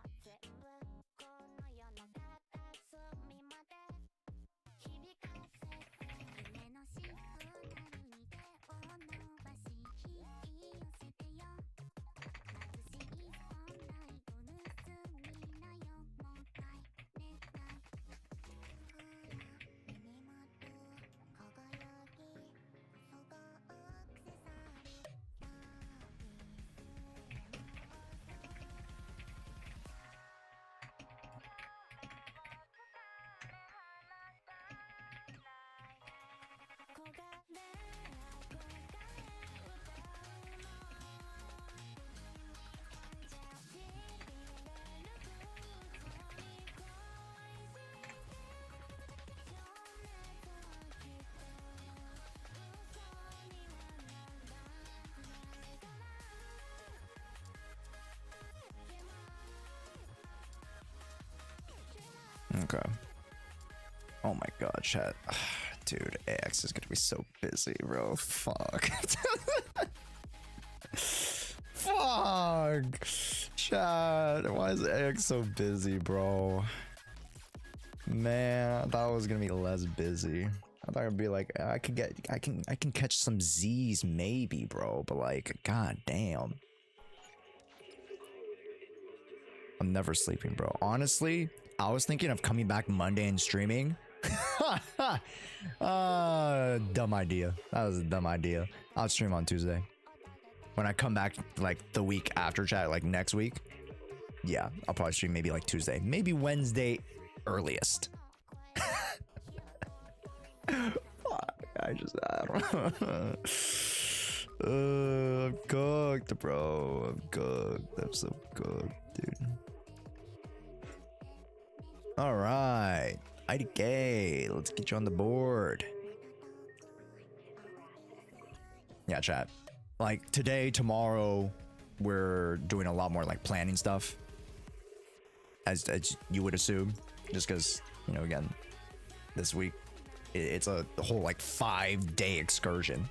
Okay. Oh my god, chat. Dude, AX is gonna be so busy, bro. Fuck. Fuck. Chat. Why is AX so busy, bro? Man, I thought it was gonna be less busy. I thought it'd be like I can catch some Z's maybe, bro. But like, god damn. I'm never sleeping, bro. Honestly, I was thinking of coming back Monday and streaming. Dumb idea. That was a dumb idea. I'll stream on Tuesday. When I come back like the week after, chat, like next week. Yeah, I'll probably stream maybe like Tuesday. Maybe Wednesday earliest. I don't know. I'm cooked, bro. I'm cooked. I'm so cooked, dude. All right, IDK, let's get you on the board. Yeah, chat. Like today, tomorrow, we're doing a lot more like planning stuff, as you would assume, just because, you know, again, this week it's a whole like 5-day excursion.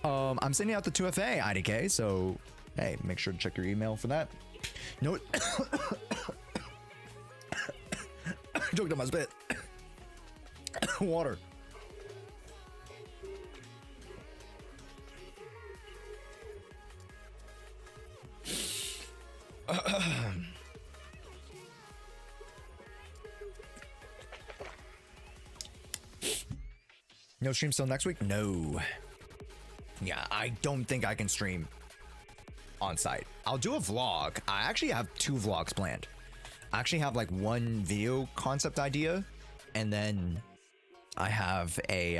I'm sending out the 2FA IDK, so hey, make sure to check your email for that. No. Choked on my spit. Water. No stream still next week? No. Yeah, I don't think I can stream on site. I'll do a vlog. I actually have 2 vlogs planned. I actually have like one video concept idea, and then I have a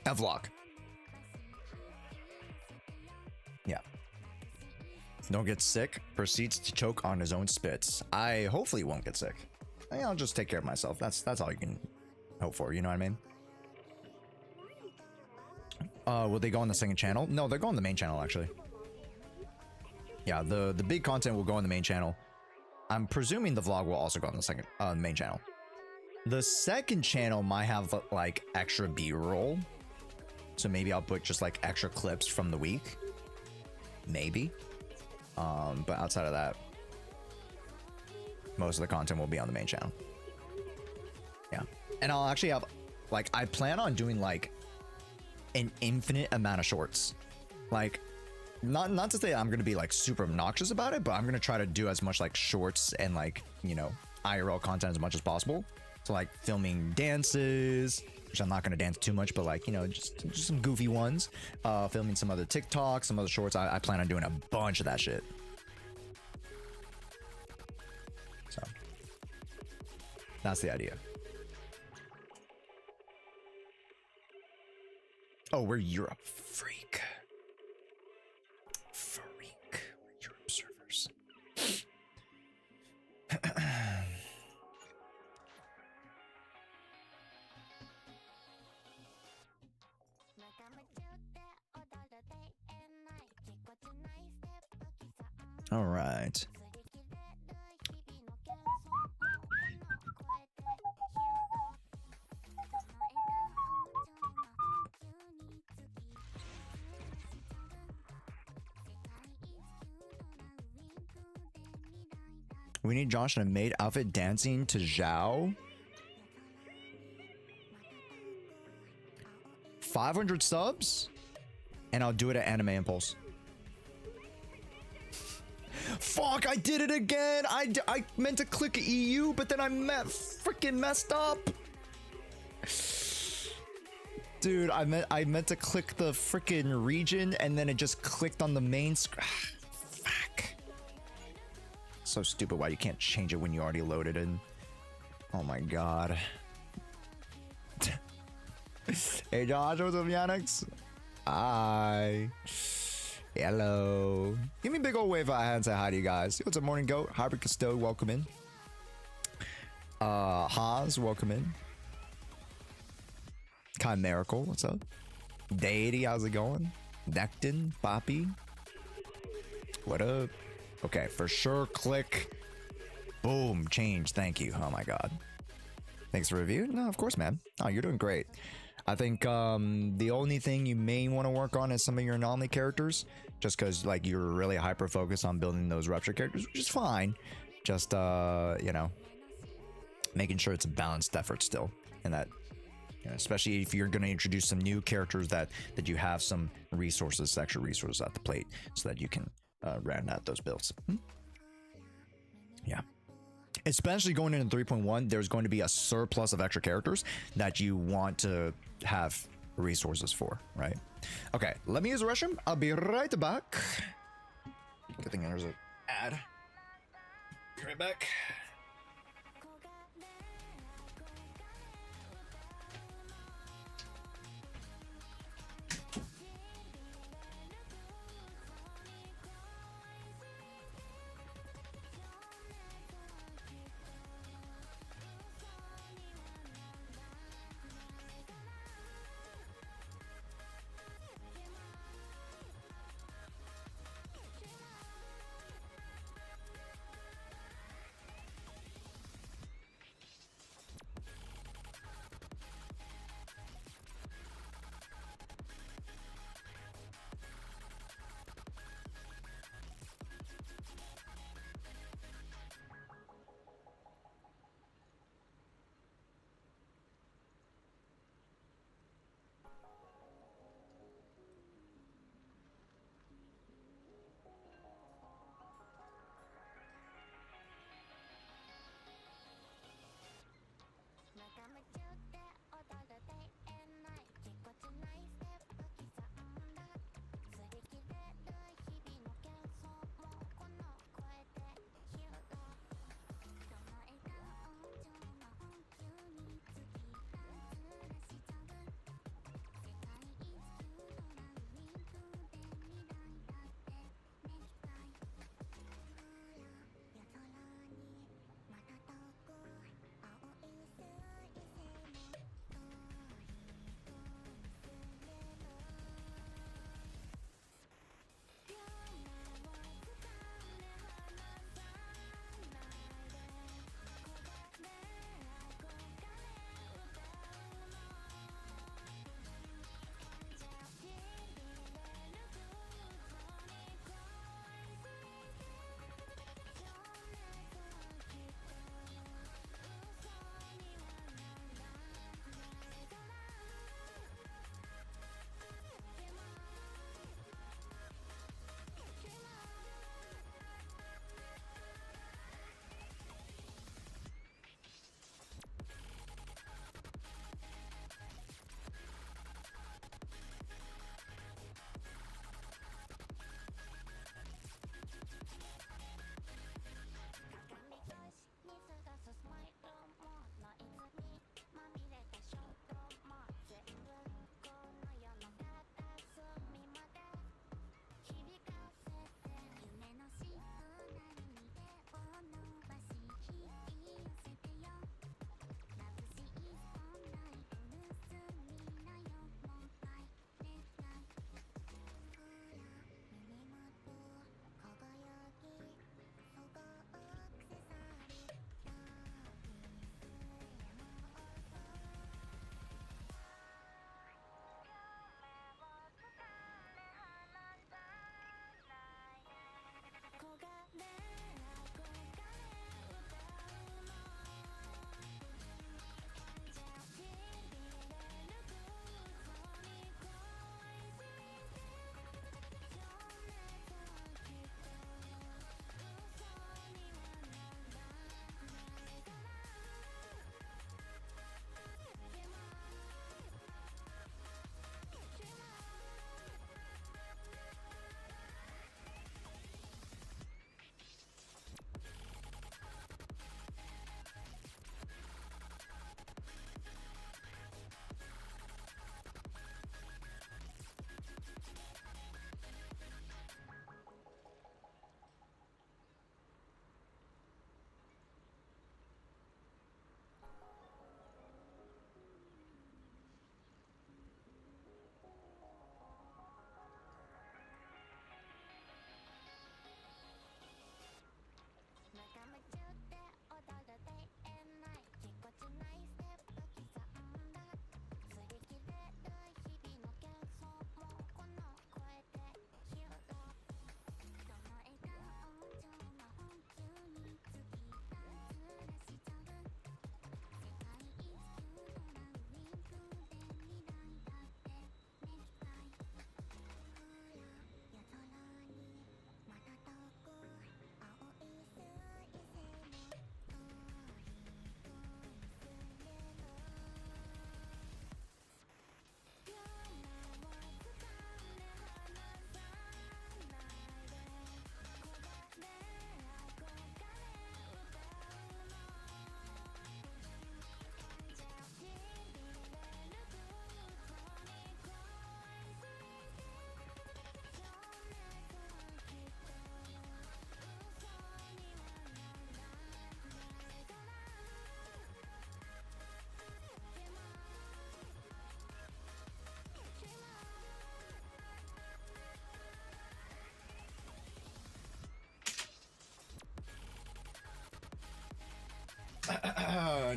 vlog. Yeah. Don't get sick. Proceeds to choke on his own spits. I hopefully won't get sick. I'll just take care of myself. That's all you can hope for. You know what I mean? Will they go on the second channel? No, they're going on the main channel actually. Yeah, the big content will go on the main channel. I'm presuming the vlog will also go on the second main channel. The second channel might have like extra B-roll. So maybe I'll put just like extra clips from the week. Maybe. But outside of that, most of the content will be on the main channel. Yeah. And I'll actually have, like, I plan on doing like an infinite amount of shorts. Like, not to say I'm gonna be like super obnoxious about it, but I'm gonna try to do as much like shorts and like, you know, IRL content as much as possible. So like filming dances, which I'm not gonna dance too much, but like, you know, just some goofy ones. Filming some other TikToks, some other shorts. I plan on doing a bunch of that shit. So that's the idea. Oh, we're Europe. Freak. We're Europe servers. All right. We need Josh in a maid outfit dancing to Zhao. 500 subs? And I'll do it at Anime Impulse. Fuck, I did it again. I meant to click EU, but then I freaking messed up. Dude, I meant to click the freaking region and then it just clicked on the main screen. Fuck. So stupid why you can't change it when you already loaded in. Oh my god. Hey Josh, what's up, Yannick? Hi. Hello. Give me a big old wave out and say hi to you guys. What's up, Morning Goat? Hybrid Custo, welcome in. Haas, welcome in. Chimerical, what's up? Deity, how's it going? Nectin, Boppy. What up? Okay, for sure, click. Boom, change, thank you. Oh my god. Thanks for review. No, of course, man. Oh, you're doing great. I think the only thing you may want to work on is some of your anomaly characters, just because like you're really hyper focused on building those rupture characters, which is fine. Just you know, making sure it's a balanced effort still, and that, you know, especially if you're going to introduce some new characters, that you have some resources, extra resources at the plate, so that you can round out those builds. Yeah. Especially going into 3.1, there's going to be a surplus of extra characters that you want to have resources for, right? Okay, let me use the restroom. I'll be right back. Good thing there's an ad. Be right back.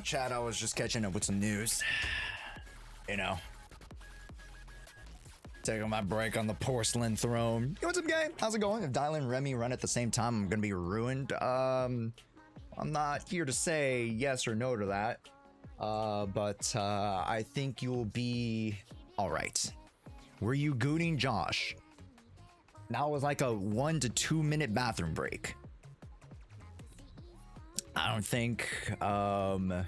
Chad, I was just catching up with some news. You know. Taking my break on the porcelain throne. Yo, what's up, gang? How's it going? If Dylan and Remy run at the same time, I'm gonna be ruined. I'm not here to say yes or no to that. But I think you'll be all right. Were you gooning Josh? That was like a 1 to 2 minute bathroom break. I don't think I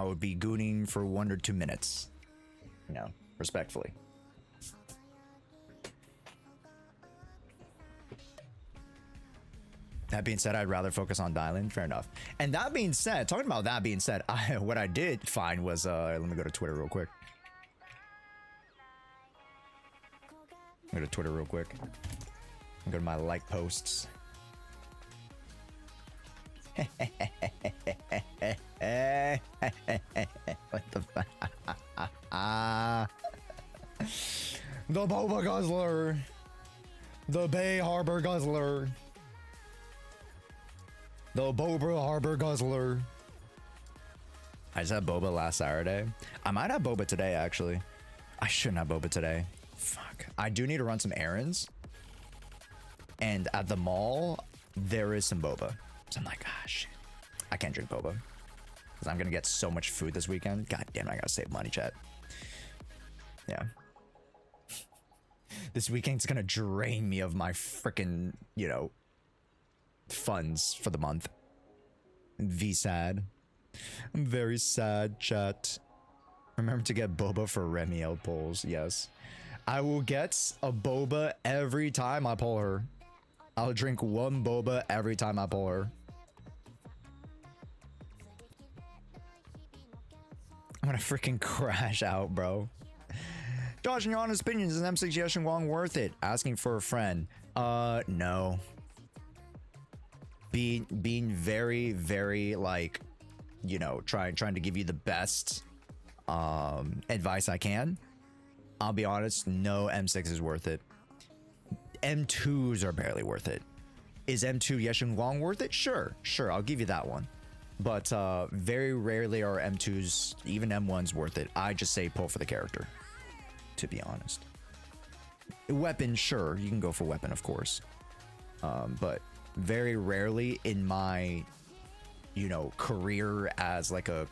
would be gooning for 1 or 2 minutes. You know, respectfully. That being said, I'd rather focus on Dylan. Fair enough. And that being said, talking about that being said, what I did find was, let me go to Twitter real quick. Go to Twitter real quick. Go to my like posts. What the fuck? The Boba Guzzler. The Bay Harbor Guzzler. The Boba Harbor Guzzler. I just had boba last Saturday. I might have boba today, actually. I shouldn't have boba today. Fuck. I do need to run some errands. And at the mall, there is some boba. So I'm like, ah, shit. I can't drink boba. Because I'm going to get so much food this weekend. God damn it, I got to save money, chat. Yeah. This weekend's going to drain me of my freaking, you know, funds for the month. V sad. I'm very sad, chat. Remember to get boba for Remy L polls. Yes. I will get a boba every time I pull her. I'll drink 1 boba every time I pull her. I'm gonna freaking crash out, bro. Josh, in your honest opinion, is an M6 Yeshin Wong worth it? Asking for a friend. No. Being very, very, like, you know, trying to give you the best advice I can. I'll be honest, no M6 is worth it. M2s are barely worth it. Is M2 Yeshin Wong worth it? Sure, I'll give you that one. But very rarely are M2s, even M1s, worth it. I just say pull for the character, to be honest. Weapon, sure, you can go for weapon, of course. But very rarely in my, you know, career as like a,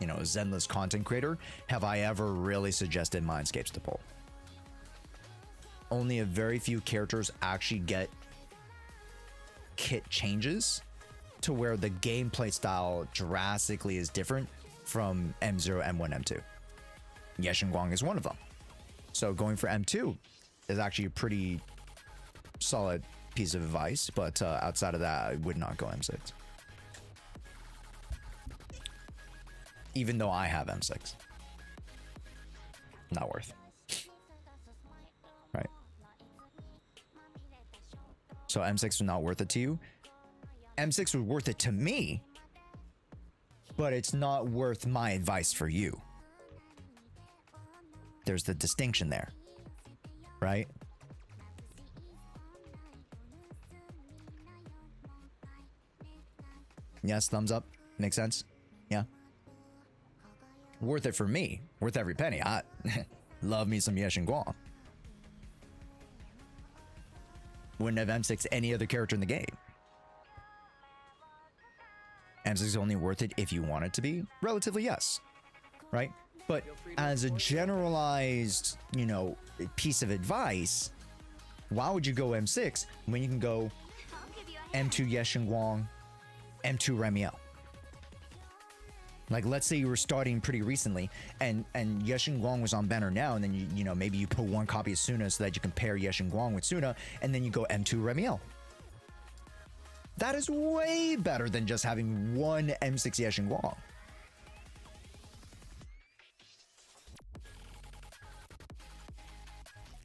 you know, Zenless content creator have I ever really suggested Mindscapes to pull. Only a very few characters actually get kit changes to where the gameplay style drastically is different from M0, M1, M2. Yeshin Guang is one of them. So going for M2 is actually a pretty solid piece of advice, but outside of that, I would not go M6. Even though I have M6. Not worth. Right. So M6 was not worth it to you. M6 was worth it to me, but it's not worth my advice for you. There's the distinction there, right? Yes, thumbs up. Makes sense. Yeah. Worth it for me. Worth every penny. I love me some Yeshin Guang. Wouldn't have M6 any other character in the game. M6 is only worth it if you want it to be. Relatively, yes. Right? But as a generalized, you know, piece of advice, why would you go M6 when you can go M2 Yeshin Guang, M2 Remiel? Like, let's say you were starting pretty recently and Yeshin Guang was on banner now, and then you know, maybe you put 1 copy of Suna so that you can pair Yeshin Guang with Suna, and then you go M2 Remiel. That is way better than just having 1 M6 Yeshin Guang.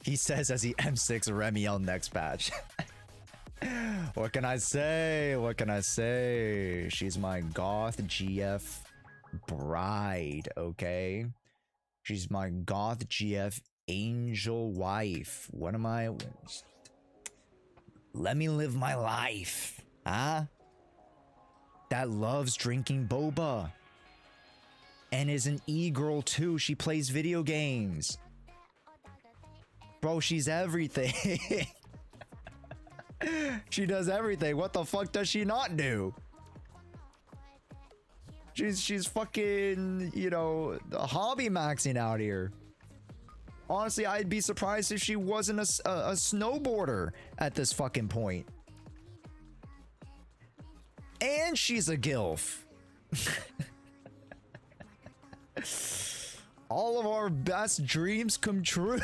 He says as he M6 Remiel next patch. What can I say? What can I say? She's my goth GF bride, okay? She's my goth GF angel wife. What am I? Let me live my life, huh? that loves drinking boba and is an e-girl too. She plays video games. Bro, she's everything. She does everything. What the fuck does she not do? She's fucking, you know, hobby maxing out here. Honestly, I'd be surprised if she wasn't a snowboarder at this fucking point. And she's a gilf. All of our best dreams come true.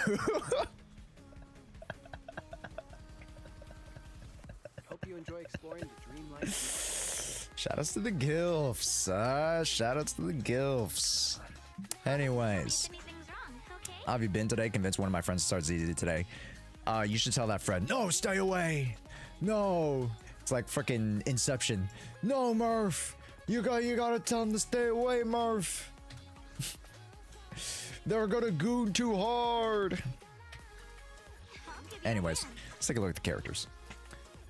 Hope you enjoy exploring the dreamlight. Shoutouts to the gilfs. Shoutouts to the gilfs. Anyways, how have you been today? Convinced one of my friends to start ZZ today. You should tell that friend. No, stay away. No. It's like freaking Inception. No, Murph. You gotta tell him to stay away, Murph. They're gonna goon too hard. Anyways, let's take a look at the characters.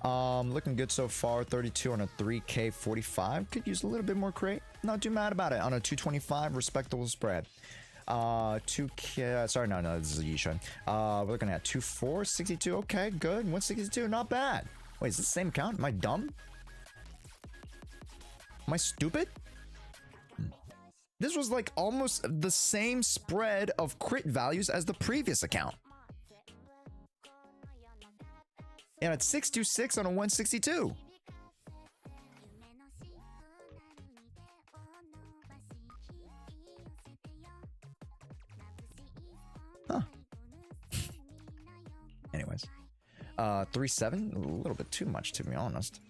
Looking good so far. 32 on a 3K 45. Could use a little bit more crate. Not too mad about it. On a 225, respectable spread. 2K. Sorry, no, this is a Yishan. We're looking at 24, 62. Okay, good. 162, not bad. Wait, is this the same account? Am I dumb? Am I stupid? This was like almost the same spread of crit values as the previous account. And it's 626 on a 162. Huh. Anyways. 3-7, a little bit too much to be honest.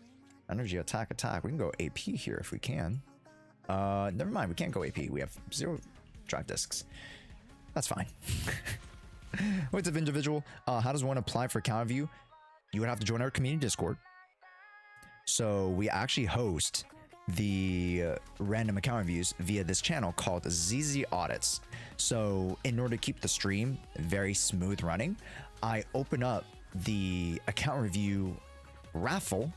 Energy attack. We can go AP here if we can. Never mind, we can't go AP. We have 0 drive discs. That's fine. What's up, individual? How does one apply for account view? You would have to join our community Discord. So we actually host the random account reviews via this channel called ZZ Audits. So in order to keep the stream very smooth running, I open up the account review raffle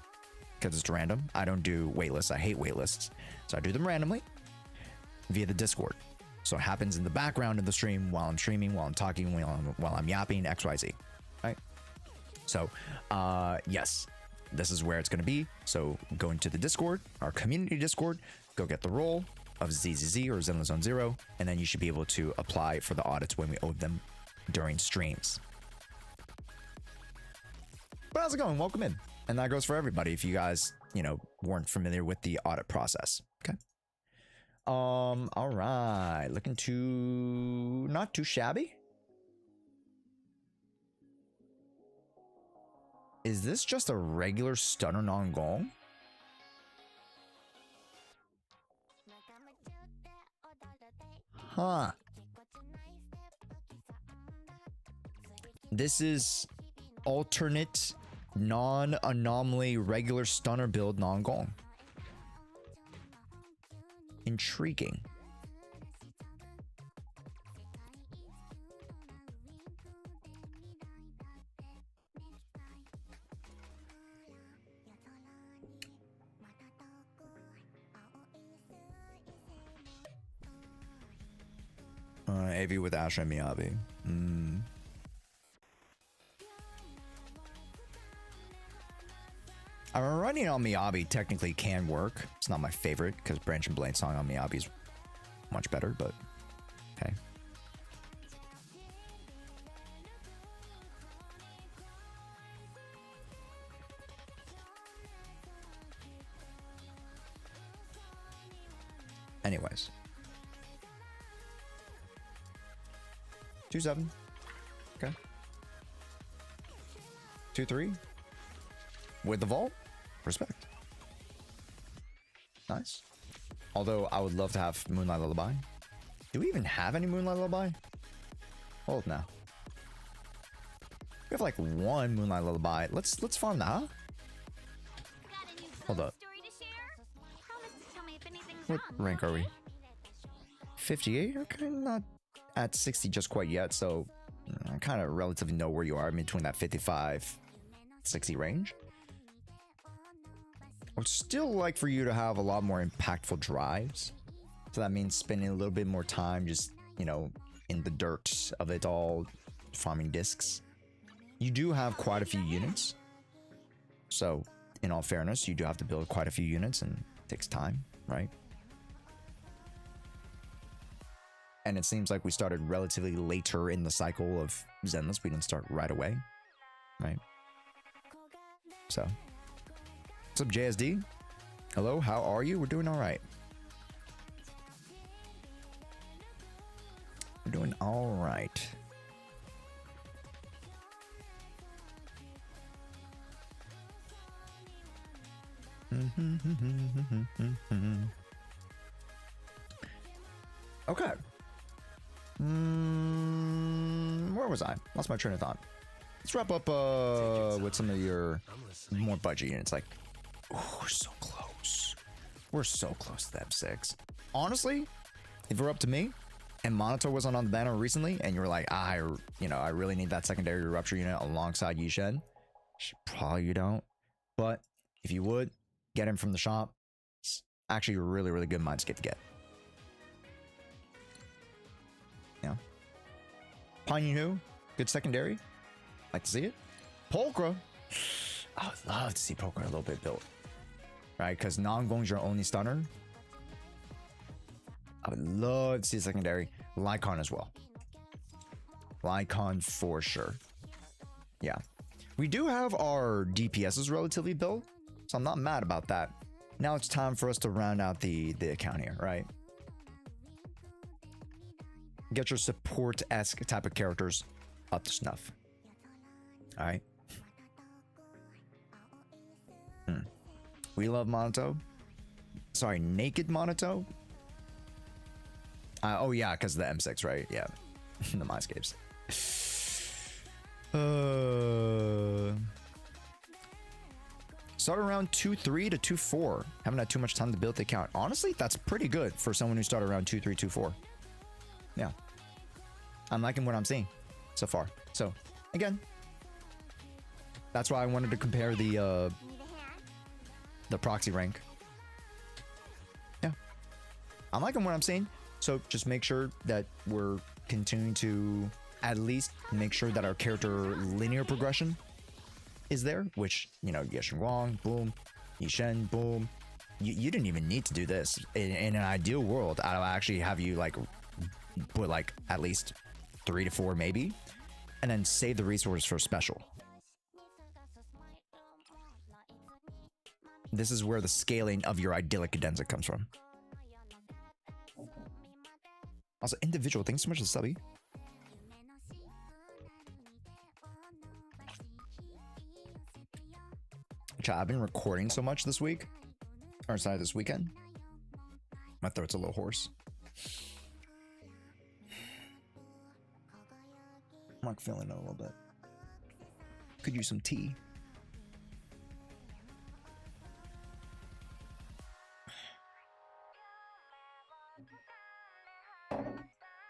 because it's random. I don't do waitlists. I hate waitlists. So I do them randomly via the Discord. So it happens in the background of the stream while I'm streaming, while I'm talking, while I'm yapping, XYZ. Right? So, yes, this is where it's going to be. So go into the Discord, our community Discord, go get the role of ZZZ or Zenless Zone 0, and then you should be able to apply for the audits when we owe them during streams. But how's it going? Welcome in. And that goes for everybody if you guys, you know, weren't familiar with the audit process. Okay. All right. Looking to not too shabby. Is this just a regular stunner non-gong? Huh. This is alternate non-anomaly regular stunner build non-gong. Intriguing. AV with Asha and Miyabi. I'm running on Miyabi technically can work. It's not my favorite because Branch and Blade song on Miyabi is much better, but okay. Anyways. 2-7. Okay. 2-3. With the vault. Respect. Nice. Although I would love to have Moonlight Lullaby. Do we even have any Moonlight Lullaby? Hold now. We have like one Moonlight Lullaby. Let's farm that, huh? Hold up. What rank are we? 58? Okay, not at 60 just quite yet, so I kind of relatively know where you are in between that 55, 60 range. would still like for you to have a lot more impactful drives. So that means spending a little bit more time just, you know, in the dirt of it all, farming discs. You do have quite a few units. So, in all fairness, you do have to build quite a few units and it takes time, right? And it seems like we started relatively later in the cycle of Zenless. We didn't start right away, right? So, what's up, JSD? Hello, how are you? We're doing all right. We're doing all right. Okay. Where was I? Lost my train of thought. Let's wrap up with some of your more budget units. Like, oh, we're so close. We're so close to that 6. Honestly, if it were up to me, and Monato wasn't on the banner recently, and you were like, I really need that secondary rupture unit alongside Yishen. Probably you don't. But if you would, get him from the shop. It's actually a really, really good Mindscape to get. Yeah. Piney good secondary. Like to see it. Pulchra. I would love to see Pulchra a little bit built. Right? Because Non-Gong's your only stunner. I would love to see a secondary. Lycon as well. Lycon for sure. Yeah. We do have our DPSs relatively built, so I'm not mad about that. Now it's time for us to round out the account here, right? Get your support-esque type of characters up to snuff. All right. We love Monato. Sorry, Naked Monato. Oh yeah, because of the M6, right? Yeah, the Mindscapes. Start around 2.3 to 2.4. Haven't had too much time to build the account. Honestly, that's pretty good for someone who started around 2.3, 2.4. Yeah, I'm liking what I'm seeing so far. So again, that's why I wanted to compare the proxy rank. Yeah, I'm liking what I'm seeing. So just make sure that we're continuing to at least make sure that our character linear progression is there, which, you know, Yeshen Guang, boom, Yishen, boom. You didn't even need to do this. In an ideal world, I'll actually have you like put like at least 3 to 4 maybe, and then save the resources for special. This is where the scaling of your idyllic cadenza comes from. Also, individual, thanks so much for the subby. I've been recording so much this week, or sorry, this weekend. My throat's a little hoarse. I'm like feeling it a little bit. Could use some tea.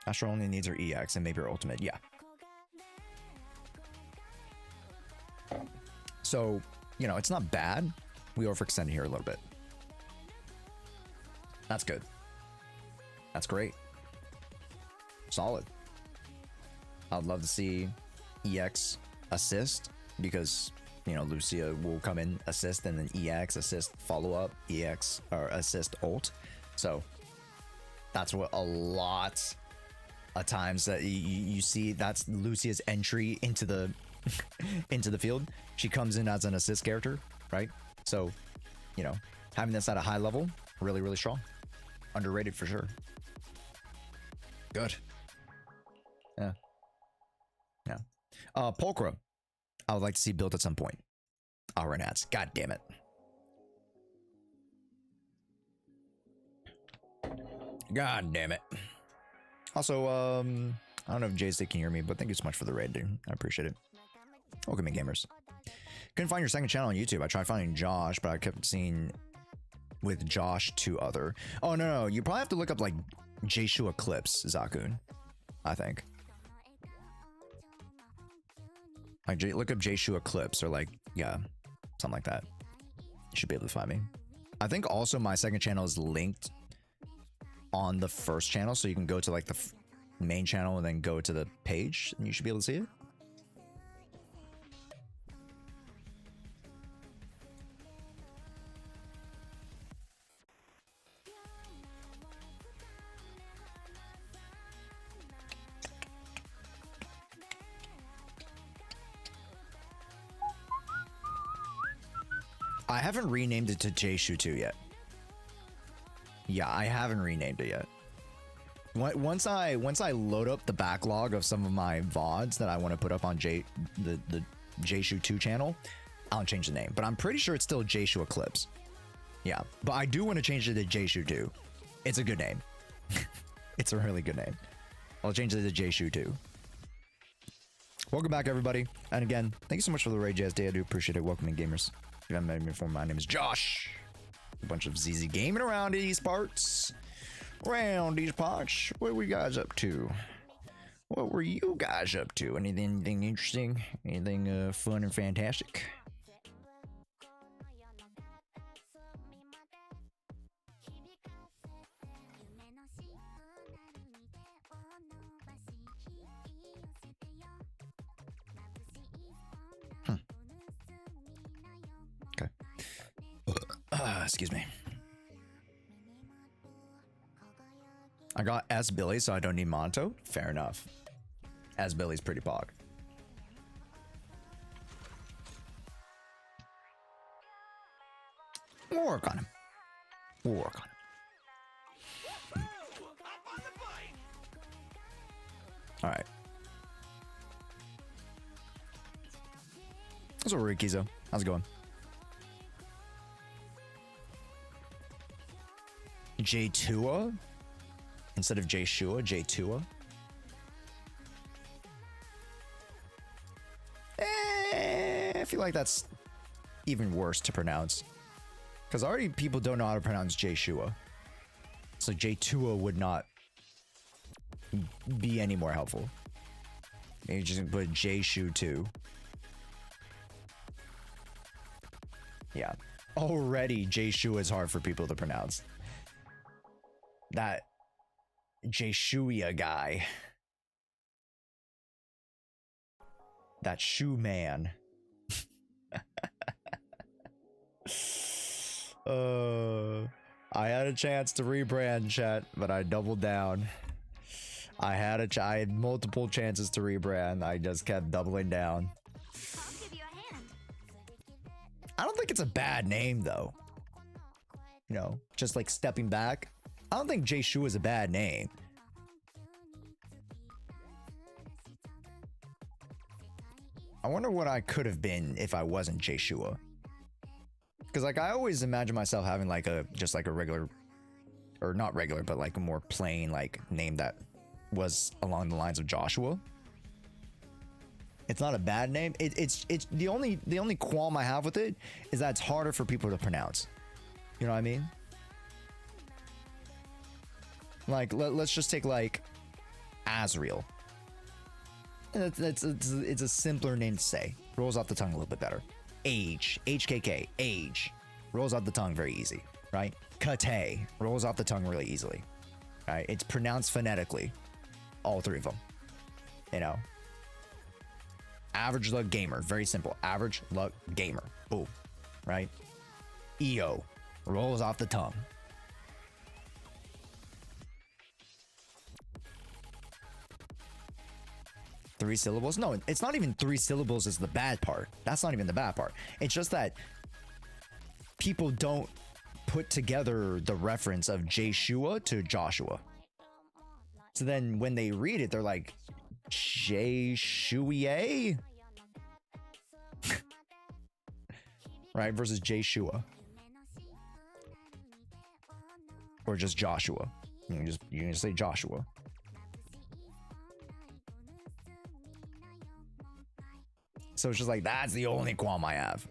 Astra only needs her EX and maybe her ultimate. Yeah. So, you know, it's not bad. We overextended here a little bit. That's good. That's great. Solid. I'd love to see EX assist because, you know, Lucia will come in, assist, and then EX, assist, follow up, EX, or assist, ult. So that's what a lot of times that you see. That's Lucia's entry into the into the field. She comes in as an assist character, right? So, you know, having this at a high level, really, really strong. Underrated for sure. Good. Yeah. Yeah. Pulchra, I would like to see built at some point. Alright, ads. God damn it. God damn it. Also, I don't know if JSD can hear me, but thank you so much for the raid, dude. I appreciate it. Welcome in, gamers. Couldn't find your second channel on YouTube. I tried finding Josh, but I kept seeing with Josh 2 other. Oh, no. You probably have to look up like J-Shu Eclipse, Zakun. I think. Like, look up J-Shu Eclipse or like, yeah, something like that. You should be able to find me. I think also my second channel is linked on the first channel, so you can go to like the main channel and then go to the page and you should be able to see it. I haven't renamed it to J-Shu 2 yet. Yeah, I haven't renamed it yet. Once I load up the backlog of some of my VODs that I want to put up on the J-Shu 2 channel, I'll change the name. But I'm pretty sure it's still J-Shu Eclipse. Yeah, but I do want to change it to J-Shu 2. It's a good name. It's a really good name. I'll change it to J-Shu 2. Welcome back, everybody. And again, thank you so much for the raid, JSD. I do appreciate it. Welcome in, gamers. If you haven't met me before, my name is Josh. A bunch of ZZ gaming around these parts. Around these parts. What were you guys up to? What were you guys up to? Anything interesting? Anything fun and fantastic? Okay. Excuse me. I got S Billy, so I don't need Monto. Fair enough. S Billy's pretty pog. We'll work on him. We'll work on him. All right. What's up, Rikizo? How's it going? J2A instead of J-Shua, J2A. I feel like that's even worse to pronounce, because already people don't know how to pronounce J-Shua, so J2A would not be any more helpful. Maybe just put J-Shu 2. Yeah, already J-Shua is hard for people to pronounce. That J-Shuya guy. That shoe man. I had a chance to rebrand, chat, but I doubled down. I had multiple chances to rebrand. I just kept doubling down. I'll give you a hand. I don't think it's a bad name, though. You know, just like stepping back. I don't think J-Shu is a bad name. I wonder what I could have been if I wasn't J-Shua. Because like I always imagine myself having like just like a regular, or not regular, but like a more plain like name that was along the lines of Joshua. It's not a bad name. It's the only qualm I have with it is that it's harder for people to pronounce. You know what I mean? Like let's just take like Azriel. It's a simpler name to say. Rolls off the tongue a little bit better. HKK, age. Rolls off the tongue very easy, right? Kate rolls off the tongue really easily. Right? It's pronounced phonetically. All three of them. You know. Average luck gamer, very simple. Average luck gamer. Boom. Right? EO rolls off the tongue. Three syllables? No, it's not even 3 syllables is the bad part. That's not even the bad part. It's just that people don't put together the reference of J-Shua to Joshua. So then when they read it, they're like, J-Shuye? Right? Versus J-Shua. Or just Joshua. You can just say Joshua. So it's just like, that's the only qualm I have.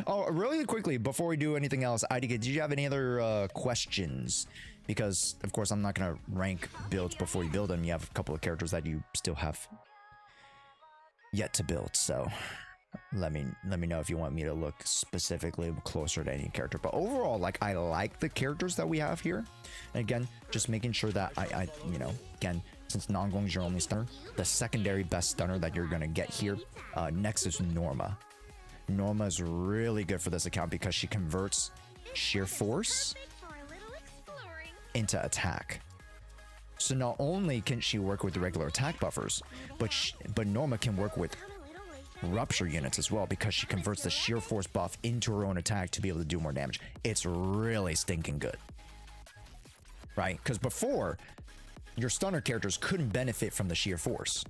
Oh, really quickly, before we do anything else, IDK, did you have any other questions? Because, of course, I'm not going to rank builds before you build them. You have a couple of characters that you still have yet to build. So, let me know if you want me to look specifically closer to any character. But overall, like, I like the characters that we have here. And again, just making sure that I you know, again, since Nongguang is your only stunner, the secondary best stunner that you're gonna get here next is Norma. Norma is really good for this account because she converts sheer force into attack. So not only can she work with the regular attack buffers, but Norma can work with rupture units as well because she converts the sheer force buff into her own attack to be able to do more damage. It's really stinking good, right? Because before, your stunner characters couldn't benefit from the sheer force.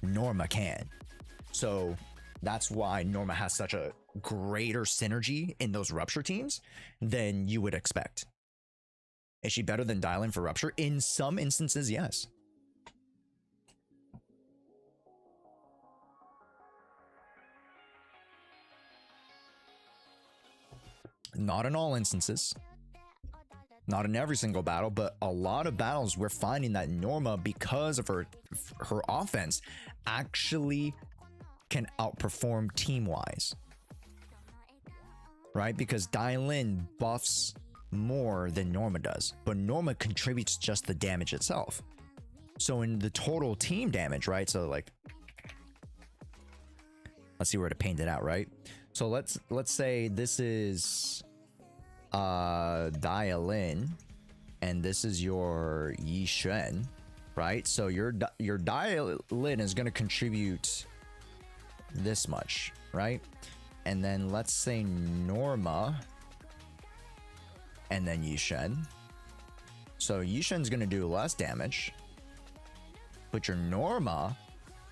Norma can. So that's why Norma has such a greater synergy in those rupture teams than you would expect. Is she better than Dylan for rupture? In some instances, yes. Not in all instances. Not in every single battle, but a lot of battles we're finding that Norma, because of her offense, actually can outperform team-wise. Right? Because Dylan buffs more than Norma does, but Norma contributes just the damage itself. So in the total team damage, right? So like, let's see where to paint it out, right? So let's say this is Dylan and this is your Yi Xuan, right? So your Dylan is going to contribute this much, right? And then let's say Norma and then Yi Xuan. So Yi Xuan's going to do less damage, but your Norma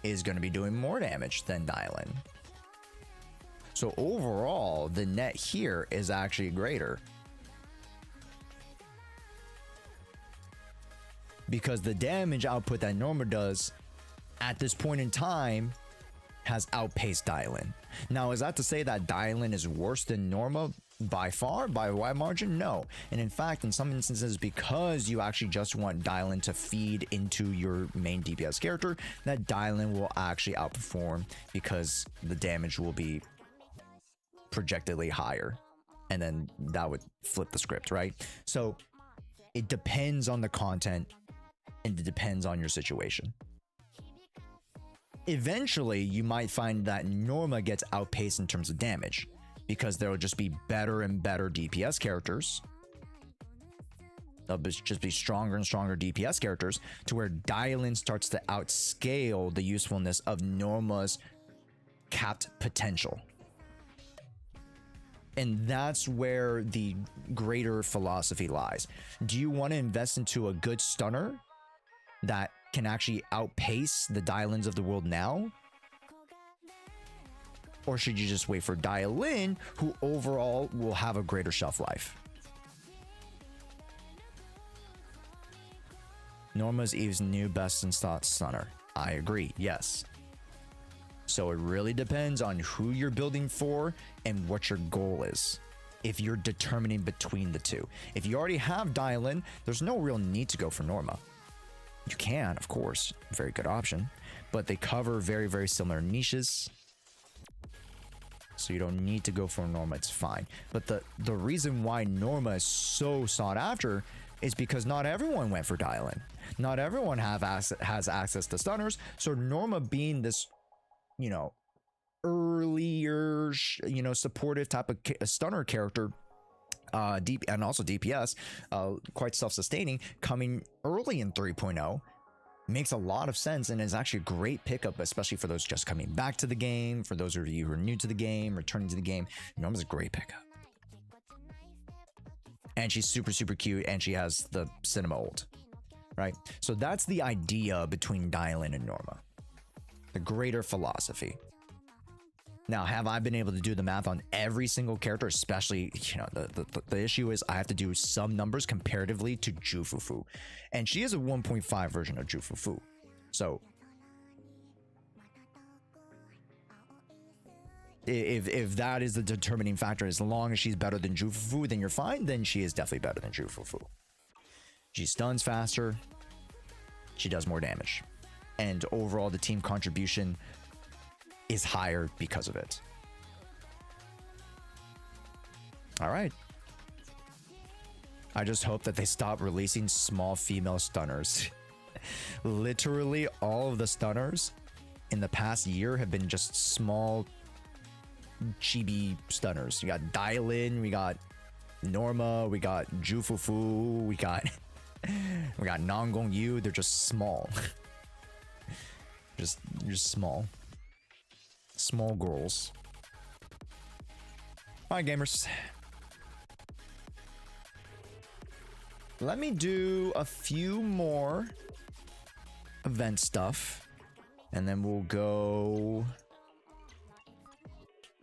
is going to be doing more damage than Dylan. So overall, the net here is actually greater, because the damage output that Norma does at this point in time has outpaced Dylan. Now, is that to say that Dylan is worse than Norma by far, by a wide margin? No. And in fact, in some instances, because you actually just want Dylan to feed into your main DPS character, that Dylan will actually outperform because the damage will be projectedly higher. And then that would flip the script, right? So it depends on the content and it depends on your situation. Eventually, you might find that Norma gets outpaced in terms of damage, because there will just be better and better DPS characters. There'll just be stronger and stronger DPS characters to where Dylan starts to outscale the usefulness of Norma's capped potential. And that's where the greater philosophy lies. Do you want to invest into a good stunner that can actually outpace the Dylans of the world now? Or should you just wait for Dylan, who overall will have a greater shelf life? Norma's Eve's new best in slot stunner. I agree, yes. So it really depends on who you're building for and what your goal is, if you're determining between the two. If you already have Dylan, there's no real need to go for Norma. You can, of course, very good option, but they cover very, very similar niches. So you don't need to go for Norma, it's fine. But the reason why Norma is so sought after is because not everyone went for Dylan. Not everyone has access to stunners. So Norma being this, you know, earlier, you know, supportive type of stunner character, and also DPS, quite self-sustaining, coming early in 3.0, makes a lot of sense and is actually a great pickup, especially for those just coming back to the game. For those of you who are new to the game, returning to the game, Norma's a great pickup. And she's super, super cute, and she has the cinema ult, right? So that's the idea between Dylan and Norma. The greater philosophy. Now, have I been able to do the math on every single character? Especially, you know, the issue is I have to do some numbers comparatively to Jufufu. And she is a 1.5 version of Jufufu. So if that is the determining factor, as long as she's better than Jufufu, then you're fine. Then she is definitely better than Jufufu. She stuns faster. She does more damage. And overall, the team contribution is higher because of it. All right. I just hope that they stop releasing small female stunners. Literally all of the stunners in the past year have been just small chibi stunners. We got Dylan, we got Norma, we got Jufufu, we got Nangong Yu. They're just small. just small. Small girls. Alright, gamers. Let me do a few more event stuff, and then we'll go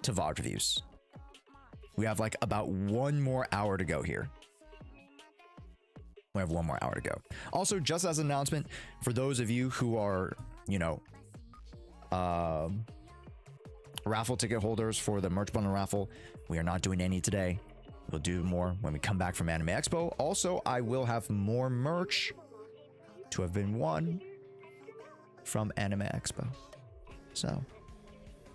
to VOD reviews. We have like about 1 more hour to go here. We have 1 more hour to go. Also, just as an announcement, for those of you who are, you know, raffle ticket holders for the merch bundle raffle, we are not doing any today. We'll do more when we come back from Anime Expo. Also, I will have more merch to have been won from Anime Expo. So,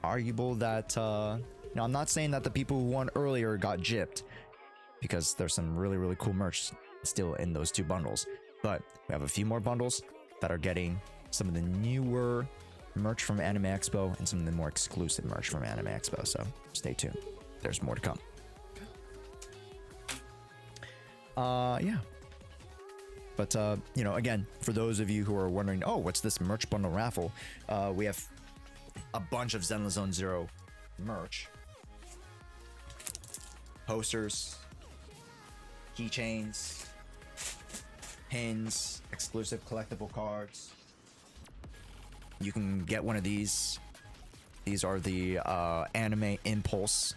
arguable that, now I'm not saying that the people who won earlier got gypped, because there's some really, really cool merch still in those 2 bundles. But we have a few more bundles that are getting some of the newer merch from Anime Expo and some of the more exclusive merch from Anime Expo. So stay tuned. There's more to come. Yeah. But, you know, again, for those of you who are wondering, oh, what's this merch bundle raffle? We have a bunch of Zenless Zone Zero merch. Posters, keychains, pins, exclusive collectible cards. You can get one of these. These are the Anime Impulse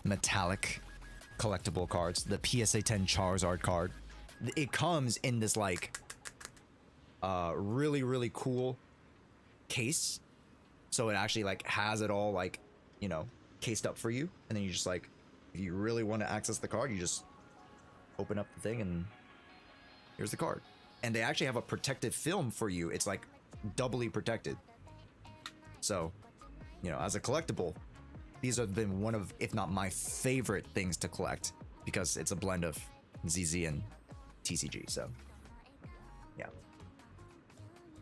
metallic collectible cards. The PSA 10 Charizard card. It comes in this like really, really cool case. So it actually like has it all like, you know, cased up for you. And then you just like, if you really want to access the card, you just open up the thing and here's the card. And they actually have a protective film for you. It's like doubly protected. So, you know, as a collectible, these have been one of, if not my favorite things to collect, because it's a blend of ZZ and TCG. So, yeah.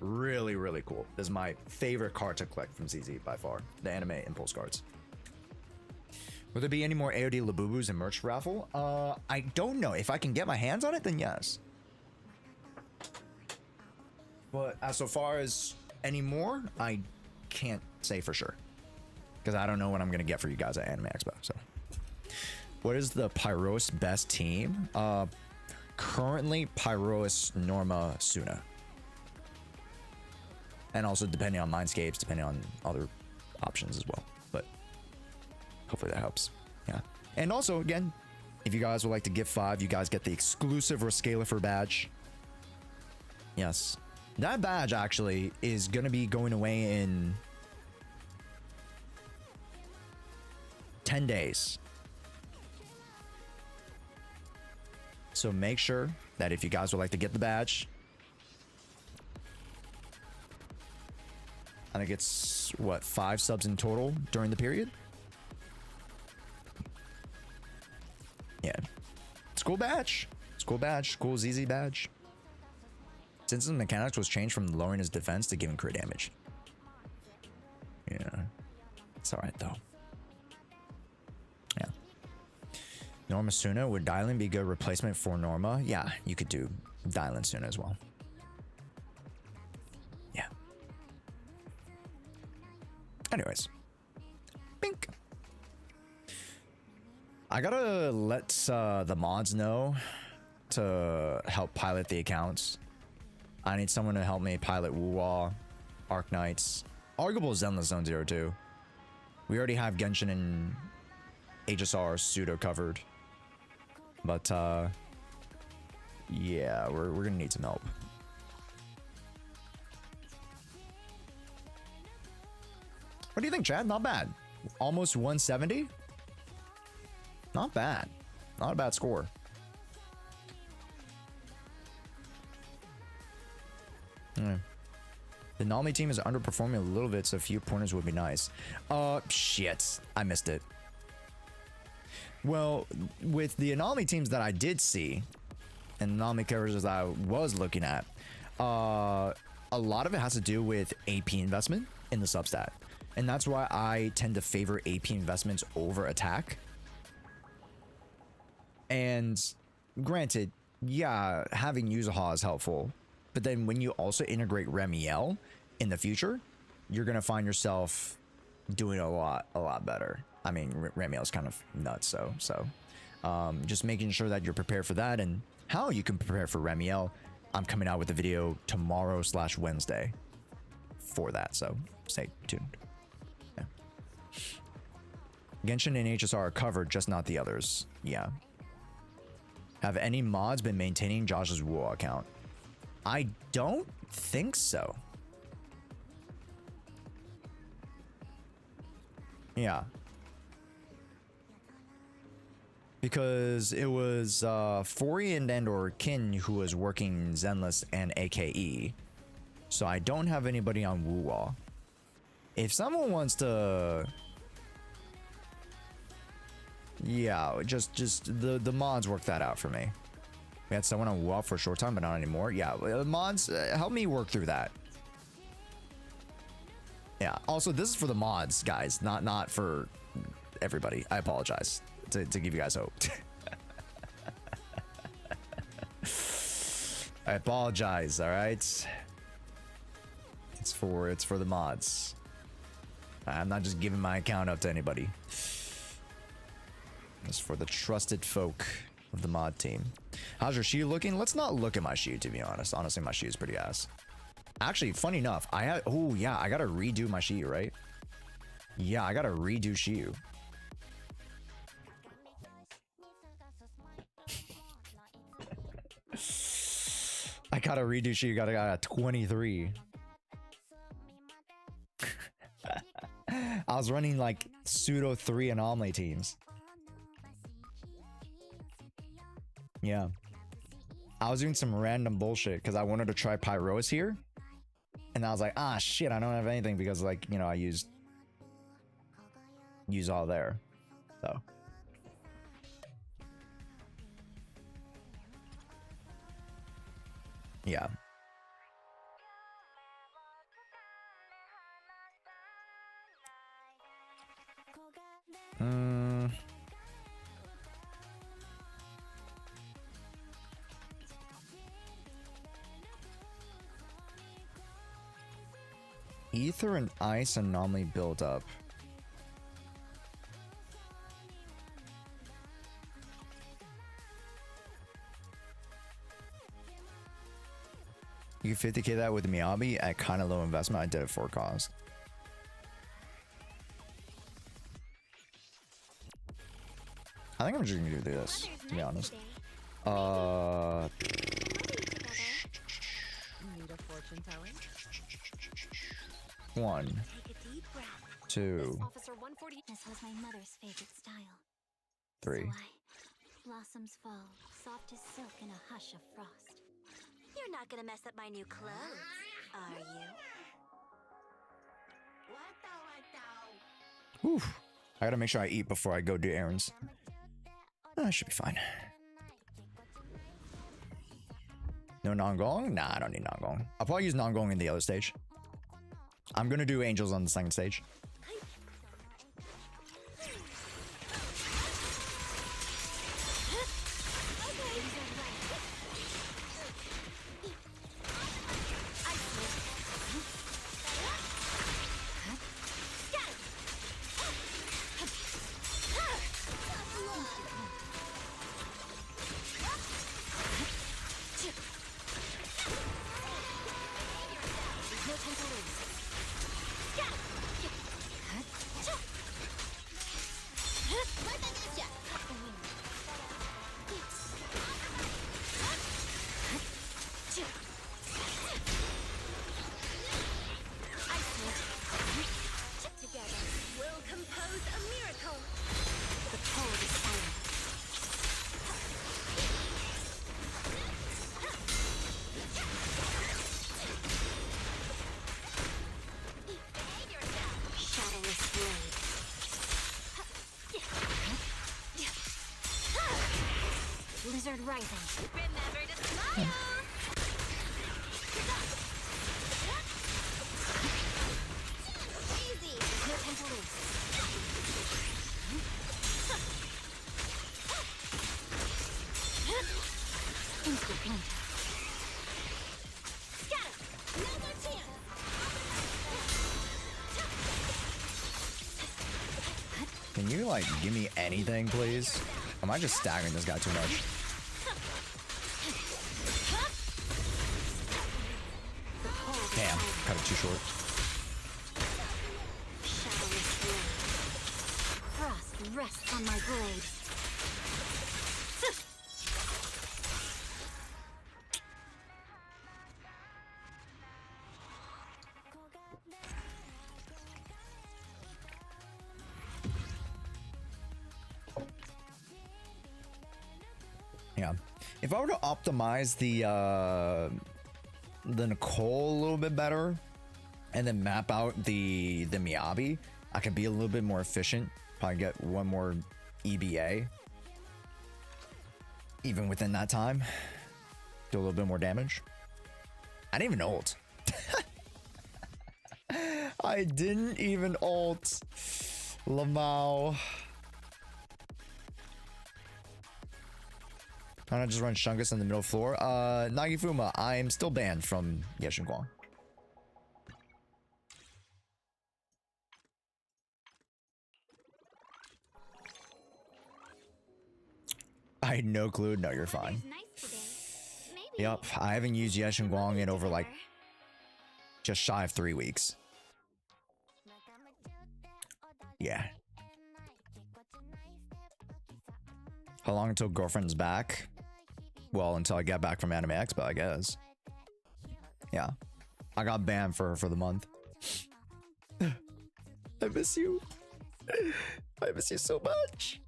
Really, really cool. This is my favorite card to collect from ZZ by far. The Anime Impulse cards. Will there be any more AOD Labubus and merch raffle? I don't know. If I can get my hands on it, then yes. But as so far as any more, I can't say for sure. Because I don't know what I'm going to get for you guys at Anime Expo. So, what is the Pyrois best team? Currently, Pyrois, Norma, Suna. And also depending on Mindscapes, depending on other options as well. But hopefully that helps. Yeah. And also, again, if you guys would like to give 5, you guys get the exclusive Rescalifer badge. Yes. That badge actually is going to be going away in 10 days. So make sure that if you guys would like to get the badge, I think it's what, 5 subs in total during the period. Yeah, it's a cool badge. It's a cool badge. Cool ZZ badge. Since the mechanics was changed from lowering his defense to giving crit damage. Yeah, it's all right though. Yeah. Norma Suna, would Dylan be a good replacement for Norma? Yeah, you could do Dylan Suna as well. Yeah. Anyways. Bink. I gotta let the mods know to help pilot the accounts. I need someone to help me pilot Wuwa, Arc Knights, arguable Zenless Zone Zero too. We already have Genshin and HSR pseudo covered. But yeah, we're gonna need some help. What do you think, Chad? Not bad. Almost 170? Not bad. Not a bad score. The Nami team is underperforming a little bit, so a few pointers would be nice. Shit. I missed it. Well, with the Anomaly teams that I did see, and Anomaly characters I was looking at, a lot of it has to do with AP investment in the substat. And that's why I tend to favor AP investments over attack. And granted, yeah, having Yuzuha is helpful. But then when you also integrate Remiel in the future, you're going to find yourself doing a lot better. I mean, Remiel is kind of nuts, so just making sure that you're prepared for that and how you can prepare for Remiel. I'm coming out with a video tomorrow/Wednesday for that, so stay tuned. Yeah. Genshin and HSR are covered, just not the others. Yeah. Have any mods been maintaining Josh's Woo account? I don't think so. Yeah. Because it was Fori and or Kin who was working Zenless and AKE. So I don't have anybody on Woo. If someone wants to... Yeah, just the mods work that out for me. We had someone on Woo for a short time, but not anymore. Yeah, mods, help me work through that. Yeah, also this is for the mods, guys, not for everybody. I apologize to give you guys hope. I apologize, all right? It's for the mods. I'm not just giving my account up to anybody. It's for the trusted folk of the mod team. How's your Shield looking? Let's not look at my Shield, to be honest. Honestly, my Shield is pretty ass. Actually, funny enough, oh yeah, I gotta redo my Shield, right? Yeah, I gotta redo Shield. I gotta redo Shield. Got a 23. I was running like pseudo 3 anomaly teams. Yeah. I was doing some random bullshit because I wanted to try Pyroas here. And I was like, ah, shit, I don't have anything because, like, you know, I use all there. So. Yeah. Ether and ice anomaly build up. You can 50k that with Miyabi at kind of low investment. I did it for cost. I think I'm just gonna do this, to be honest. Need a fortune telling? 1, Take a deep breath. 2, Officer 140. This was my mother's favorite style. 3. So blossoms fall, soft as silk in a hush of frost. You're not gonna mess up my new clothes, are you? Oof. I gotta make sure I eat before I go do errands. I should be fine. No Nongong? Nah, I don't need Nongong. I'll probably use Nongong in the other stage. I'm gonna do Angels on the second stage. Blizzard Rising. Remember to smile. Easy. No time to lose. Instant pain. Scatter. Another chance. Can you like give me anything, please? Am I just staggering this guy too much? Damn, cut it too short. Shadowless blade. Frost rests on my blade. Yeah. If I were to optimize the Nicole a little bit better and then map out the Miyabi, I could be a little bit more efficient. Probably get one more EBA. Even within that time. Do a little bit more damage. I didn't even ult. I didn't even ult. Lamau. Why not just run Shungus in the middle floor? Nagifuma, I'm still banned from Genshin Guang. I had no clue. No, you're fine. Yep, I haven't used Genshin Guang in over like just shy of 3 weeks. Yeah. How long until girlfriend's back? Well, until I get back from Anime Expo, I guess. Yeah. I got banned for the month. I miss you. I miss you so much.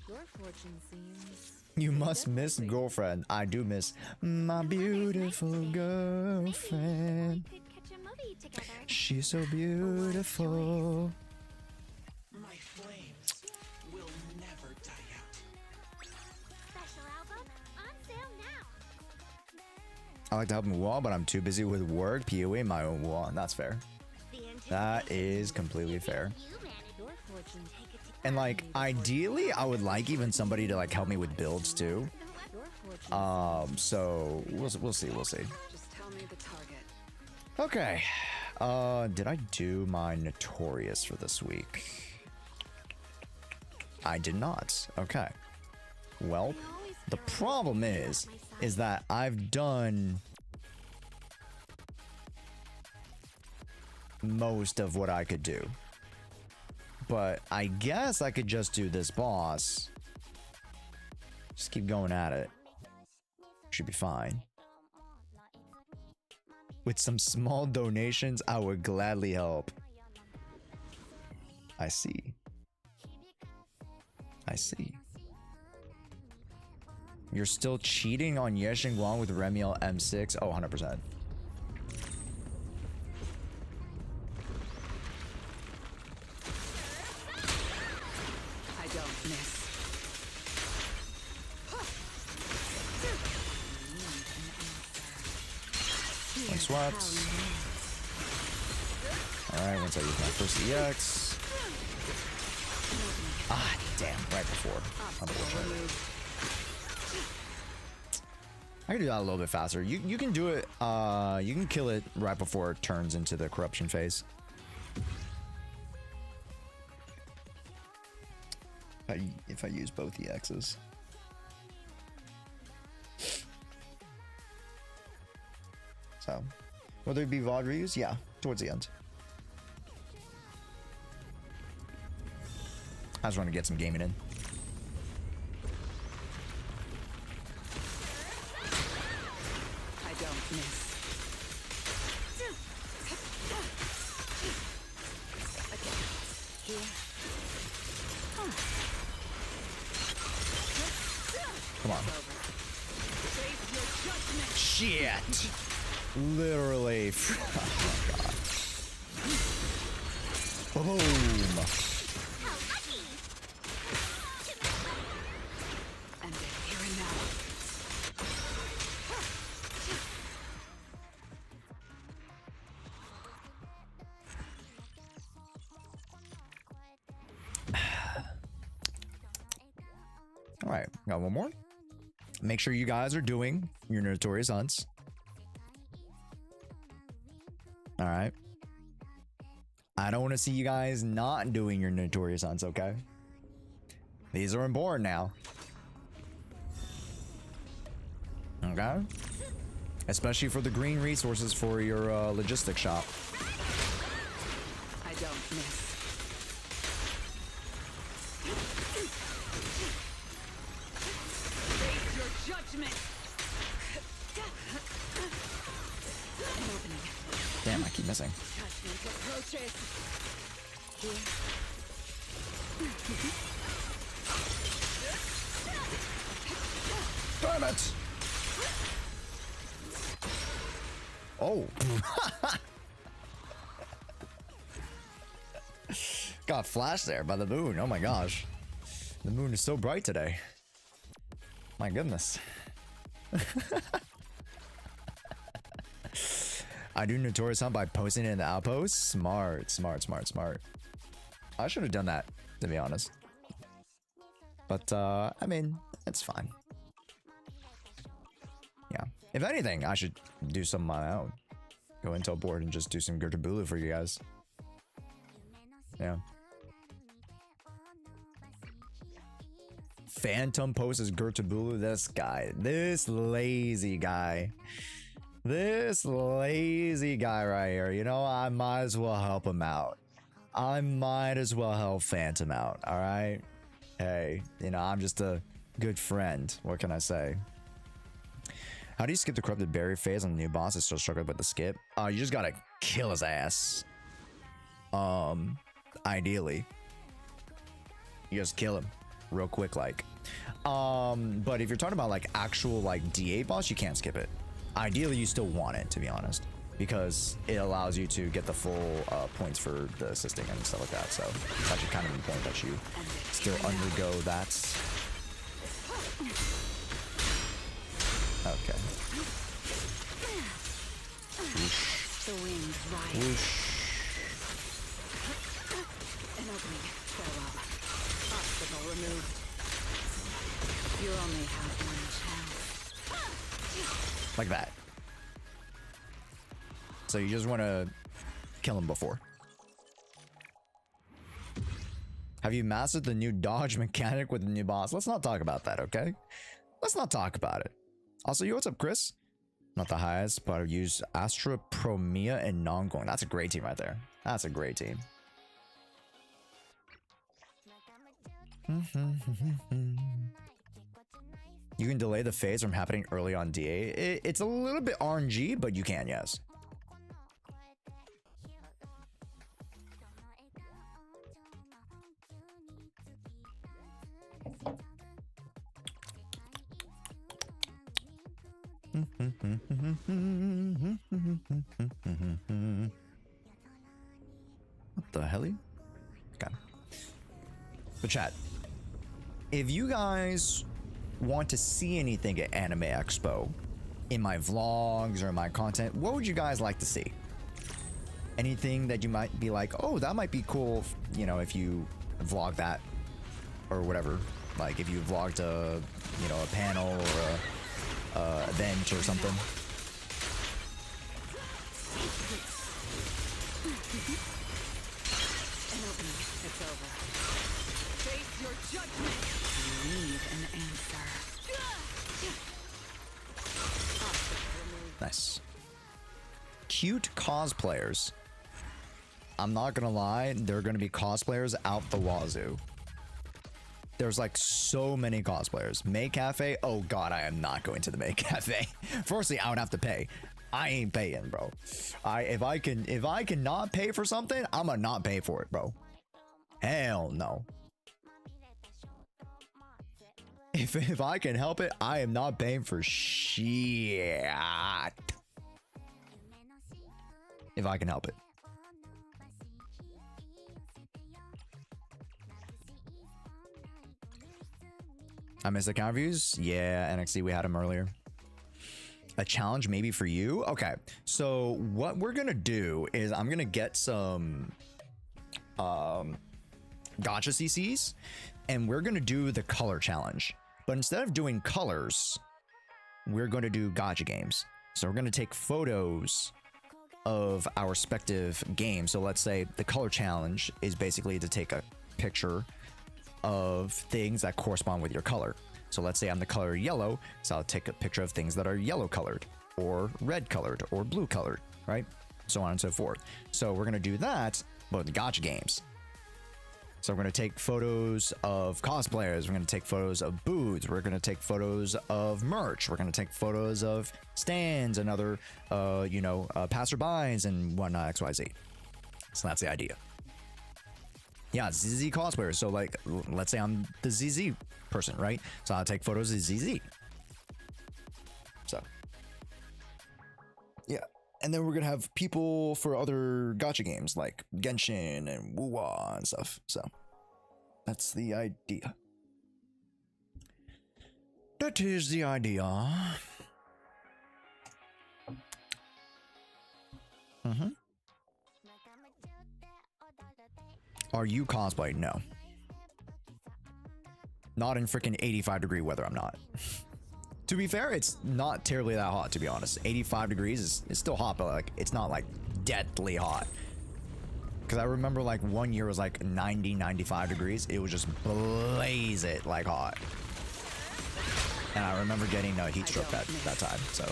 Your fortune seems. You must miss girlfriend. I do miss my beautiful girlfriend. We could catch a movie together. She's so beautiful. My flames will never die out. Special album on sale now. I like to help him wall, but I'm too busy with work, PoE, and my own wall, and that's fair. That is completely fair. Your fortune. And like, ideally, I would like even somebody to like help me with builds too. Your fortune. So we'll see. Just tell me the target. Okay. Did I do my Notorious for this week? I did not. Okay. Well, the problem is that I've done most of what I could do. But I guess I could just do this boss. Just keep going at it. Should be fine. With some small donations, I would gladly help. I see. I see. You're still cheating on Yeshin Guang with Remiel M6? Oh, 100%. I don't miss. One swept. Alright, once I use my first EX. Ah, damn, right before. Unfortunate. I can do that a little bit faster. You can do it, you can kill it right before it turns into the corruption phase. If I use both EXs. So, whether it be VOD reuse, yeah, towards the end. I just want to get some gaming in. I don't miss. Here. Come on. Shit! Literally. Oh my god. Boom. How lucky! Got one more. Make sure you guys are doing your notorious hunts. All right. I don't want to see you guys not doing your notorious hunts, okay? These are important now. Okay? Especially for the green resources for your logistics shop. I don't miss. Face your judgment. An opening. Damn, I keep missing. Judgment approaches. Here. Damn it! Oh. Got flashed there by the moon. Oh my gosh. The moon is so bright today. My goodness. I do notorious hunt by posting it in the outpost. Smart, smart, smart, smart. I should have done that, to be honest. But I mean, it's fine. Yeah. If anything, I should do some of my own. Go into a board and just do some Gertabulu for you guys. Yeah. Phantom poses Gertabulu. This guy. This lazy guy. This lazy guy right here. You know, I might as well help him out. I might as well help Phantom out. Alright? Hey, you know, I'm just a good friend. What can I say? How do you skip the corrupted berry phase on the new boss? Is still struggling with the skip. You just gotta kill his ass. Ideally, you just kill him real quick, like. But if you're talking about like actual like D8 boss, you can't skip it. Ideally, you still want it, to be honest, because it allows you to get the full points for the assisting and stuff like that. So it's actually kind of important that you still undergo that. Okay. The wind rises. Whoosh. An opening. Farewell. Obstacle removed. You only have one chance. Like that. So you just want to kill him before. Have you mastered the new dodge mechanic with the new boss? Let's not talk about that, okay? Let's not talk about it. Also, yo, what's up, Chris? Not the highest, but I've used Astra, Promia, and Nongoing. That's a great team right there. That's a great team. You can delay the phase from happening early on DA. It's a little bit RNG, but you can, yes. What the hell? Okay. But chat, if you guys want to see anything at Anime Expo in my vlogs or my content, what would you guys like to see? Anything that you might be like, oh, that might be cool, you know, if you vlog that or whatever. Like if you vlogged a, you know, a panel or a event or something. An opening. It's over. Face your judgment. You need an answer. Nice. Cute cosplayers. I'm not gonna lie, there are gonna be cosplayers out the wazoo. There's like so many cosplayers. May Cafe, oh god, I am not going to the May Cafe. Firstly, I would have to pay. I ain't paying, bro. If I can not pay for something, I'm gonna not pay for it, bro. Hell no. If I can help it, I am not paying for shit. If I can help it. I missed the count views. Yeah, NXT, we had them earlier. A challenge maybe for you. Okay, so what we're gonna do is I'm gonna get some gotcha CCs and we're gonna do the color challenge. But instead of doing colors, we're going to do gacha games. So we're going to take photos of our respective games. So let's say the color challenge is basically to take a picture of things that correspond with your color. So let's say I'm the color yellow, so I'll take a picture of things that are yellow colored or red colored or blue colored, right? So on and so forth. So we're going to do that, but with the gacha games. So we're going to take photos of cosplayers. We're going to take photos of booths. We're going to take photos of merch. We're going to take photos of stands and other, passerbys and whatnot, XYZ. So that's the idea. Yeah, ZZ cosplayers. So like, let's say I'm the ZZ person, right? So I'll take photos of ZZ. So, yeah. And then we're going to have people for other gacha games like Genshin and Woo-Wah and stuff. So that's the idea. That is the idea. Mm-hmm. Are you cosplaying? No. Not in freaking 85-degree weather, I'm not. To be fair, it's not terribly that hot, to be honest. 85 degrees is still hot, but like it's not like deathly hot. Because I remember like one year was like 90, 95 degrees. It was just blaze it like hot. And I remember getting a heat stroke that time, so.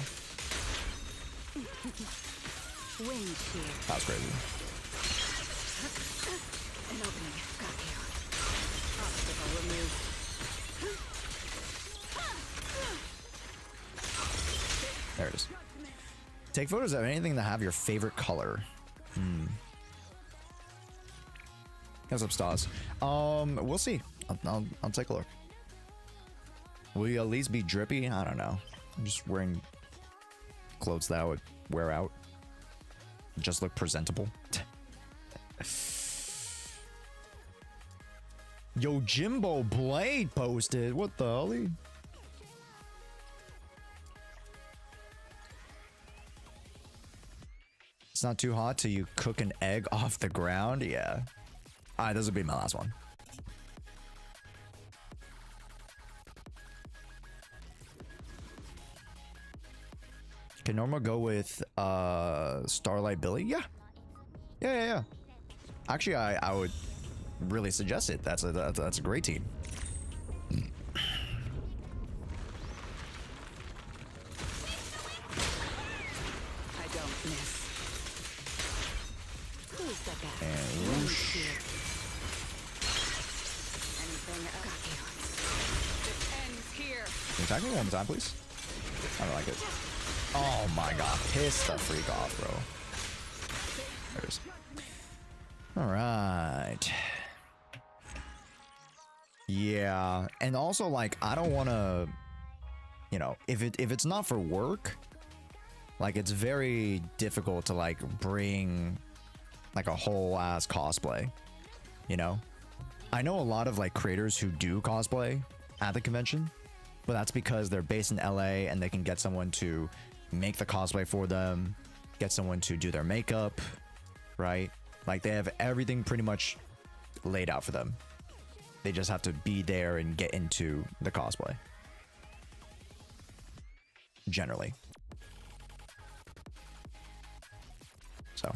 Wind shear. That was crazy. An opening. Got you. Obstacle removed. There it is. Take photos of anything that have your favorite color. What's up, stars? We'll see. I'll take a look. Will you at least be drippy? I don't know. I'm just wearing clothes that I would wear out. Just look presentable. Yo, Jimbo Blade posted. What the hell? It's not too hot till you cook an egg off the ground. Yeah. All right, this will be my last one. Can Norma go with Starlight Billy? Yeah. Yeah. Actually, I would really suggest it. That's a great team. And whoosh. Can you attack me one more time, please? I don't like it. Oh my god. Piss the freak off, bro. There it is. Alright. Yeah. And also, like, I don't want to, if it's not for work, like, it's very difficult to, like, bring like a whole ass cosplay, I know a lot of like creators who do cosplay at the convention, but that's because they're based in LA and they can get someone to make the cosplay for them, get someone to do their makeup, right? Like they have everything pretty much laid out for them. They just have to be there and get into the cosplay. Generally. So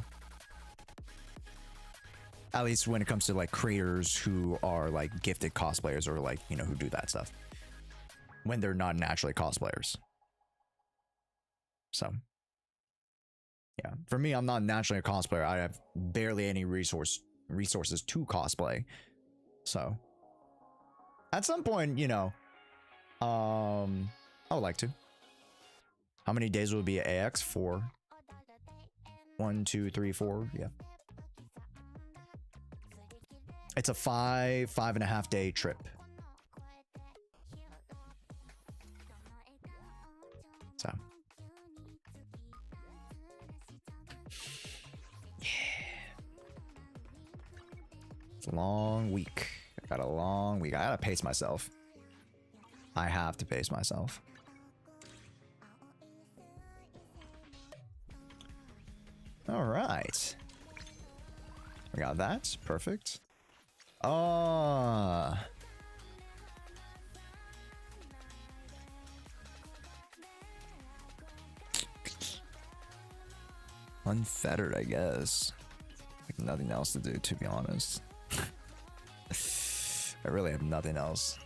at least when it comes to like creators who are like gifted cosplayers or like, who do that stuff when they're not naturally cosplayers. So yeah, for me, I'm not naturally a cosplayer. I have barely any resources to cosplay. So at some point, I would like to. How many days will it be at AX? 4. 1, 2, 3, 4. Yeah. It's a 5.5 day trip. So. Yeah. It's a long week. I got a long week. I gotta pace myself. I have to pace myself. All right. We got that. Perfect. Unfettered, I guess. Like nothing else to do, to be honest. I really have nothing else.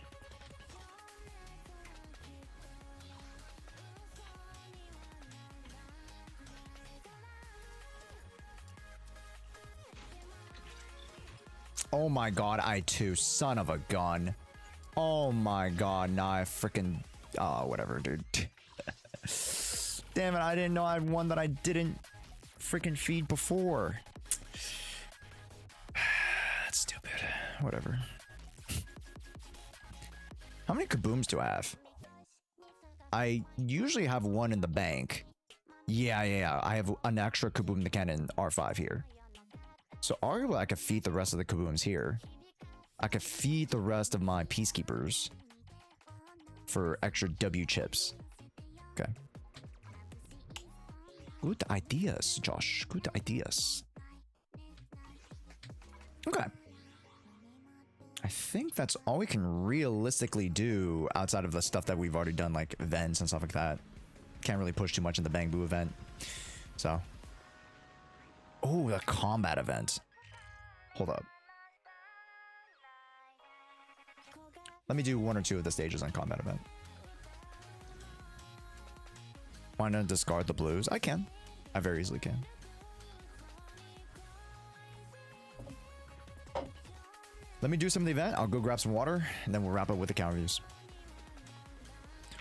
Oh my god, I too. Son of a gun. Oh my god, nah, I freaking... whatever, dude. Damn it, I didn't know I had one that I didn't freaking feed before. That's stupid. Whatever. How many kabooms do I have? I usually have one in the bank. Yeah. I have an extra kaboom the cannon R5 here. So arguably I could feed the rest of the kabooms here. I could feed the rest of my peacekeepers for extra W chips. Okay. Good ideas, Josh. Good ideas. Okay. I think that's all we can realistically do outside of the stuff that we've already done, like events and stuff like that. Can't really push too much in the Bang Boo event. So. Oh, the combat event. Hold up. Let me do 1 or 2 of the stages on combat event. Why not discard the blues? I can. I very easily can. Let me do some of the event. I'll go grab some water, and then we'll wrap up with the counter views.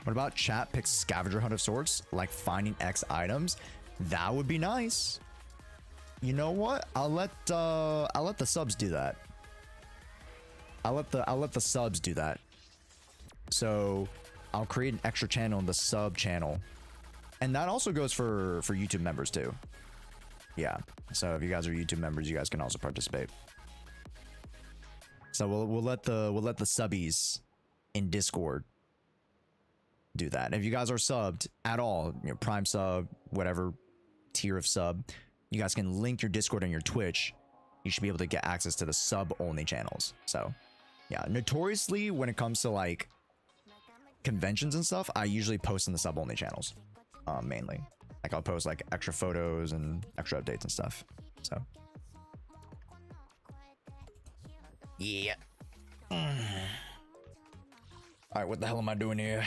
What about chat picks scavenger hunt of sorts, like finding X items? That would be nice. You know what? I'll let the subs do that. I'll let the subs do that. So I'll create an extra channel in the sub channel, and that also goes for YouTube members too. Yeah. So if you guys are YouTube members, you guys can also participate. So we'll let the subbies in Discord do that. If you guys are subbed at all, you know, Prime sub, whatever tier of sub, you guys can link your Discord and your Twitch. You should be able to get access to the sub only channels. So yeah, notoriously when it comes to like conventions and stuff, I usually post in the sub only channels, mainly. Like I'll post like extra photos and extra updates and stuff. So yeah. All right, what the hell am I doing here?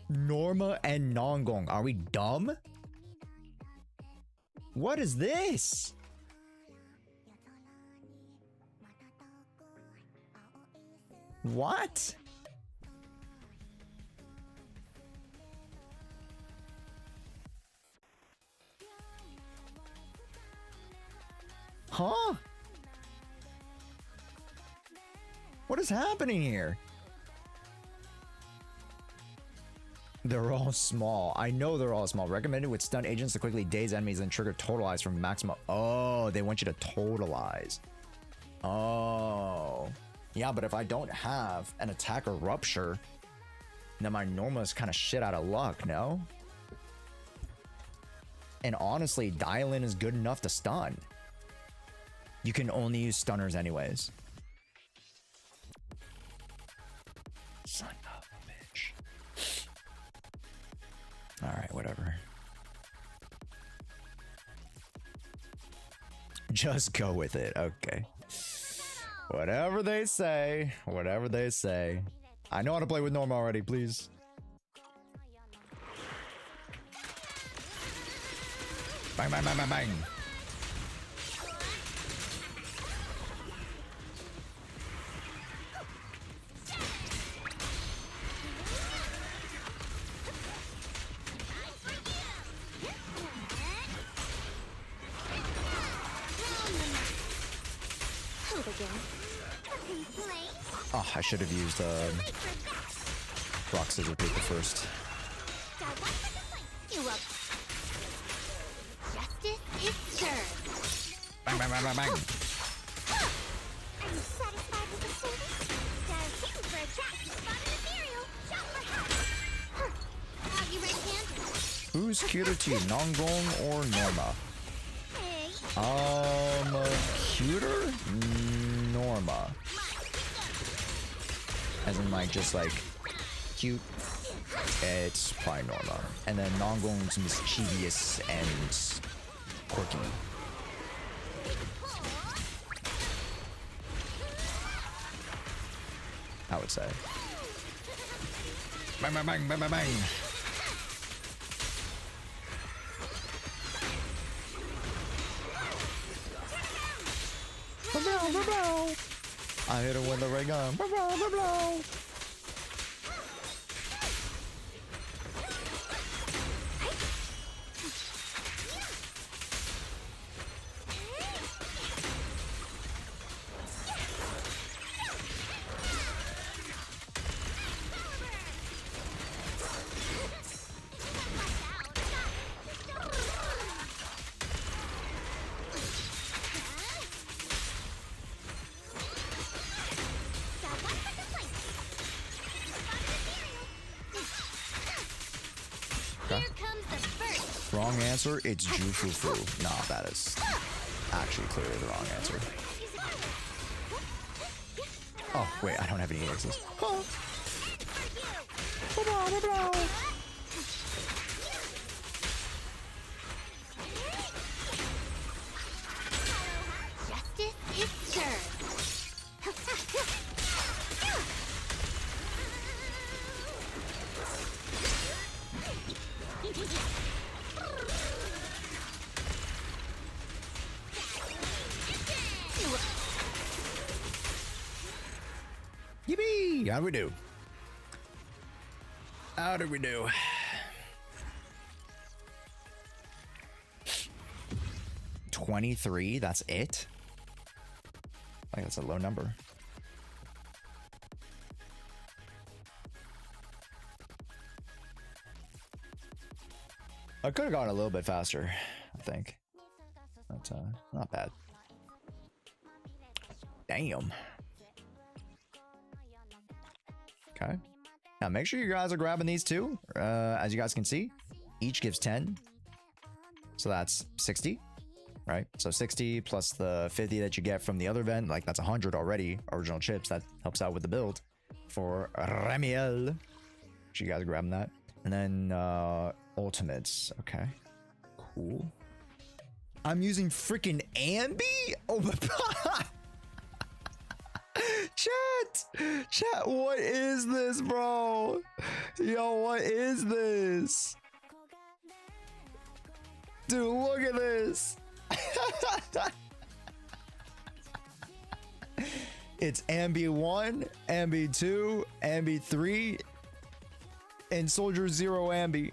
Norma and Nongong, are we dumb? What is this? What? Huh? What is happening here? They're all small. I know they're all small. Recommended with stun agents to quickly daze enemies and trigger totalize from maximum. Oh, they want you to totalize. Oh. Yeah, but if I don't have an attack or rupture, then my Norma is kind of shit out of luck, no? And honestly, dial-in is good enough to stun. You can only use stunners anyways. Son of a bitch. Alright, whatever. Just go with it. Okay. Whatever they say. Whatever they say. I know how to play with Norma already, please. Bang, bang, bang, bang, bang. Oh, I should have used rock, scissors, paper first. Justice is served. Bang, bang, bang, bang, bang. Are you satisfied with the service? Dive in for a track to spot an ethereal. Shot for help. Are you ready, Hand? Who's cuter to you, Nongong or Norma? Hey. Cuter? Norma. As in like, just like, cute. It's probably Norma. And then Nongong's mischievous and quirky. I would say. Bang, bang, bang, bang, bang, bang. I hit him with the ray gun. Wrong answer, it's Jufufu. Nah, that is actually clearly the wrong answer. Oh, wait, I don't have any X's. Oh. Justice is served. Yippee! How'd we do? How did we do? $23, that's it? I think that's a low number. I could have gone a little bit faster, I think. But not bad. Damn. Okay. Now make sure you guys are grabbing these too. As you guys can see, each gives 10. So that's 60, right? So 60 plus the 50 that you get from the other event, like that's 100 already. Original chips, that helps out with the build for Remiel. Make sure you guys are grabbing that. And then ultimates. Okay. Cool. I'm using freaking Ambi? Oh my god. Chat, what is this, bro? Yo, what is this? Dude, look at this. It's Ambi 1, Ambi 2, Ambi 3, and Soldier 0 Ambi.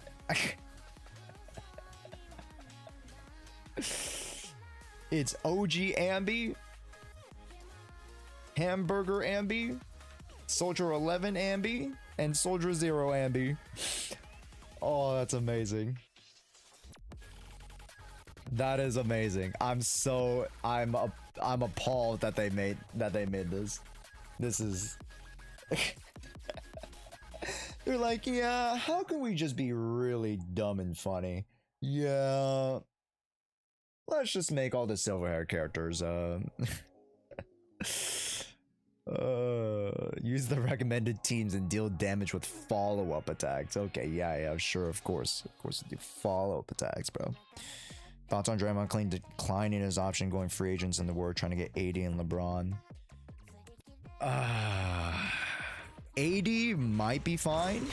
It's OG Ambi, Hamburger Ambi, Soldier 11 Ambi, and Soldier 0 Ambi. Oh, that's amazing. That is amazing. I'm appalled that they made this. This is they're like, yeah, how can we just be really dumb and funny? Yeah. Let's just make all the silver hair characters use the recommended teams and deal damage with follow-up attacks. Okay, yeah, sure, of course do follow-up attacks, bro. Thoughts on Draymond Green declining his option, going free agents in the war, trying to get 80 and LeBron. 80 might be fine,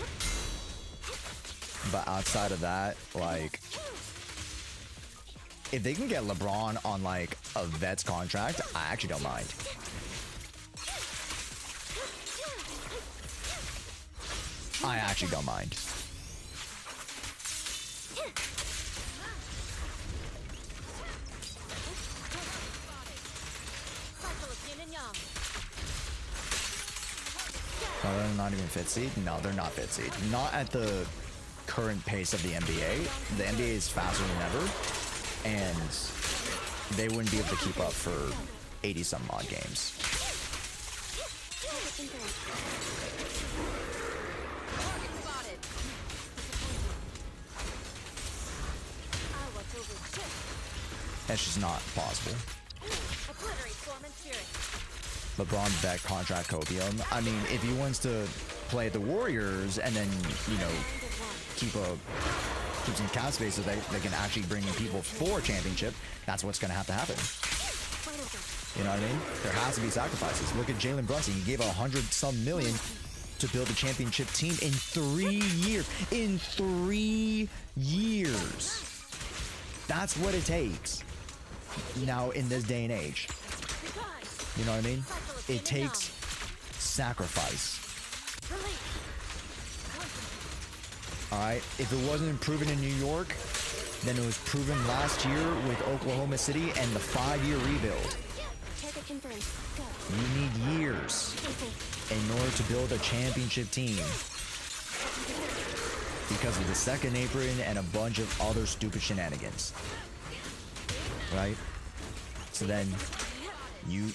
but outside of that, like, if they can get LeBron on like a vet's contract, I actually don't mind. I actually don't mind. No, they're not even fifth seed? No, they're not fifth seed. Not at the current pace of the NBA. The NBA is faster than ever, and they wouldn't be able to keep up for 80 some odd games. That's just not possible. LeBron vet contract copium. I mean, if he wants to play the Warriors and then, you know, keep some cap space so they can actually bring in people for a championship, that's what's going to happen. You know what I mean? There has to be sacrifices. Look at Jalen Brunson. He gave 100-some million to build a championship team in 3 years. In 3 years. That's what it takes now in this day and age. You know what I mean? It takes sacrifice. Alright, if it wasn't proven in New York, then it was proven last year with Oklahoma City and the 5-year rebuild. You need years in order to build a championship team because of the second apron and a bunch of other stupid shenanigans. Right? So then you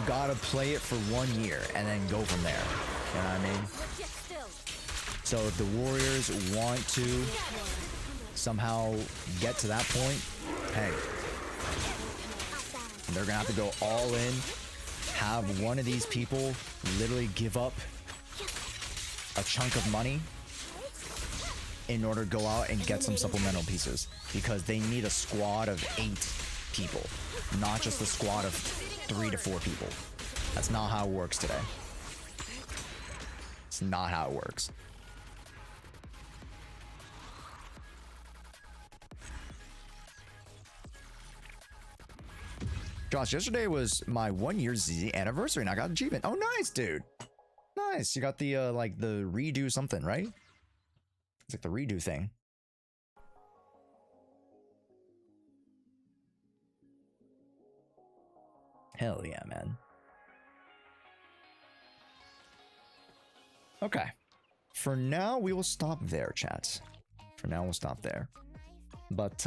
gotta play it for 1 year and then go from there. You know what I mean? So if the Warriors want to somehow get to that point, hey, they're gonna have to go all in, have one of these people literally give up a chunk of money in order to go out and get some supplemental pieces, because they need a squad of 8 people, not just a squad of 3 to 4 people. That's not how it works today. It's not how it works. Josh, yesterday was my 1-year ZZ anniversary and I got an achievement. Oh, nice, dude. Nice. You got the, like, the redo something, right? It's like the redo thing. Hell yeah, man. Okay. For now, we will stop there, chat. For now, we'll stop there. But,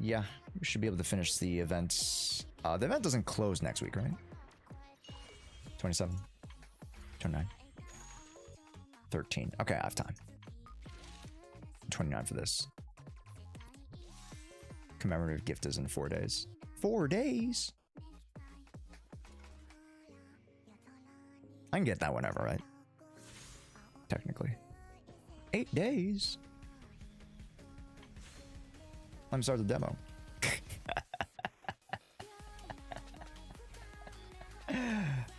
yeah, we should be able to finish the events. The event doesn't close next week, right? 27, 29, 13. Okay, I have time. 29 for this. Commemorative gift is in 4 days. 4 days? I can get that whenever, right? Technically. 8 days? Let me start the demo.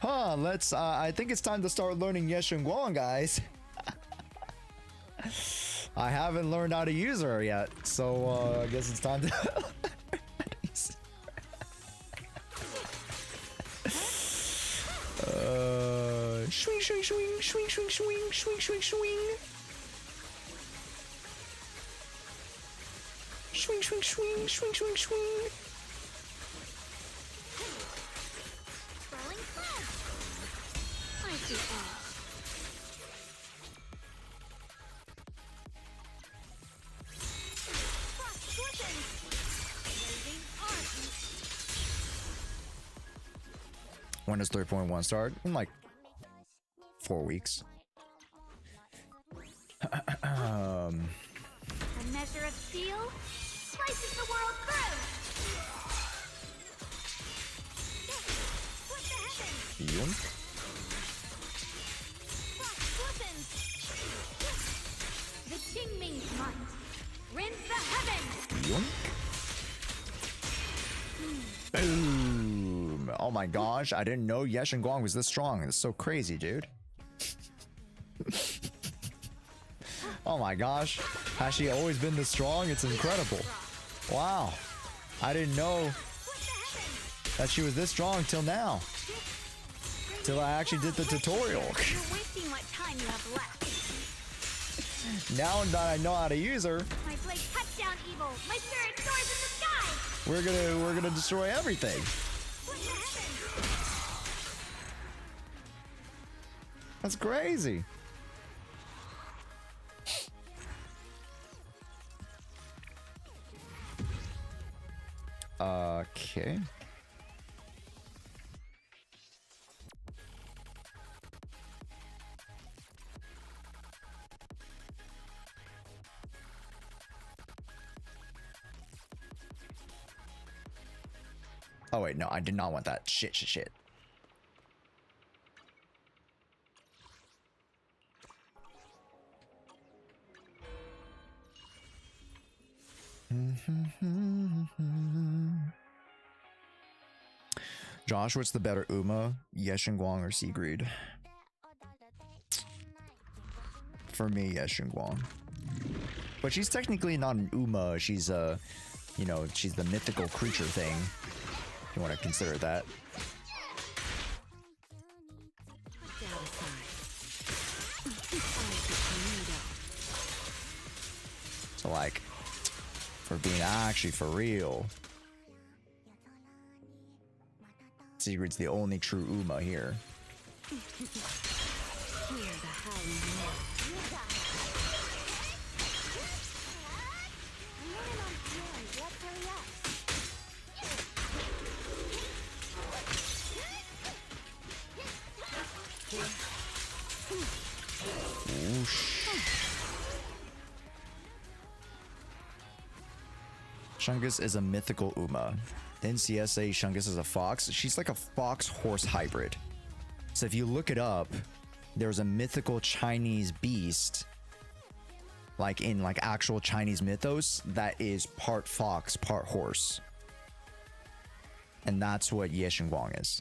Huh, let's, I think it's time to start learning Yeshin Guang, guys. I haven't learned how to use her yet, so, I guess it's time to... Swing, swing, swing, swing, swing, swing, swing, swing, swing. Swing, swing, swing, swing, swing, swing. When does 3.1 start? In like 4 weeks. A measure of steel slices the world through. What the heavens? Yoink. The Qingming's might rends the heavens. Yoink. Boom. Oh my gosh, I didn't know Yeshin Guang was this strong. It's so crazy, dude. Oh my gosh. Has she always been this strong? It's incredible. Wow. I didn't know that she was this strong till now. Till I actually did the tutorial. You're wasting what time you have left. Now that I know how to use her, My blade cuts down evil. My spirit soars in the sky. we're gonna destroy everything. What the heavens? That's crazy. Okay. Oh wait, no, I did not want that. Shit. Josh, what's the better Uma, Yeshengguang, or Sigrid? For me, Yeshengguang. But she's technically not an Uma. She's you know, she's the mythical creature thing. If you want to consider that. So like, for being actually for real, Sigrid's the only true Uma here. Shungus is a mythical Uma. In CSA, Shungus is a fox. She's like a fox-horse hybrid. So if you look it up, there's a mythical Chinese beast, like in like actual Chinese mythos, that is part fox, part horse. And that's what Yeshengguang is.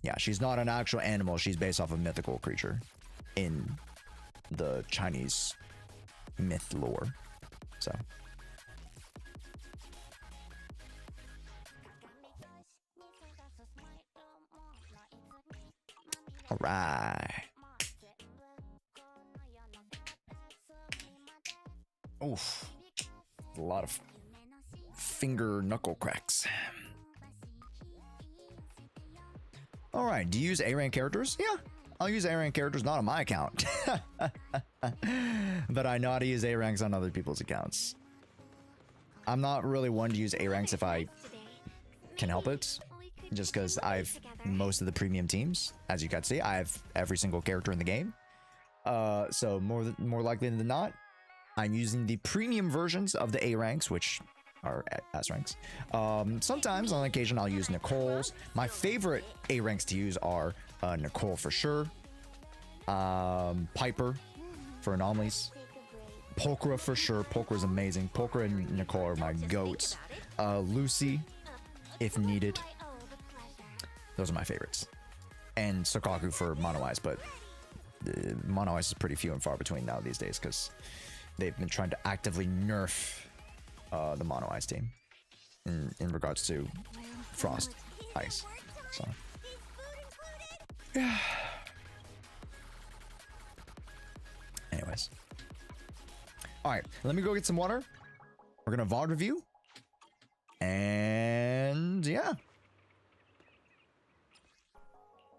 Yeah, she's not an actual animal. She's based off a mythical creature in the Chinese myth lore. So... all right. Oof. A lot of finger knuckle cracks. All right. Do you use A rank characters? Yeah, I'll use A rank characters, not on my account. But I know how to use A ranks on other people's accounts. I'm not really one to use A ranks if I can help it. Just because I've most of the premium teams, as you can see, I have every single character in the game. So more likely than not, I'm using the premium versions of the A ranks, which are S ranks. Sometimes, on occasion, I'll use Nicole's. My favorite A ranks to use are Nicole for sure, Piper for anomalies, Pulchra for sure. Pulchra is amazing. Pulchra and Nicole are my goats. Lucy, if needed. Those are my favorites. And Sokaku for Mono Eyes, but Mono Eyes is pretty few and far between now these days because they've been trying to actively nerf the Mono Eyes team in regards to Frost Ice. So, yeah. Anyways. All right, let me go get some water. We're going to VOD review. And yeah.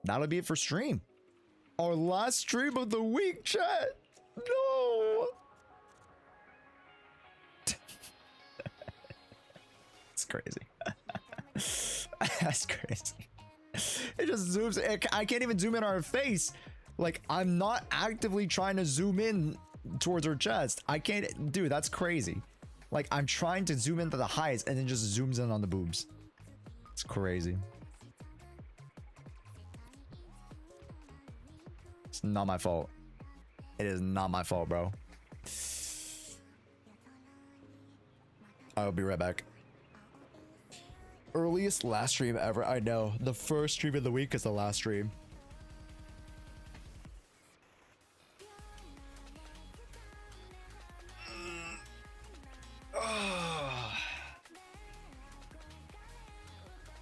That'll be it for stream. Our last stream of the week, chat. No. It's crazy. That's crazy. It just zooms. I can't even zoom in on her face. Like, I'm not actively trying to zoom in towards her chest. I can't. Dude, that's crazy. Like, I'm trying to zoom into the highs and then just zooms in on the boobs. It's crazy. It's not my fault. It is not my fault, bro. I'll be right back. Earliest last stream ever. I know. The first stream of the week is the last stream.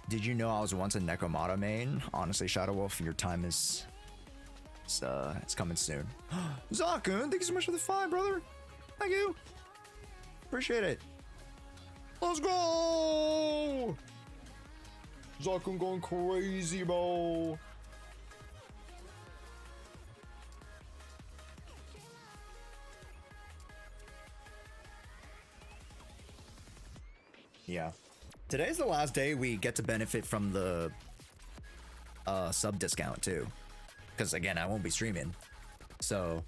Did you know I was once a Nekomata main? Honestly, Shadow Wolf, your time is... it's coming soon. Zakun, thank you so much for the 5, brother. Thank you. Appreciate it. Let's go. Zakun going crazy, bro. Yeah. Today's the last day we get to benefit from the sub discount too. Because again, I won't be streaming. So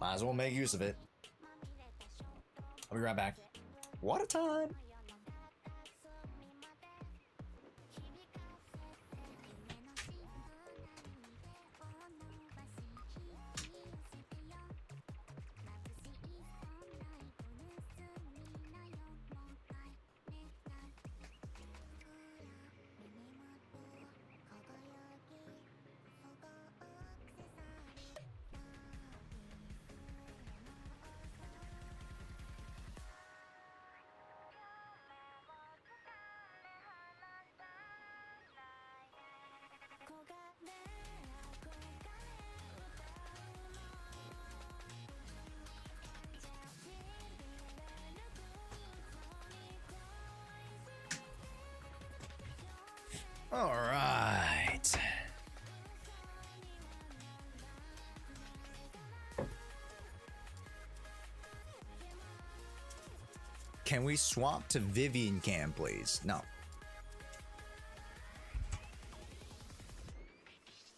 might as well make use of it. I'll be right back. Water time. All right. Can we swap to Vivian Cam, please? No.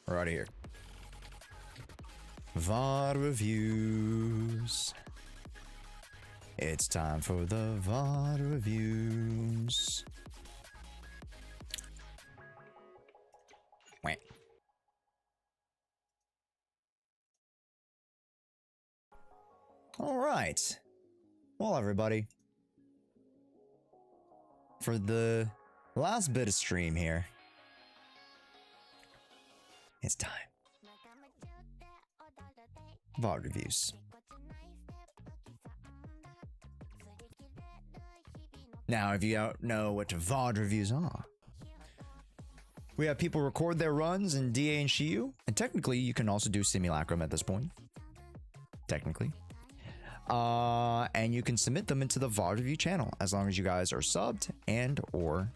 We're out of here. VOD reviews. It's time for the VOD reviews. Wait. All right. Well, everybody. For the last bit of stream here, it's time. VOD reviews. Now, if you don't know what VOD reviews are, we have people record their runs in DA and Shiyu, and technically you can also do Simulacrum at this point. Technically. And you can submit them into the VOD review channel as long as you guys are subbed and or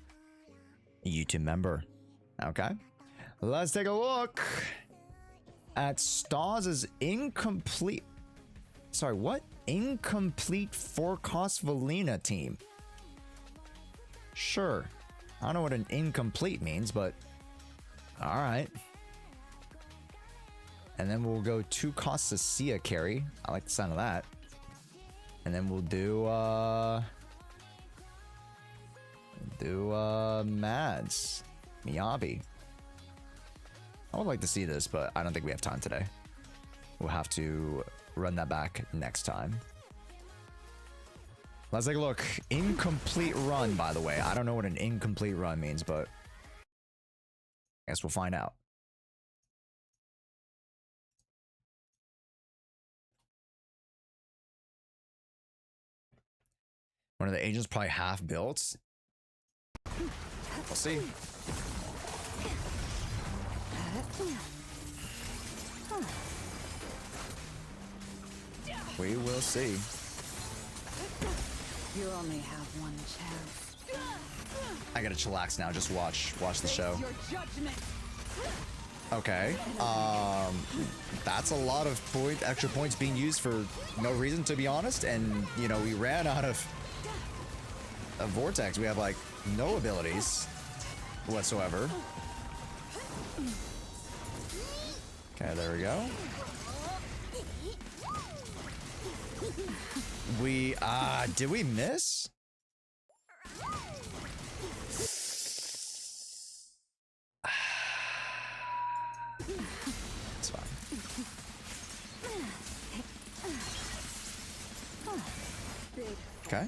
a YouTube member. Okay, let's take a look at Stars' incomplete. Sorry, what? Incomplete forecast Valina team. Sure, I don't know what an incomplete means, but all right. And then we'll go 2 costs to Sia carry. I like the sound of that. And then we'll do Mads Miyabi. I would like to see this, but I don't think we have time today. We'll have to run that back next time. Let's take a look. Incomplete run, by the way. I don't know what an incomplete run means, but I guess we'll find out. One of the agents probably half built. We'll see. We will see. You only have one chance. I gotta chillax now. Just watch the show. Your judgment. Okay. That's a lot of extra points being used for no reason, to be honest. And you know, we ran out of a Vortex. We have like no abilities whatsoever. Okay, there we go. We did we miss? It's fine. Okay.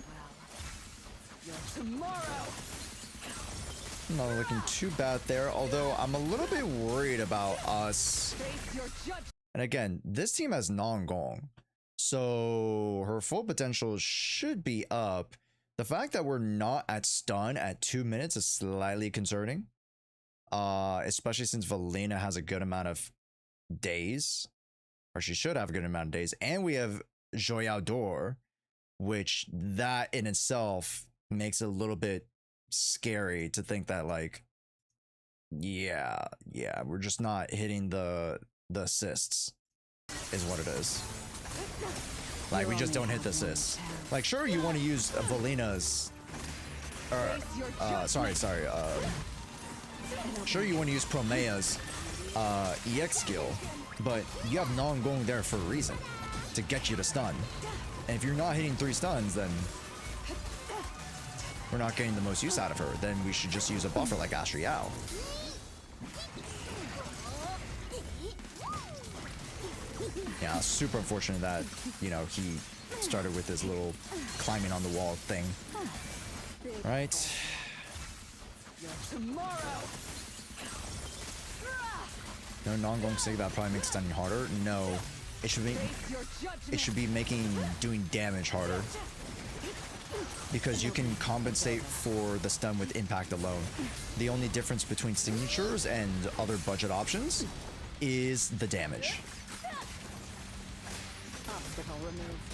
Not looking too bad there, although I'm a little bit worried about us. And again, this team has non-gong, so her full potential should be up. The fact that we're not at stun at 2 minutes is slightly concerning, especially since Valina has a good amount of days, or she should have a good amount of days, and we have Joyador, which that in itself makes it a little bit scary to think that, like, yeah, we're just not hitting the assists is what it is. Like, we just don't hit the assists. Like, sure, you want to use Valina's sure, you want to use Promea's EX skill, but you have non-going there for a reason, to get you to stun. And if you're not hitting 3 stuns, then we're not getting the most use out of her. Then we should just use a buffer like Astrial. Yeah, super unfortunate that, you know, he started with his little climbing on the wall thing. Right. No non-going sig, that probably makes stunning harder. No, it should be making doing damage harder, because you can compensate for the stun with impact alone. The only difference between signatures and other budget options is the damage.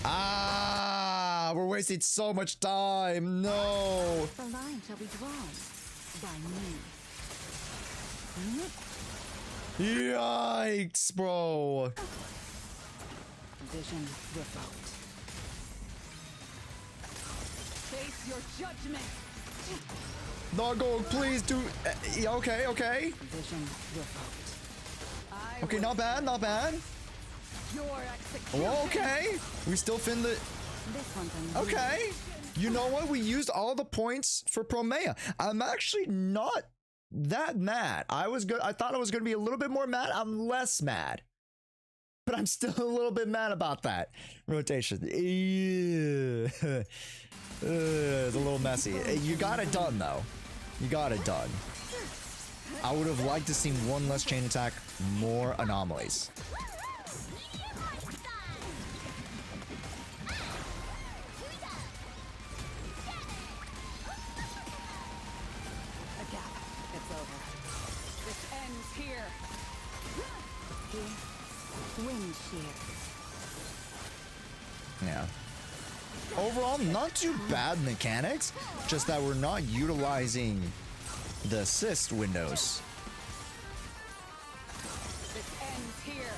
Ah, we're wasting so much time. No. The line shall be drawn by me. Yikes, bro. Vision revoked. Face your judgment. Doggo, please do. Yeah, okay, okay. Vision revoked. Okay, not bad, not bad. Your execution. Oh, okay. We still fin the. This one's on you. Okay. You know what? We used all the points for Promea. I'm actually not that mad. I thought I was going to be a little bit more mad. I'm less mad. But I'm still a little bit mad about that rotation. Ew. It's a little messy. You got it done, though. You got it done. I would have liked to see one less chain attack, more anomalies. It's over. This ends here. Wind shear. Yeah. Overall, not too bad mechanics, just that we're not utilizing the assist windows. This ends here.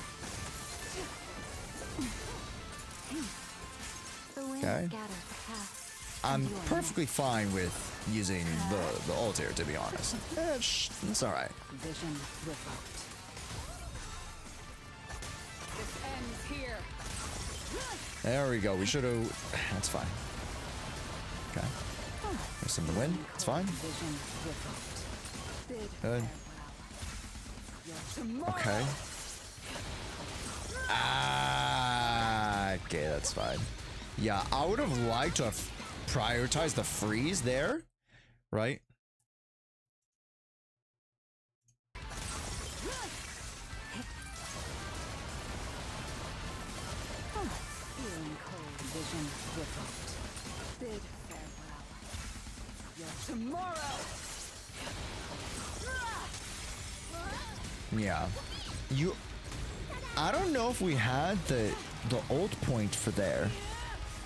The wind Okay. scatters the path. I'm perfectly fine with using the ult here, to be honest. It's all right. Vision revoked. This ends here. There we go. We should have. That's fine. Okay. There's some to win. It's fine. Vision revoked. Bid Good. tomorrow. Okay. Ah. Okay, that's fine. Yeah, I would have liked to have prioritized the freeze there, right? Feeling cold. Vision revoked. Bid farewell. Your tomorrow. Yeah. I don't know if we had the ult point for there.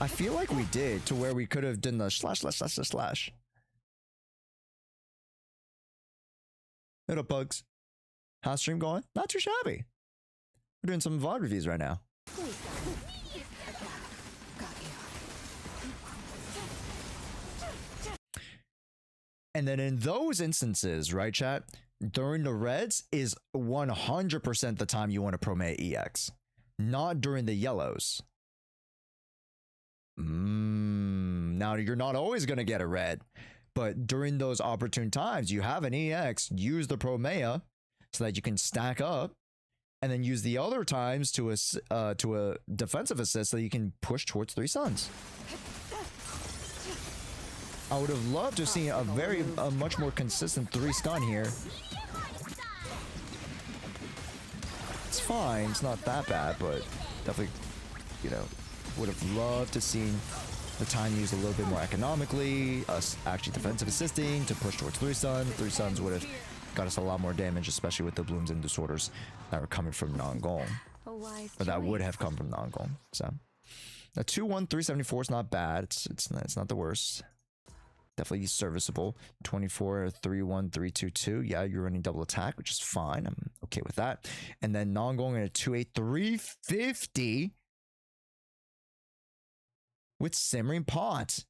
I feel like we did, to where we could have done the slash. What up, Bugs? How's stream going? Not too shabby. We're doing some VOD reviews right now. And then in those instances, right, chat, during the reds is 100% the time you want to promate EX, not during the yellows. Now, you're not always going to get a red, but during those opportune times, you have an EX, use the promea so that you can stack up, and then use the other times to a defensive assist so that you can push towards 3 suns. I would have loved to see a much more consistent 3 stun here. It's fine, it's not that bad, but definitely, you know, would have loved to see the time used a little bit more economically, us actually defensive assisting to push towards 3 suns. 3 suns would have got us a lot more damage, especially with the blooms and disorders that were coming from Nangong, A wise or that would choice. have come from Nangong. So a 2-1 374 is not bad. It's not the worst. Definitely serviceable. 24 3-1 3-2-2. Yeah, you're running double attack, which is fine. I'm okay with that. And then Nangong in a 2-8 350 with Simmering Pot.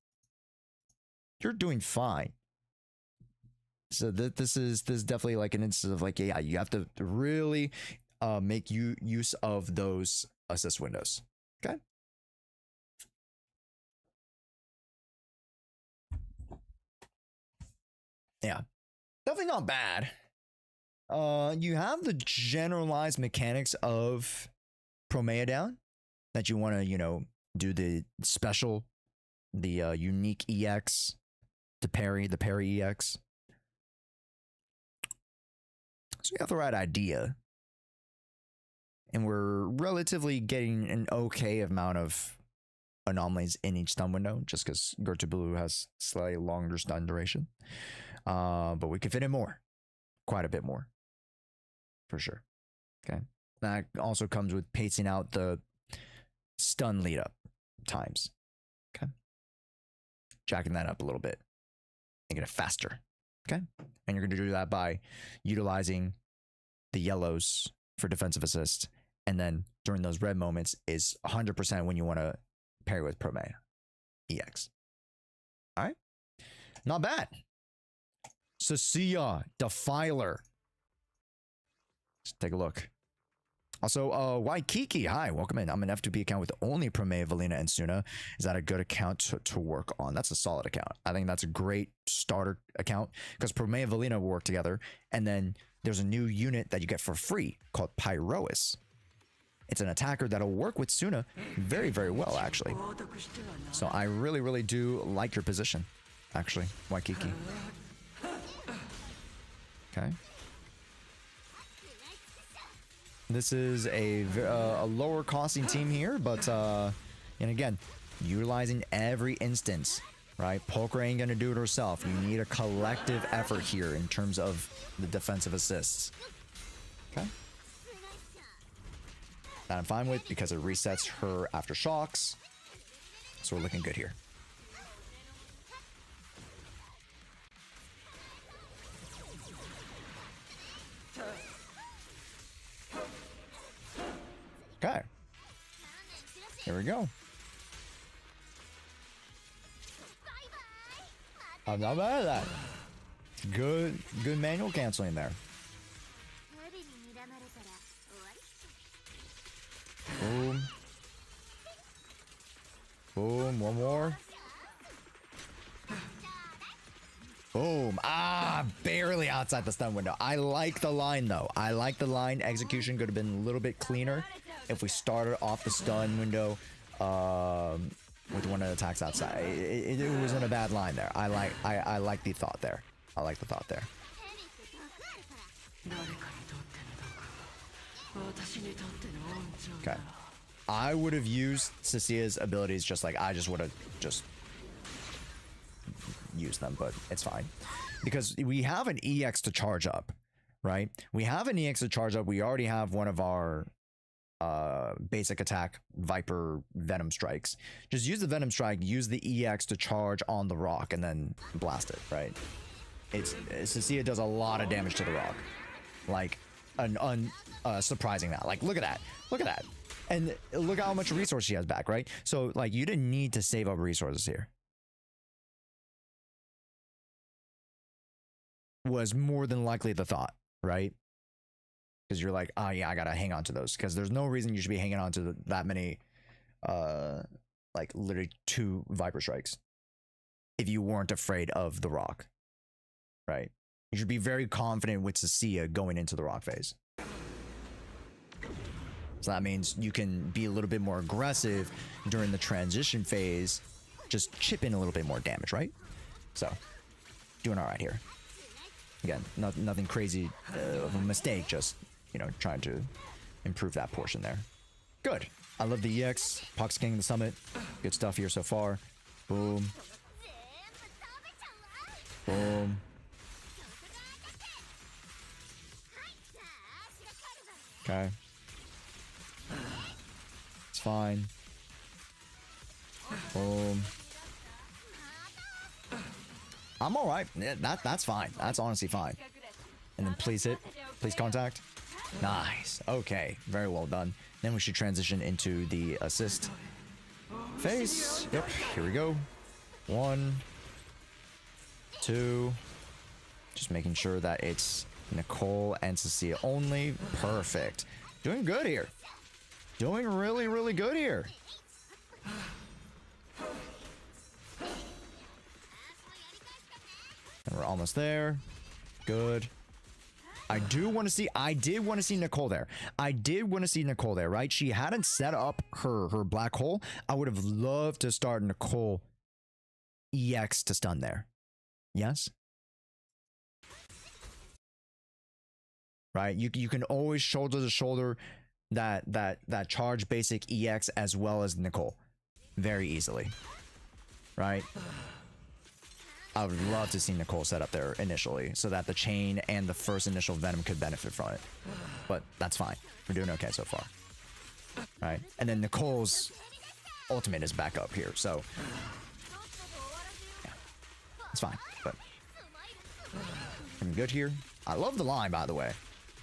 You're doing fine. So this is definitely like an instance of like, yeah, you have to really make use of those assist windows. Okay. Yeah, definitely not bad. You have the generalized mechanics of Promea down that you want to, you know, do the special, the unique EX, the parry EX. So you have the right idea. And we're relatively getting an okay amount of anomalies in each stun window, just because Gertrude Blue has slightly longer stun duration. But we can fit in more. Quite a bit more. For sure. Okay. That also comes with pacing out the stun lead up times. Okay. Jacking that up a little bit. Making it faster. Okay, and you're going to do that by utilizing the yellows for defensive assist, and then during those red moments is 100% when you want to parry with Promea EX. All right, not bad. Cecilia Defiler. Let's take a look. Also, Waikiki, hi, welcome in. I'm an F2P account with only Promea, Valina, and Suna. Is that a good account to work on? That's a solid account. I think that's a great starter account because Promea and Valina will work together. And then there's a new unit that you get for free called Pyrois. It's an attacker that'll work with Suna very, very well, actually. So I really, really do like your position, actually, Waikiki. Okay. This is a lower costing team here, but and again, utilizing every instance, right? Poker ain't gonna do it herself. You need a collective effort here in terms of the defensive assists. Okay. That I'm fine with because it resets her after shocks. So we're looking good here. Okay. Here we go. I'm not mad at that. Good manual canceling there. Boom. Boom, one more. Boom. Ah, barely outside the stun window. I like the line though. I like the line. Execution could have been a little bit cleaner if we started off the stun window with one of the attacks outside. It wasn't a bad line there. I like the thought there. I like the thought there. Okay. I would have used Cecilia's abilities just like I just would have just used them, but it's fine. Because we have an EX to charge up, right? We have an EX to charge up. We already have one of our basic attack Viper Venom strikes. Just use the Venom strike, use the EX to charge on the rock, and then blast it, right? Cecilia does a lot of damage to the rock. Like, surprising that. Like, look at that. Look at that. And look how much resource she has back, right? So, like, you didn't need to save up resources here. Was more than likely the thought, right? Because you're like, oh yeah, I gotta hang on to those. Because there's no reason you should be hanging on to that many, like literally 2 Viper strikes, if you weren't afraid of the rock, right? You should be very confident with Cecilia going into the rock phase. So that means you can be a little bit more aggressive during the transition phase, just chip in a little bit more damage, right? So, doing all right here. Again, nothing crazy of a mistake, just, you know, trying to improve that portion there. Good. I love the EX, Pox King the Summit. Good stuff here so far. Boom. Boom. Okay. It's fine. Boom. I'm all right. That's fine. That's honestly fine. And then please hit. Please contact. Nice. Okay. Very well done. Then we should transition into the assist phase. Yep. Here we go. 1, 2. Just making sure that it's Nicole and Cecilia only. Perfect. Doing good here. Doing really, really good here. And we're almost there. Good. I did want to see Nicole there. Right? She hadn't set up her black hole. I would have loved to start Nicole EX to stun there. Yes? Right? You can always shoulder to shoulder that charge basic EX as well as Nicole very easily. Right? I would love to see Nicole set up there initially so that the chain and the first initial Venom could benefit from it. But that's fine. We're doing okay so far. All right. And then Nicole's ultimate is back up here. So, yeah. It's fine. But I'm good here. I love the line, by the way.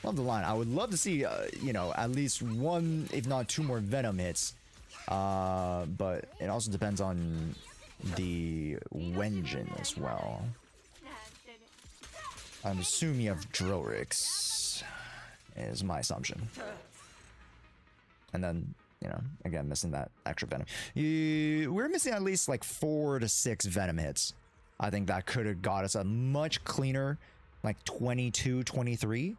Love the line. I would love to see, you know, at least one, if not two more Venom hits. But it also depends on the Wenjin as well. I'm assuming you have Drorix, is my assumption. And then, you know, again, missing that extra Venom. We're missing at least like 4 to 6 Venom hits. I think that could have got us a much cleaner, like 22, 23,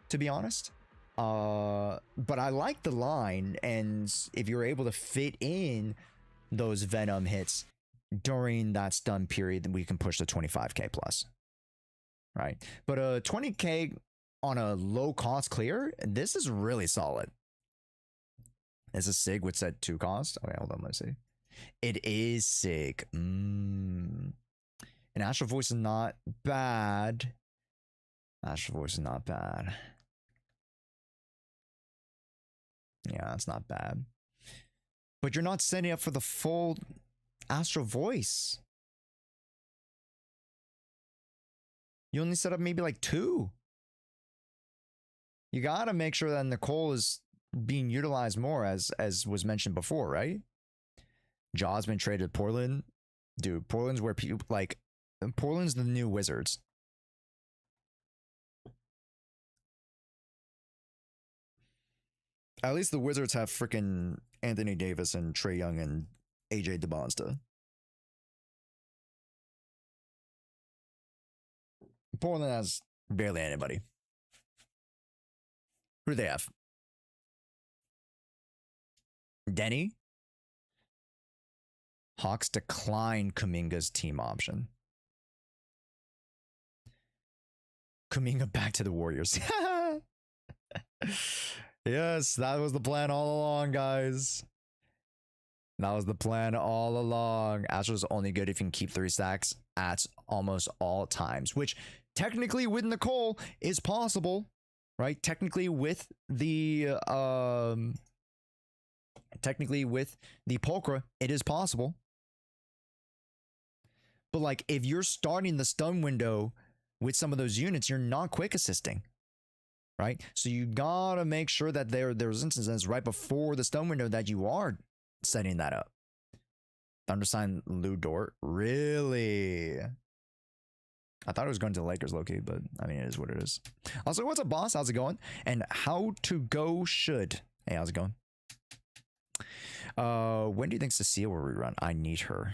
to be honest. But I like the line, and if you're able to fit in those Venom hits during that stun period, then we can push the 25k plus. Right? But 20k on a low cost clear, this is really solid. Is a Sig with said 2 cost? Okay, hold on, let's see. It is Sig. And Astral Voice is not bad. Astral Voice is not bad. Yeah, it's not bad. But you're not setting up for the full Astral Voice. You only set up maybe like 2. You gotta make sure that Nicole is being utilized more, as was mentioned before, right? Jaw's been traded to Portland. Dude, Portland's where people like Portland's the new Wizards. At least the Wizards have freaking Anthony Davis and Trae Young and AJ DeBonsta. Portland has barely anybody. Who do they have? Denny? Hawks declined Kuminga's team option. Kuminga back to the Warriors. Yes, that was the plan all along, guys. That was the plan all along. Astro's only good if you can keep 3 stacks at almost all times, which technically with Nicole is possible, right? Technically with the Pulchra, it is possible. But like if you're starting the stun window with some of those units, you're not quick assisting. Right? So you gotta make sure that there's instances right before the stun window that you are setting that up. Thundersign Lou Dort? Really? I thought it was going to the Lakers low-key, but I mean, it is what it is. Also, what's up, boss? How's it going? And how to go should. Hey, how's it going? When do you think Cecile will rerun? I need her.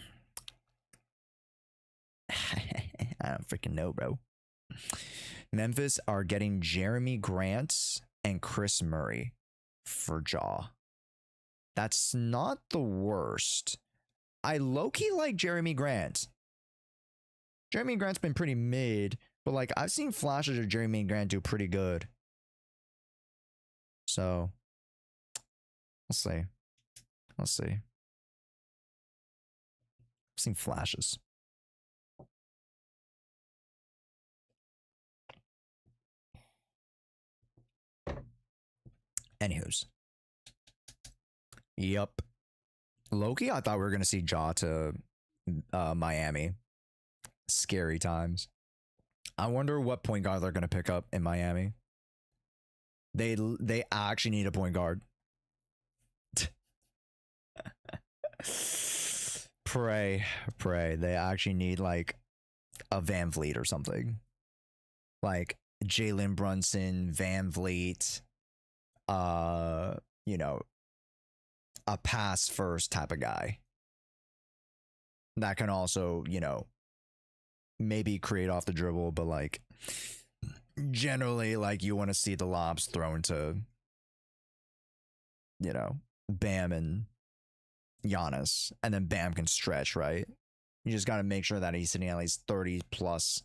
I don't freaking know, bro. Memphis are getting Jeremy Grant and Chris Murray for Jaw. That's not the worst. I low-key like Jeremy Grant. Jeremy Grant's been pretty mid, but like I've seen flashes of Jeremy Grant do pretty good. So, let's see. Let's see. I've seen flashes. Anywho's. Yup. Loki, I thought we were going to see Jaw to Miami. Scary times. I wonder what point guard they're going to pick up in Miami. They actually need a point guard. Pray. They actually need like a Van Vliet or something. Like Jalen Brunson, Van Vliet. You know, a pass first type of guy that can also, you know, maybe create off the dribble, but like generally like you want to see the lobs thrown to, you know, Bam and Giannis, and then Bam can stretch, right? You just got to make sure that he's hitting at least 30+%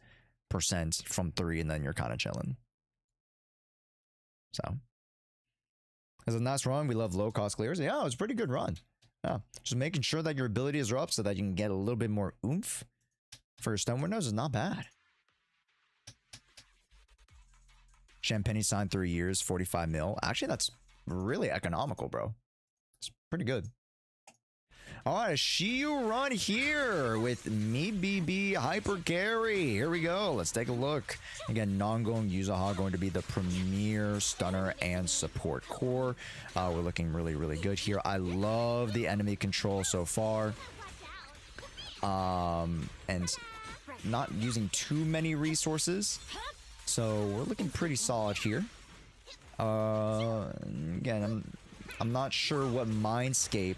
from 3, and then you're kind of chilling. So it was a nice run. We love low cost clears. Yeah, it was a pretty good run. Yeah, just making sure that your abilities are up so that you can get a little bit more oomph for your stun windows is not bad. Champagne signed 3 years, 45 mil. Actually, that's really economical, bro. It's pretty good. All right, Shiyu run here with me BB Hyper Carry. Here we go. Let's take a look. Again, Nongong Yuzaha going to be the premier stunner and support core. We're looking really, really good here. I love the enemy control so far. And not using too many resources. So we're looking pretty solid here. Again, I'm not sure what Mindscape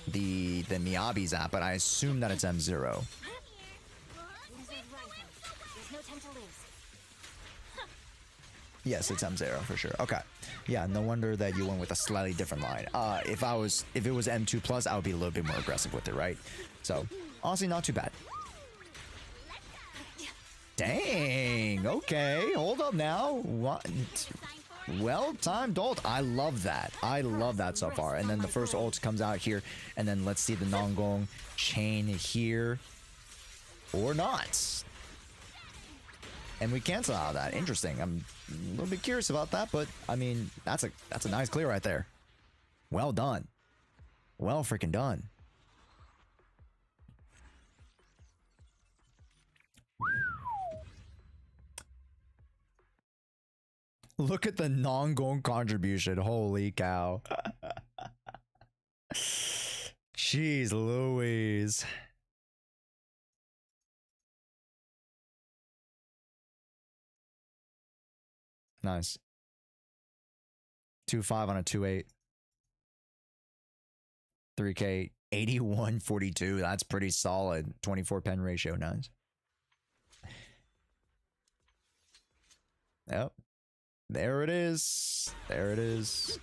the Miyabi's at, but I assume that it's M0. Yes, it's M0 for sure. Okay. Yeah, no wonder that you went with a slightly different line. If it was M2 plus, I would be a little bit more aggressive with it, right? So, honestly, not too bad. Dang. Okay. Hold up now. What? Well-timed ult. I love that. I love that so far. And then the first ult comes out here. And then let's see the Nongong chain here. Or not. And we cancel out of that. Interesting. I'm a little bit curious about that. But, I mean, that's a nice clear right there. Well done. Well freaking done. Look at the Nongong contribution. Holy cow. Jeez Louise. Nice. 2.5 on a 2.8. 3K. 81.42. That's pretty solid. 24 pen ratio. Nice. Yep. There it is. There it is.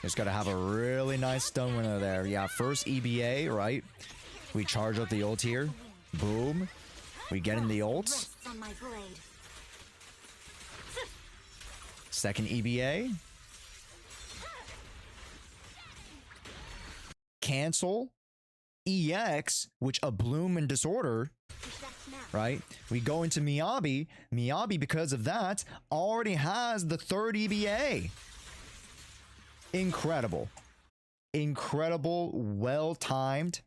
Just gotta have a really nice stun window there. Yeah, first EBA, right? We charge up the ult here. Boom. We get in the ult. Second EBA. Cancel. EX, which a bloom and disorder. Right? We go into Miyabi. Miyabi, because of that, already has the third EBA. Incredible. Incredible. Well-timed.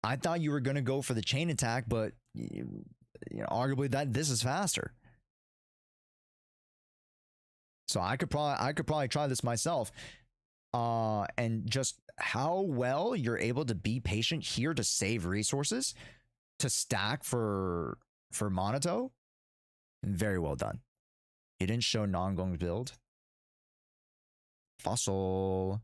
I thought you were going to go for the chain attack, but you know, arguably this is faster. So I could probably try this myself. And just how well you're able to be patient here to save resources. To stack for Monato, very well done. You didn't show Nongong's build. Fossil.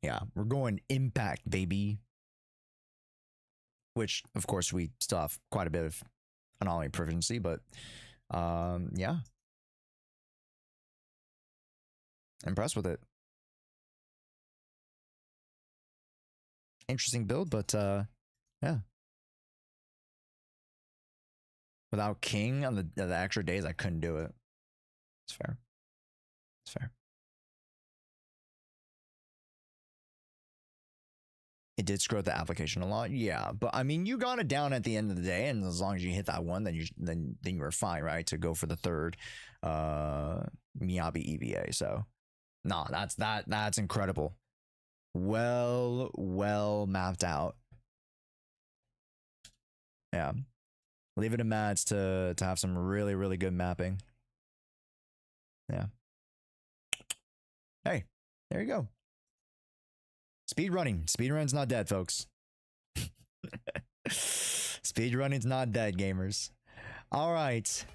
Yeah, we're going impact, baby. Which, of course, we still have quite a bit of anomaly proficiency, but yeah. Impressed with it. Interesting build, but yeah. Without King on the extra days, I couldn't do it. It's fair. It's fair. It did screw up the application a lot, yeah. But I mean, you got it down at the end of the day, and as long as you hit that one, then you were fine, right? To go for the third Miyabi EVA. So. No, that's incredible. Well mapped out. Yeah. Leave it to Mads to have some really, really good mapping. Yeah. Hey, there you go. Speed running. Speed run's not dead, folks. Speed running's not dead, gamers. All right.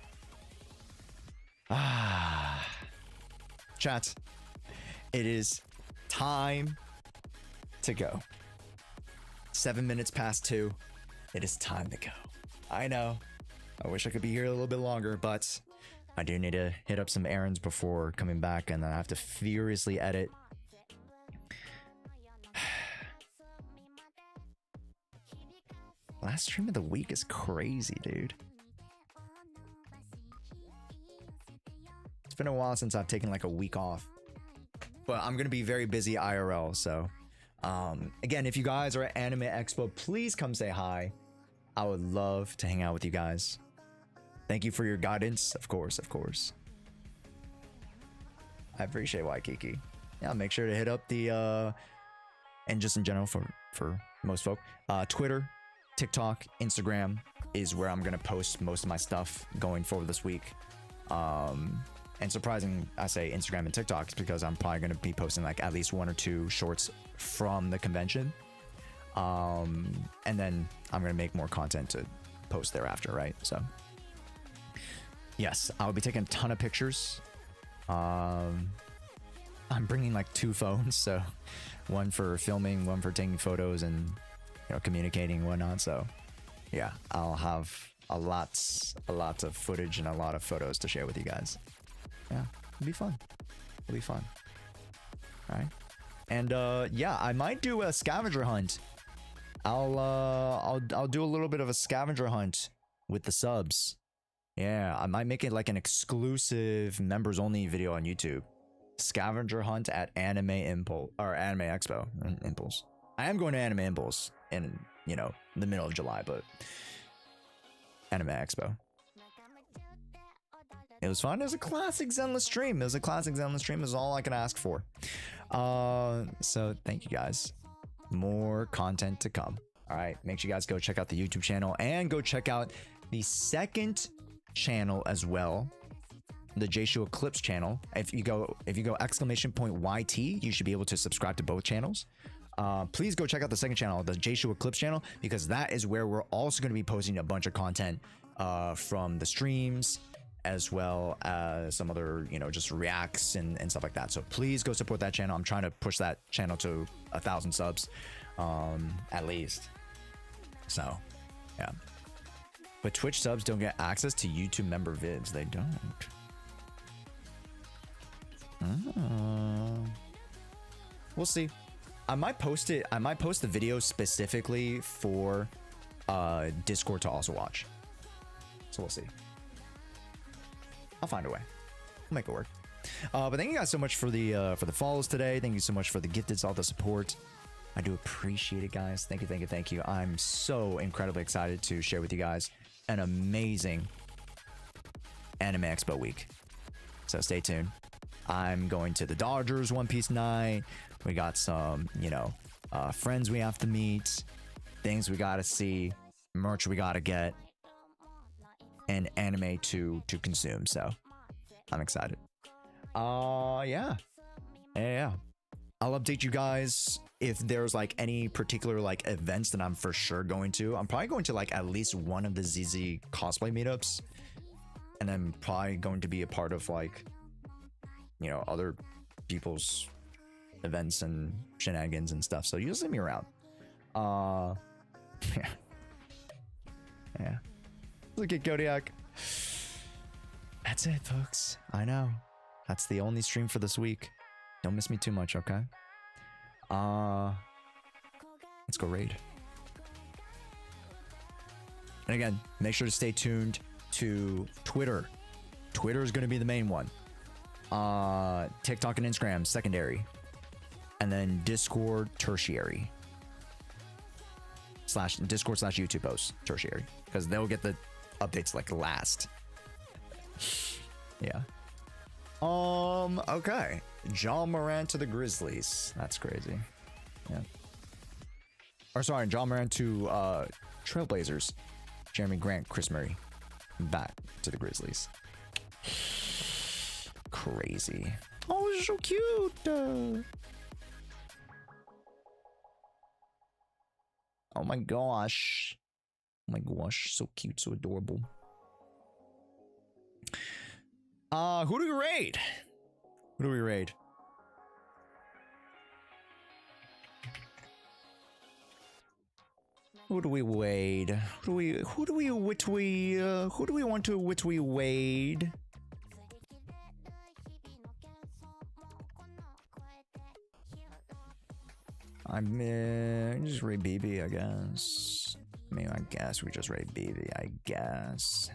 Chat. It is time to go. 7 minutes past 2. It is time to go. I know. I wish I could be here a little bit longer, but I do need to hit up some errands before coming back, and then I have to furiously edit. Last stream of the week is crazy, dude. It's been a while since I've taken like a week off. But I'm going to be very busy IRL, so again, if you guys are at Anime Expo, please come say hi. I would love to hang out with you guys. Thank you for your guidance, of course, of course. I appreciate Waikiki. Yeah, make sure to hit up the and just in general for most folk, Twitter, TikTok, Instagram is where I'm gonna post most of my stuff going forward this week. And surprising, I say Instagram and TikTok is because I'm probably gonna be posting like at least 1 or 2 shorts from the convention. And then I'm gonna make more content to post thereafter, right? So yes, I'll be taking a ton of pictures. I'm bringing like 2 phones, so one for filming, one for taking photos and, you know, communicating and whatnot. So yeah, I'll have a lot of footage and a lot of photos to share with you guys. Yeah, it'll be fun. It'll be fun. All right. And yeah, I might do a scavenger hunt. I'll do a little bit of a scavenger hunt with the subs. Yeah, I might make it like an exclusive members only video on YouTube. Scavenger hunt at Anime Impulse or Anime Expo Impulse. I am going to Anime Impulse in, you know, the middle of July, but Anime Expo. It was fun. It was a classic Zenless stream. It was a classic Zenless stream. It was all I could ask for. So thank you guys. More content to come. All right, make sure you guys go check out the YouTube channel and go check out the second channel as well, the Jeshu Eclipse channel. If you go !YT, you should be able to subscribe to both channels. Please go check out the second channel, the Jeshu Eclipse channel, because that is where we're also going to be posting a bunch of content from the streams, as well as some other, you know, just reacts and stuff like that. So please go support that channel. I'm trying to push that channel to 1,000 subs at least. So yeah, but Twitch subs don't get access to YouTube member vids. They don't. We'll see. I might post it. I might post the video specifically for Discord to also watch. So we'll see. I'll find a way. We'll make it work. But thank you guys so much for the follows today. Thank you so much for the gifted, all the support. I do appreciate it, guys. Thank you, thank you, thank you. I'm so incredibly excited to share with you guys an amazing Anime Expo week. So stay tuned. I'm going to the Dodgers One Piece night. We got some, you know, friends we have to meet, things we gotta see, merch we gotta get, and anime to consume. So I'm excited. Yeah. I'll update you guys if there's like any particular like events that I'm for sure going to. I'm probably going to like at least one of the ZZ cosplay meetups, and I'm probably going to be a part of like, you know, other people's events and shenanigans and stuff. So you'll see me around. Yeah. Look at Kodiak. That's it, folks. I know. That's the only stream for this week. Don't miss me too much, okay? Let's go raid. And again, make sure to stay tuned to Twitter. Twitter is going to be the main one. TikTok and Instagram, secondary. And then Discord, tertiary. Discord/YouTube posts, tertiary. Because they'll get the updates like last. Yeah. Okay. John Morant to the Grizzlies. That's crazy. Yeah. Or sorry, John Morant to Trailblazers. Jeremy Grant, Chris Murray. Back to the Grizzlies. Crazy. Oh, it's so cute. Oh my gosh. Oh my gosh. So cute, so adorable. Who do we raid? Who do we raid? Who do we wade? Who do we want to wade? I'm just raid BB, I guess. I mean, I guess we just raid BB, I guess.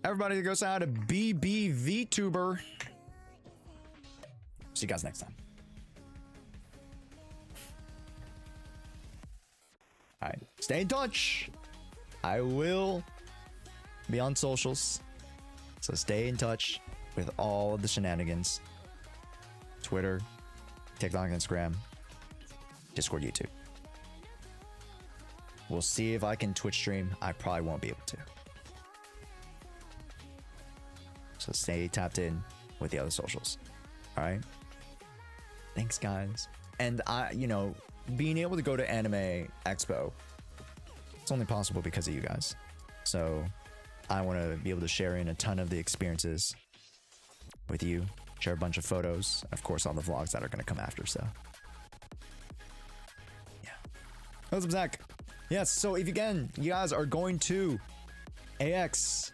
Everybody go say hi to BB VTuber. See you guys next time. All right, stay in touch. I will be on socials, so stay in touch with all of the shenanigans. Twitter, TikTok, Instagram, Discord, YouTube. We'll see if I can Twitch stream. I probably won't be able to. So stay tapped in with the other socials. All right. Thanks, guys. And being able to go to Anime Expo, it's only possible because of you guys. So I want to be able to share in a ton of the experiences with you, share a bunch of photos, of course, all the vlogs that are going to come after. So yeah. What's up, Zach? Yes. So if you guys are going to AX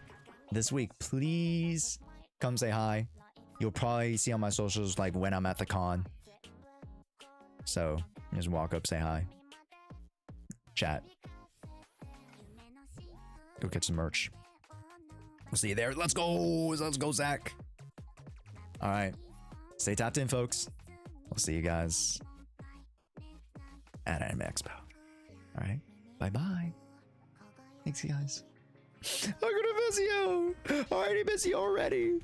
this week, please come say hi. You'll probably see on my socials like when I'm at the con. So just walk up, say hi, chat, go get some merch. We'll see you there. Let's go, Zach. All right, stay tapped in, folks. We'll see you guys at Anime Expo. All right, bye. Thanks, you guys. I'm gonna miss you. I already miss you already.